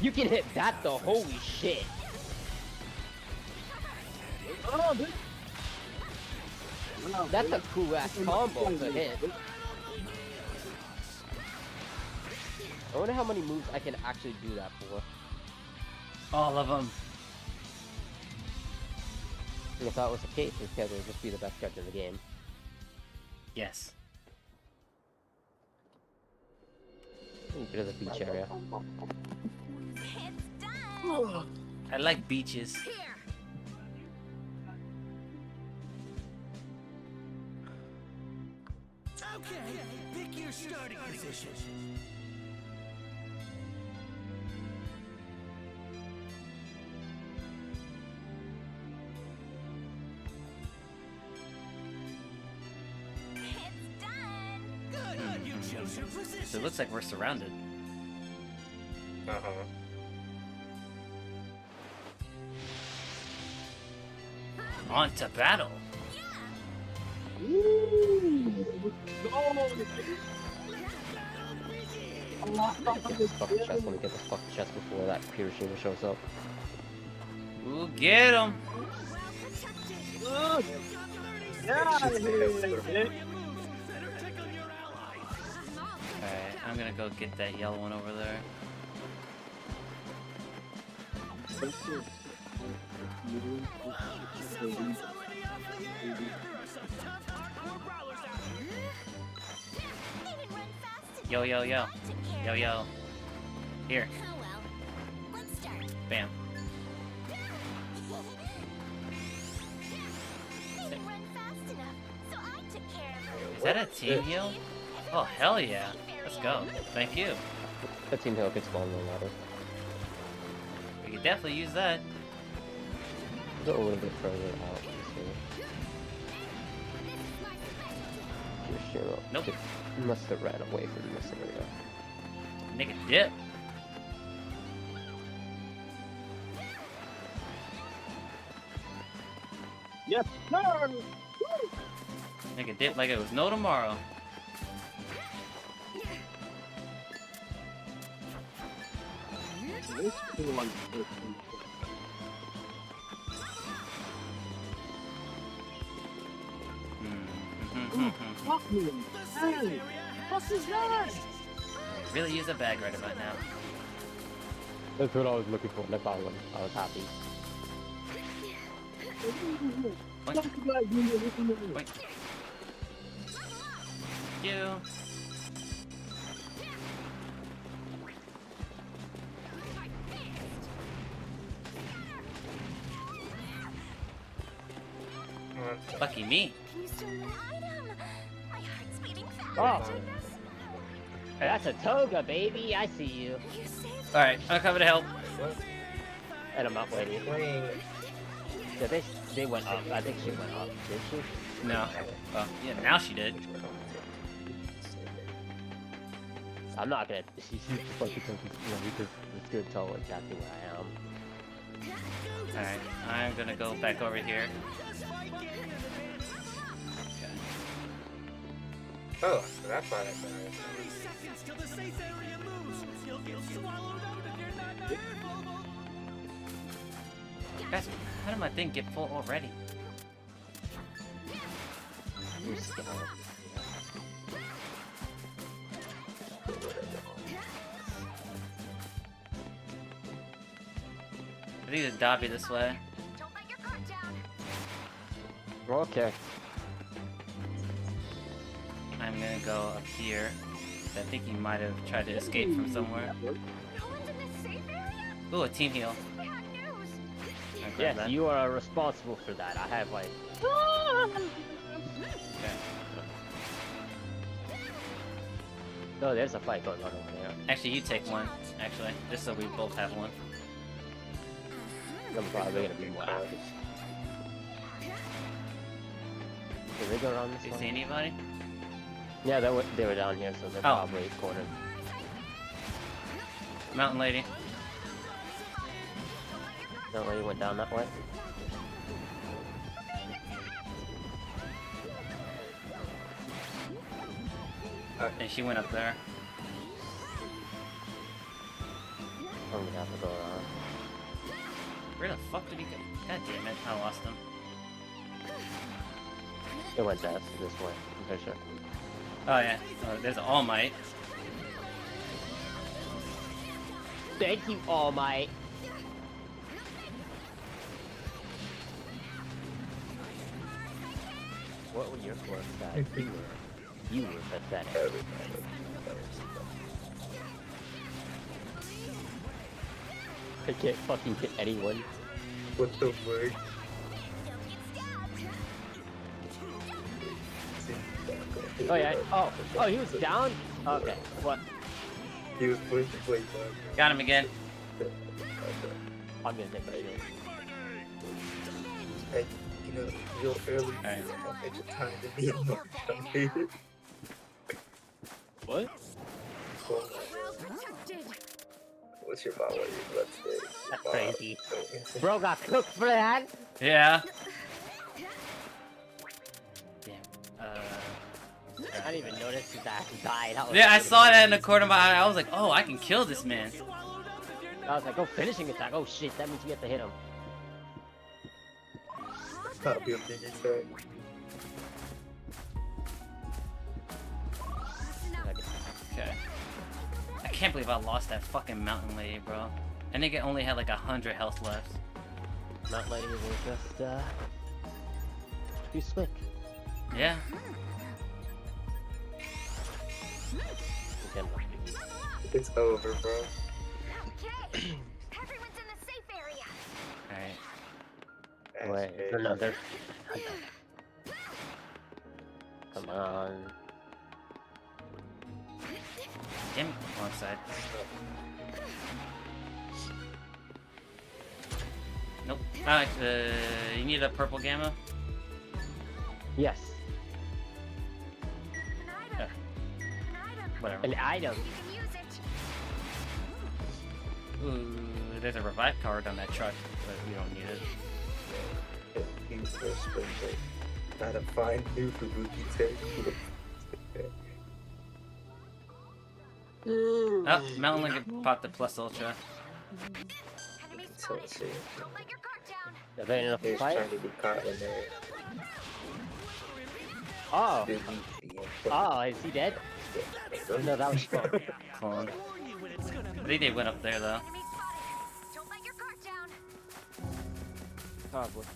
You can hit that though, holy shit. Oh, this. That's a cool ass combo to hit. I wonder how many moves I can actually do that for. All of them. And if that was the case, this character would just be the best character in the game. Yes. Bit of the beach area. I like beaches. Okay, pick your starting position. It's done. Good, you chose your position. So it looks like we're surrounded. Uh-huh. On to battle. Get this fucking chest. Let me get this fucking chest before that Hiroshima shows up. Ooh, get him. Alright, I'm gonna go get that yellow one over there. Yo, yo, yo. Yo, yo. Here. Oh well. Let's start. Bam. They didn't run fast enough, so I took care of them. Is that a team heal? Oh, hell yeah. Let's go. Thank you. The team heal gets spawned no matter. We could definitely use that. Go a little bit further out. Hiroshima. Nope. Must have ran away from this area. Nigga dip. Yes, sir! Nigga dip like it was no tomorrow. This one. Fuck me. Hey, what is that? Really use a bag right about now. That's what I was looking for. That's all I was happy. Wait. You. Lucky me. Can you still an item? My heart's beating fast. Oh. Hey, that's a toga, baby. I see you. You saved Alright, I'm coming to help. And I'm not waiting. Yeah, they went up. I think she went up. Did she? No. Oh, yeah, now she did. I'm not gonna. She's just like because it's good to tell exactly where I am. Alright, I'm gonna go back over here. Oh, so that's why that's 30 seconds till the safe area moves. You'll get swallowed up if you're not careful. Guys, how did my thing get full already? I think it's Dobby this way. Don't let your guard down. Okay. I'm gonna go up here. I think he might have tried to escape from somewhere. No one's in this safe area? Ooh, a team heal. Bad news. I'll grab Yes, that. you are responsible for that. I have like. Okay. No, there's a fight going on over there. Actually, you take one. Actually, just so we both have one. I'm probably gonna be more active. Did they go around this Do you one? see anybody? Yeah, they were down here, so they're Oh. probably cornered. Mountain lady. No way, you went down that way. And she went up there. I'm gonna have to go around. Where the fuck did he go? God damn it, I lost him. It went this way, I'm pretty sure. Oh yeah, there's All Might. Thank you, All Might. What were your scores, guys? You were pathetic. I can't fucking hit anyone. What the word? Oh yeah. Oh, he was down. Okay. What? He was pushed to play down. Got him again. I'm gonna take a shield. And, you know, real early at the time to be emotional. What? What's your mom? Let's say. That's crazy. Bro got cooked for that. Yeah. Damn. I didn't even notice that he died. Yeah, I saw that in the corner of my eye. I was like, oh, I can kill this man. I was like, oh, finishing attack. Oh shit, that means you have to hit him. Stop your big attack. Okay. I can't believe I lost that fucking mountain lady, bro. I think it only had like 100 health left. Mountain lady was just too slick. Yeah. It's over, bro. Okay. Everyone's in the safe area. Alright. Wait, another. Come on. Damn, wrong side. Nope. Alright, you need a purple gamma? Yes. Whatever. An item. Ooh, there's a revive card on that truck, but we don't need it. He's so special. Gotta find new Kabuki tech. Oh, Mountain Link popped the plus ultra. So let's see. Yeah, they ended up He's fight. trying to be caught in there. Oh. Dude, Oh, is he dead? No, that was fun. Clone. I think they went up there though. Probably.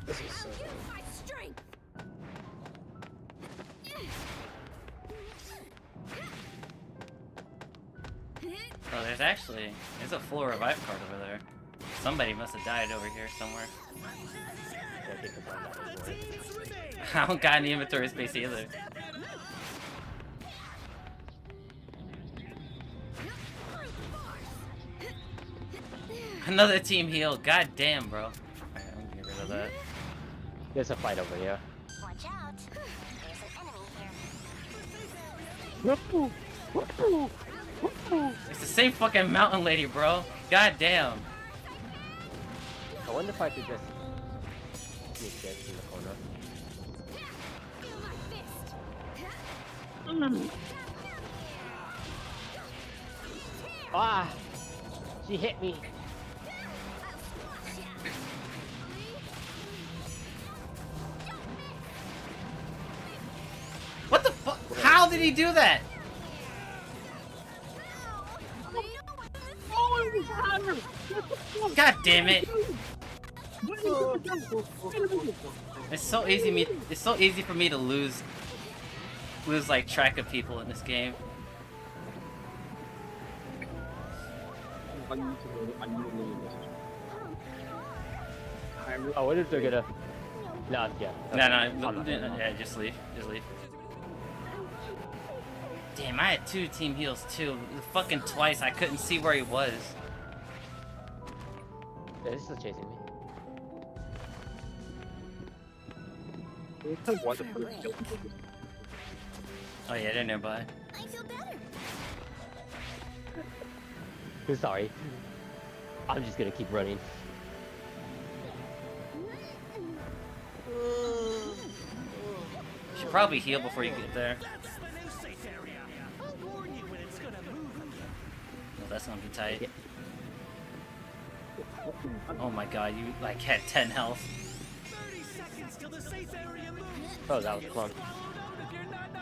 This is so Oh, there's a full revive card over there. Somebody must have died over here somewhere. I don't got any inventory space either. Another team heal. God damn, bro. Alright, I'm gonna get rid of that. There's a fight over here. Watch out. There's an enemy here. It's the same fucking mountain lady, bro. God damn. I wonder if I could just sneak this in the corner. Ah! She hit me. What the fuck? How did he do that? God damn it! It's so easy. It's so easy for me to lose like track of people in this game. Oh, what if they're gonna? No, yeah. No, yeah, just leave. Just leave. Damn, I had 2 team heals too. Fucking twice, I couldn't see where he was. Yeah, he's still chasing me. Oh yeah, they're nearby. I feel better. Sorry. I'm just gonna keep running. You should probably heal before you get there. No, that's gonna be tight. Oh my god, you like had 10 health. Oh, that was fun.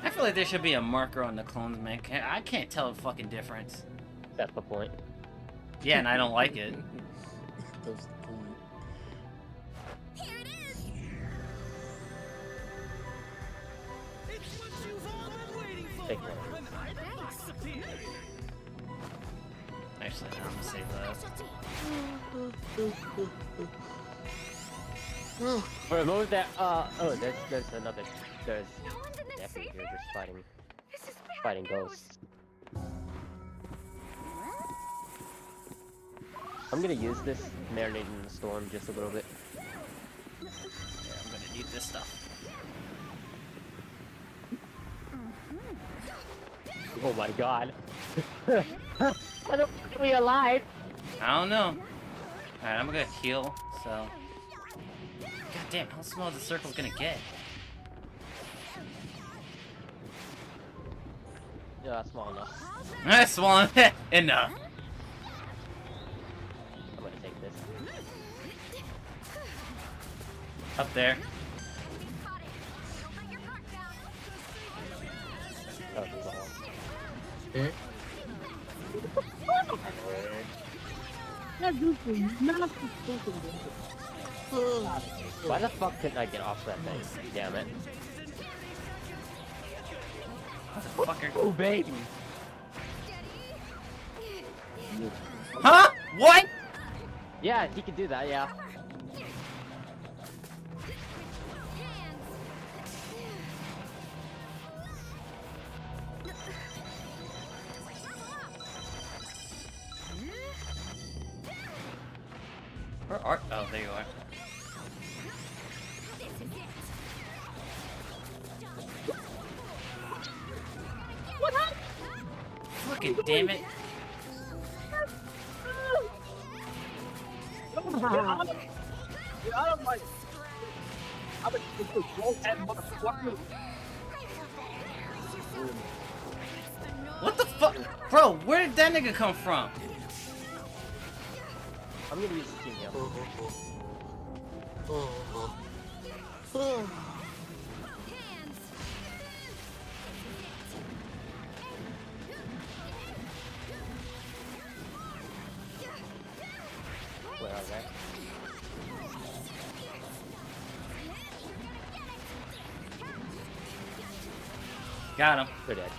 I feel like there should be a marker on the clones, man. I can't tell the fucking difference. That's the point. Yeah, and I don't like it. That's the point. Here it is. It's what you've all been waiting for. Take one. An item disappeared. Actually, no, I'm gonna save that. Remove that. Oh, there's another. There's Deppy here just fighting ghosts. I'm gonna use this marinade in the storm just a little bit. Yeah, I'm gonna need this stuff. Oh my god. I don't think we alive. I don't know. Alright, I'm gonna heal, so. God damn, how small is the circle gonna get? Yeah, that's small enough. That's small enough. I'm gonna take this. Up there. Oh, there's a hole. Why the fuck couldn't I get off that thing? Damn it. Motherfucker. Oh, baby. Huh? What? Yeah, he could do that, yeah. Where are? Oh, there you are. What happened? Fucking damn it. What the fuck? fuck? Bro, where did that nigga come from? I'm gonna use the team heal. Where are they? Got him. They're dead.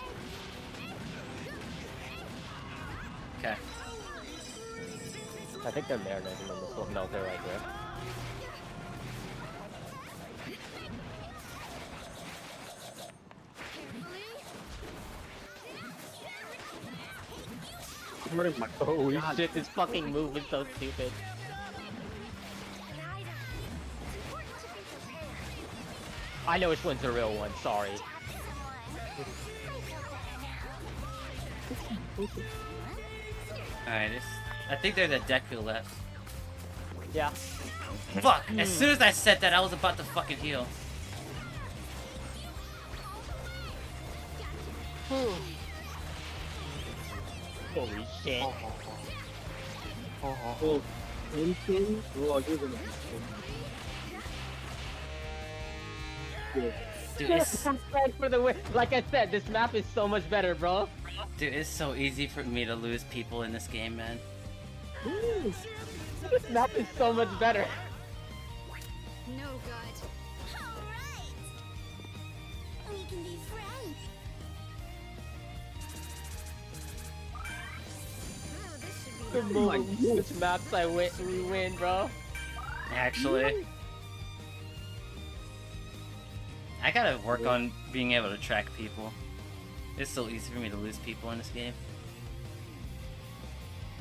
Okay. I think they're marinating on this one. No, they're right there. Holy shit, this fucking move is so stupid. I know which one's the real one, sorry. Alright, I think they're the Deku left. Yeah. Fuck! As soon as I said that, I was about to fucking heal. Holy shit. Oh, anything? Oh, you're gonna be Dude, it's... for the win. Like I said, this map is so much better, bro. Dude, it's so easy for me to lose people in this game, man. This map is so much better. No good. Alright! We can be friends. Which maps we win, bro. Actually. I gotta work on being able to track people. It's so easy for me to lose people in this game.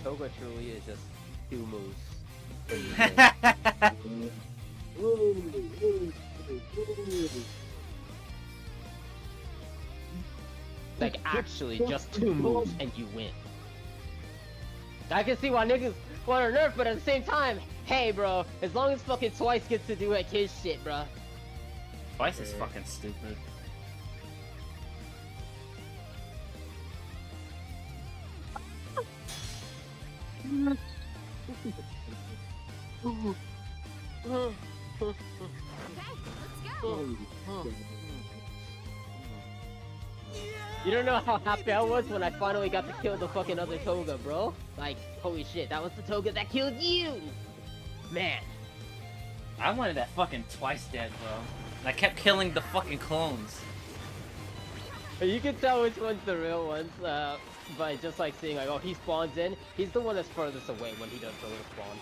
Toga truly is just 2 moves. Like, actually, just 2 moves and you win. I can see why niggas want to nerf, but at the same time, hey, bro, as long as fucking Twice gets to do like his shit, bro. Twice is fucking stupid. You don't know how happy I was when I finally got to kill the fucking other Toga, bro. Like, holy shit, that was the Toga that killed you! Man. I wanted that fucking Twice dead, bro. And I kept killing the fucking clones. You can tell which one's the real ones, by just like seeing like, oh, he spawns in. He's the one that's furthest away when he does the little spawn.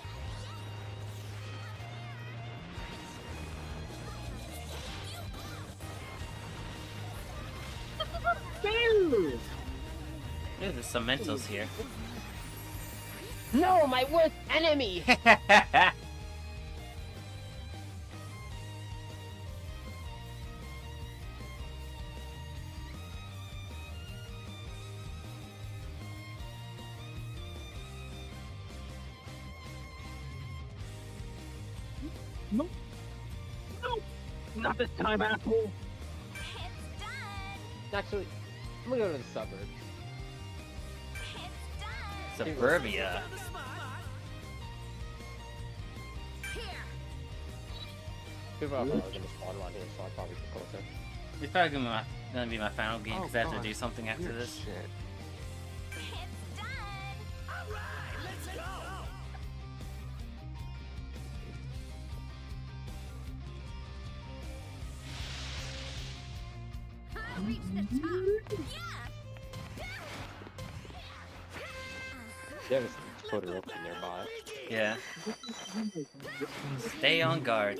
There's the Cementos here. No, my worst enemy! No. No. Not this time, asshole. Actually, I'm gonna go to the suburbs. Suburbia. People are probably gonna spawn around here, so I'll probably get closer. It's probably gonna be my final game because I have to do something after this. Shit. Reach the top. There's Todoroki nearby. Yeah. Stay on guard.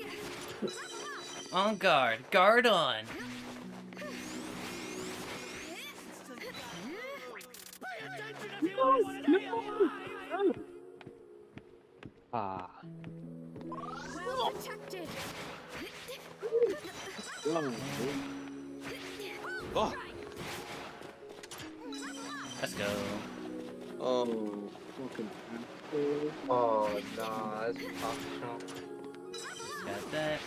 On guard. Guard on. Ah. Well protected. Oh. Let's go. Oh, fucking. Oh, nah, that's optional. Got that.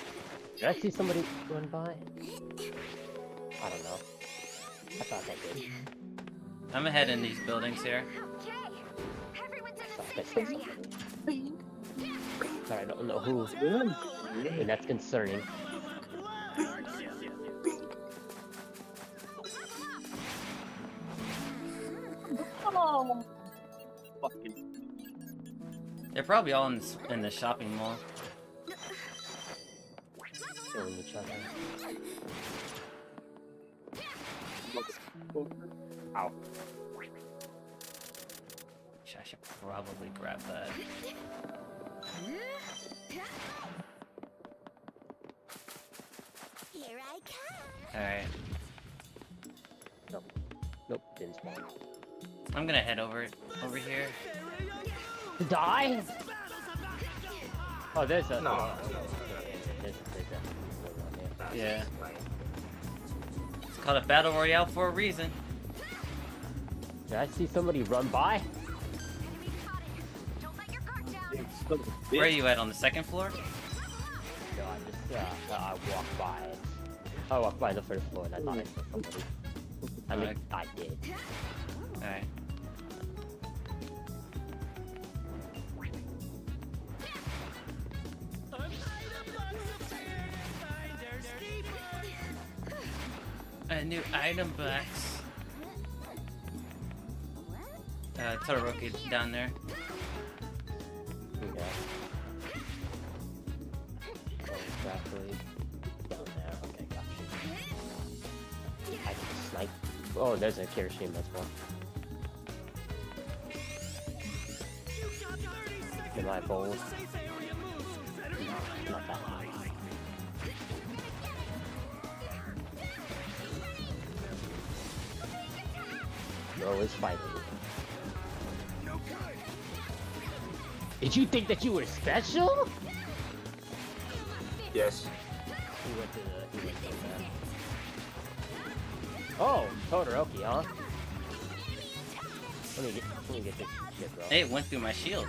Did I see somebody run by? I don't know. I thought I did. I'm ahead in these buildings here. But I don't know who. And that's concerning. Oh. They're probably all in the shopping mall. Killing each other. Ow. I should probably grab that. Here I come. Alright. Nope, didn't spawn. I'm gonna head over here. To die? Oh, there's a... No. There's a... Yeah. It's called a battle royale for a reason. Did I see somebody run by? Where are you at, on the second floor? No, I just, I walked by it. I walked by the first floor and I thought I saw somebody. I mean, I did. Alright. A new item box. Todoroki down there. Yeah. Oh, exactly. Down there. Okay, gotcha. I can snipe. Oh, there's a Kirishima as well. Am I bold? Not that high. Bro is fighting. Did you think that you were special? Yes. He went to the Oh, Todoroki, huh? Let me get this shit, bro. Hey, it went through my shield.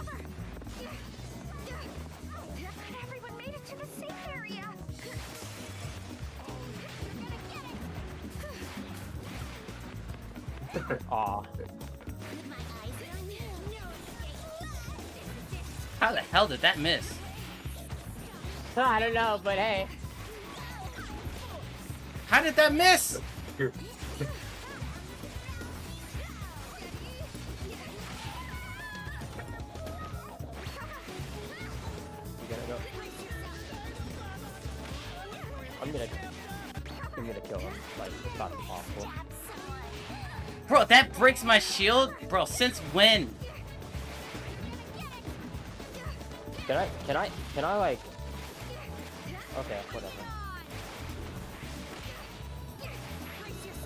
Everyone made it to the safe area. Aw. How the hell did that miss? I don't know, but hey. How did that miss? I'm gonna kill him, like, it's not possible. Bro, that breaks my shield? Bro, since when? Can I like... Okay, whatever.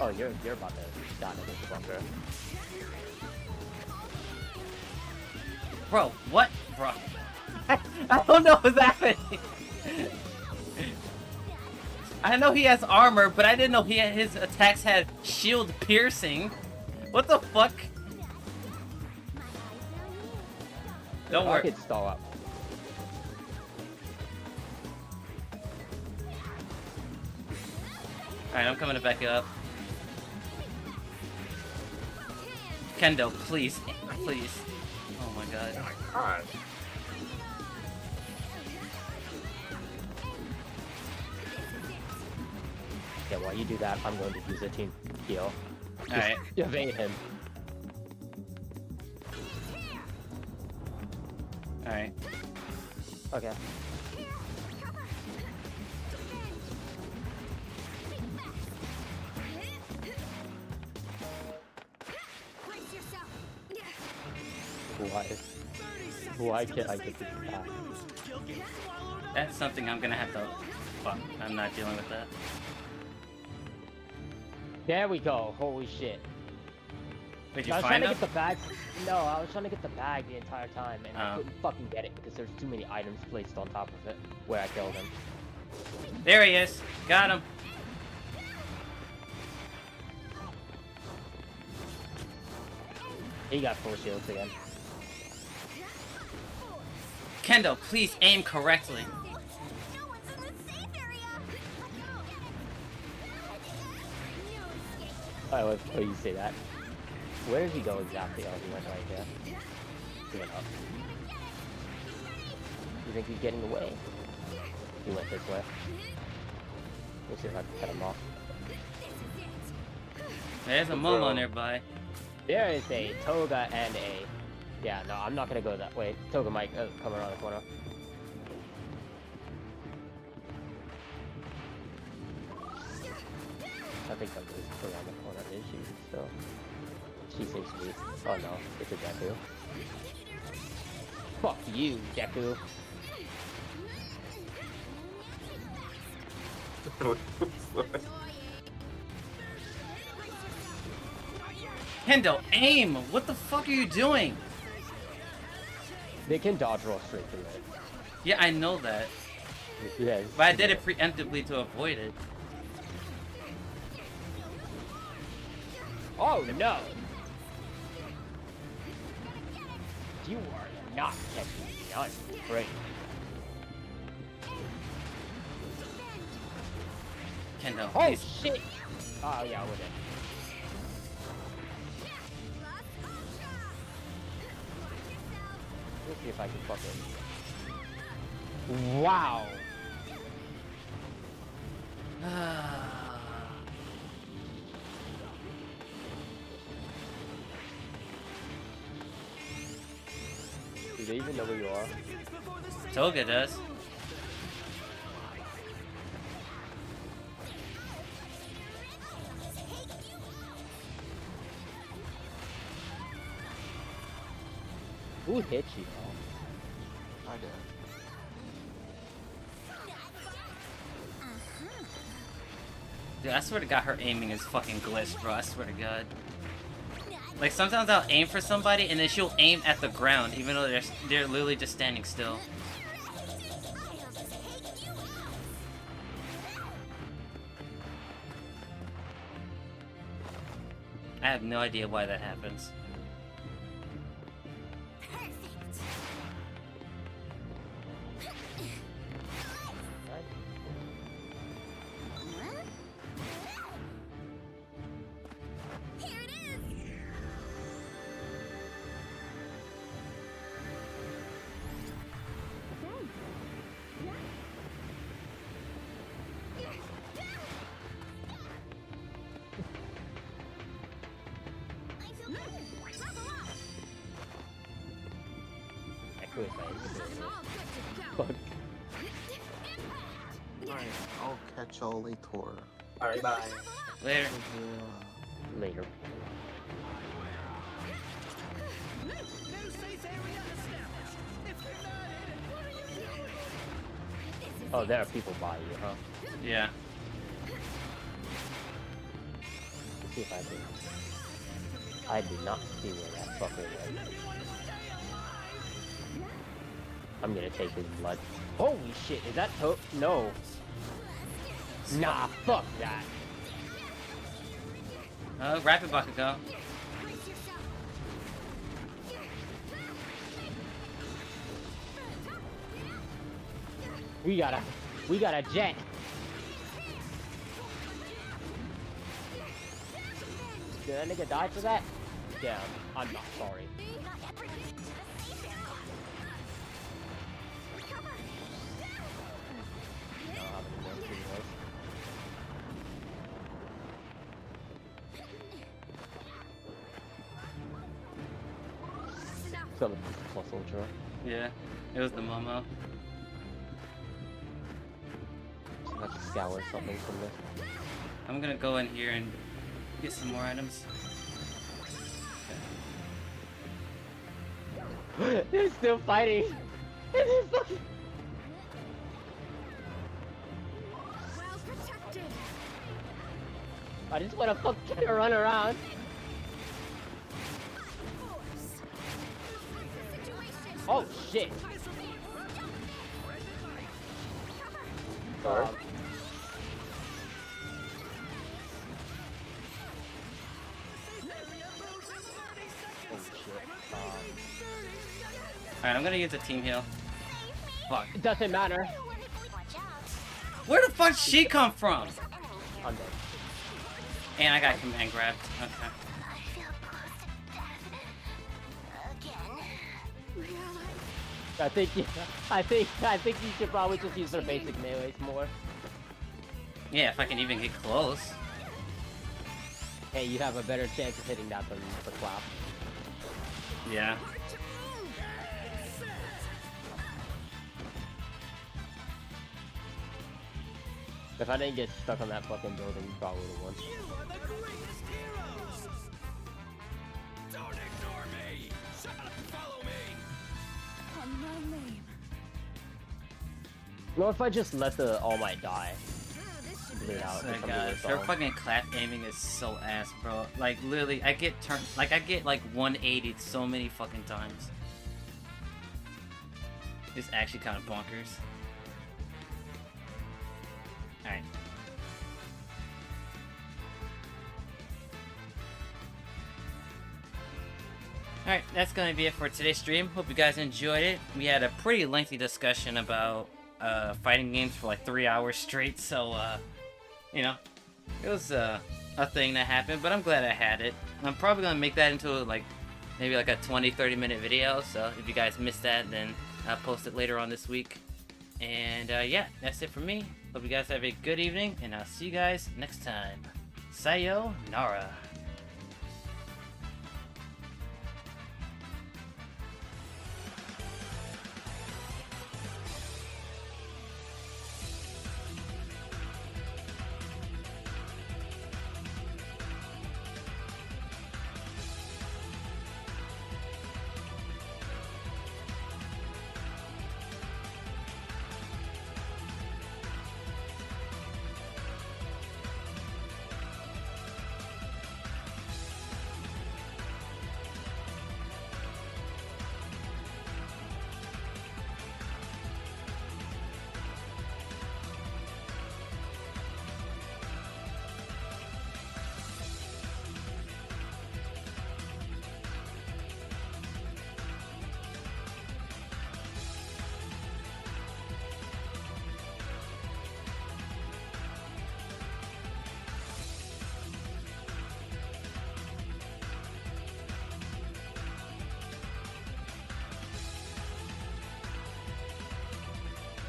Oh, you're about to die in this bunker. Bro, what? Bro. I don't know what's happening. I know he has armor, but I didn't know his attacks had shield piercing. What the fuck? Don't worry. I could stall up. Alright, I'm coming to back you up. Kendo, please. Please. Oh my god. Oh my god. Yeah, while you do that, I'm going to use a team heal. Alright. Evade him. Alright. Okay. Why can't I get this back? That's something I'm gonna have to... Fuck, I'm not dealing with that. There we go. Holy shit. Did you I was find trying to them? get the bag. No, I was trying to get the bag the entire time, and I couldn't fucking get it because there's too many items placed on top of it where I killed him. There he is. Got him. He got full shields again. Kendo, please aim correctly. I love how you say that. Where did he go exactly? Oh, he went right there. He went up. You think he's getting away? He went this way. Let's see if I can cut him off. There's a Momo nearby. There is a Toga and a... Yeah, no, I'm not gonna go that way. Toga might come around the corner. I think Toga is around the corner. Is she still? She seems to be. Oh no, it's a Deku. Fuck you, Deku. Kendo, aim! What the fuck are you doing? They can dodge roll straight through it. Yeah, I know that. Yeah, but I did it preemptively to avoid it. Oh no! You are not catching me. I'm afraid. Kendo, oh please. Shit! Oh yeah, we're dead. Let's see if I can fuck it. Wow! Do they even know where you are? Toga does. Who hit you? I did. Dude, I swear to God, her aiming is fucking glitched, bro. I swear to God. Like, sometimes I'll aim for somebody, and then she'll aim at the ground, even though they're literally just standing still. I have no idea why that happens. Alright, I'll catch y'all later. Alright, bye. Later. Later. Oh, there are people by you, huh? Yeah. Let's see if I do. I do not see where that fucker went. I'm gonna take his blood. Holy shit, is that no. Nah, fuck that. Oh, Rapid Bakugo. We got a jet. Did that nigga die for that? Damn, I'm not sorry. Some plus ultra. Yeah, it was the Momo. I have to scour something from this. I'm gonna go in here and get some more items. They're still fighting. They're fucking... I just want to fucking run around. Oh shit! Sorry. Alright, I'm gonna use a team heal. Fuck. It doesn't matter. Where the fuck did she come from? I'm dead. And I got command grabbed. Okay. I think you should probably just use their basic melees more. Yeah, if I can even get close. Hey, you have a better chance of hitting that than the clap. Yeah. If I didn't get stuck on that fucking building, you probably would've won. You are the greatest heroes! Don't ignore me! Shut up and follow me! On my name. What if I just let the All Might die? Bleed out. Oh my god, her fucking clap aiming is so ass, bro. Like, literally, I get turned, like, I get, like, 180 so many fucking times. It's actually kind of bonkers. Alright. Alright, that's gonna be it for today's stream. Hope you guys enjoyed it. We had a pretty lengthy discussion about fighting games for like 3 hours straight, so you know, it was a thing that happened, but I'm glad I had it. I'm probably gonna make that into like maybe like a 20-30 minute video, so if you guys missed that, then I'll post it later on this week. And yeah, that's it for me. Hope you guys have a good evening, and I'll see you guys next time. Sayonara.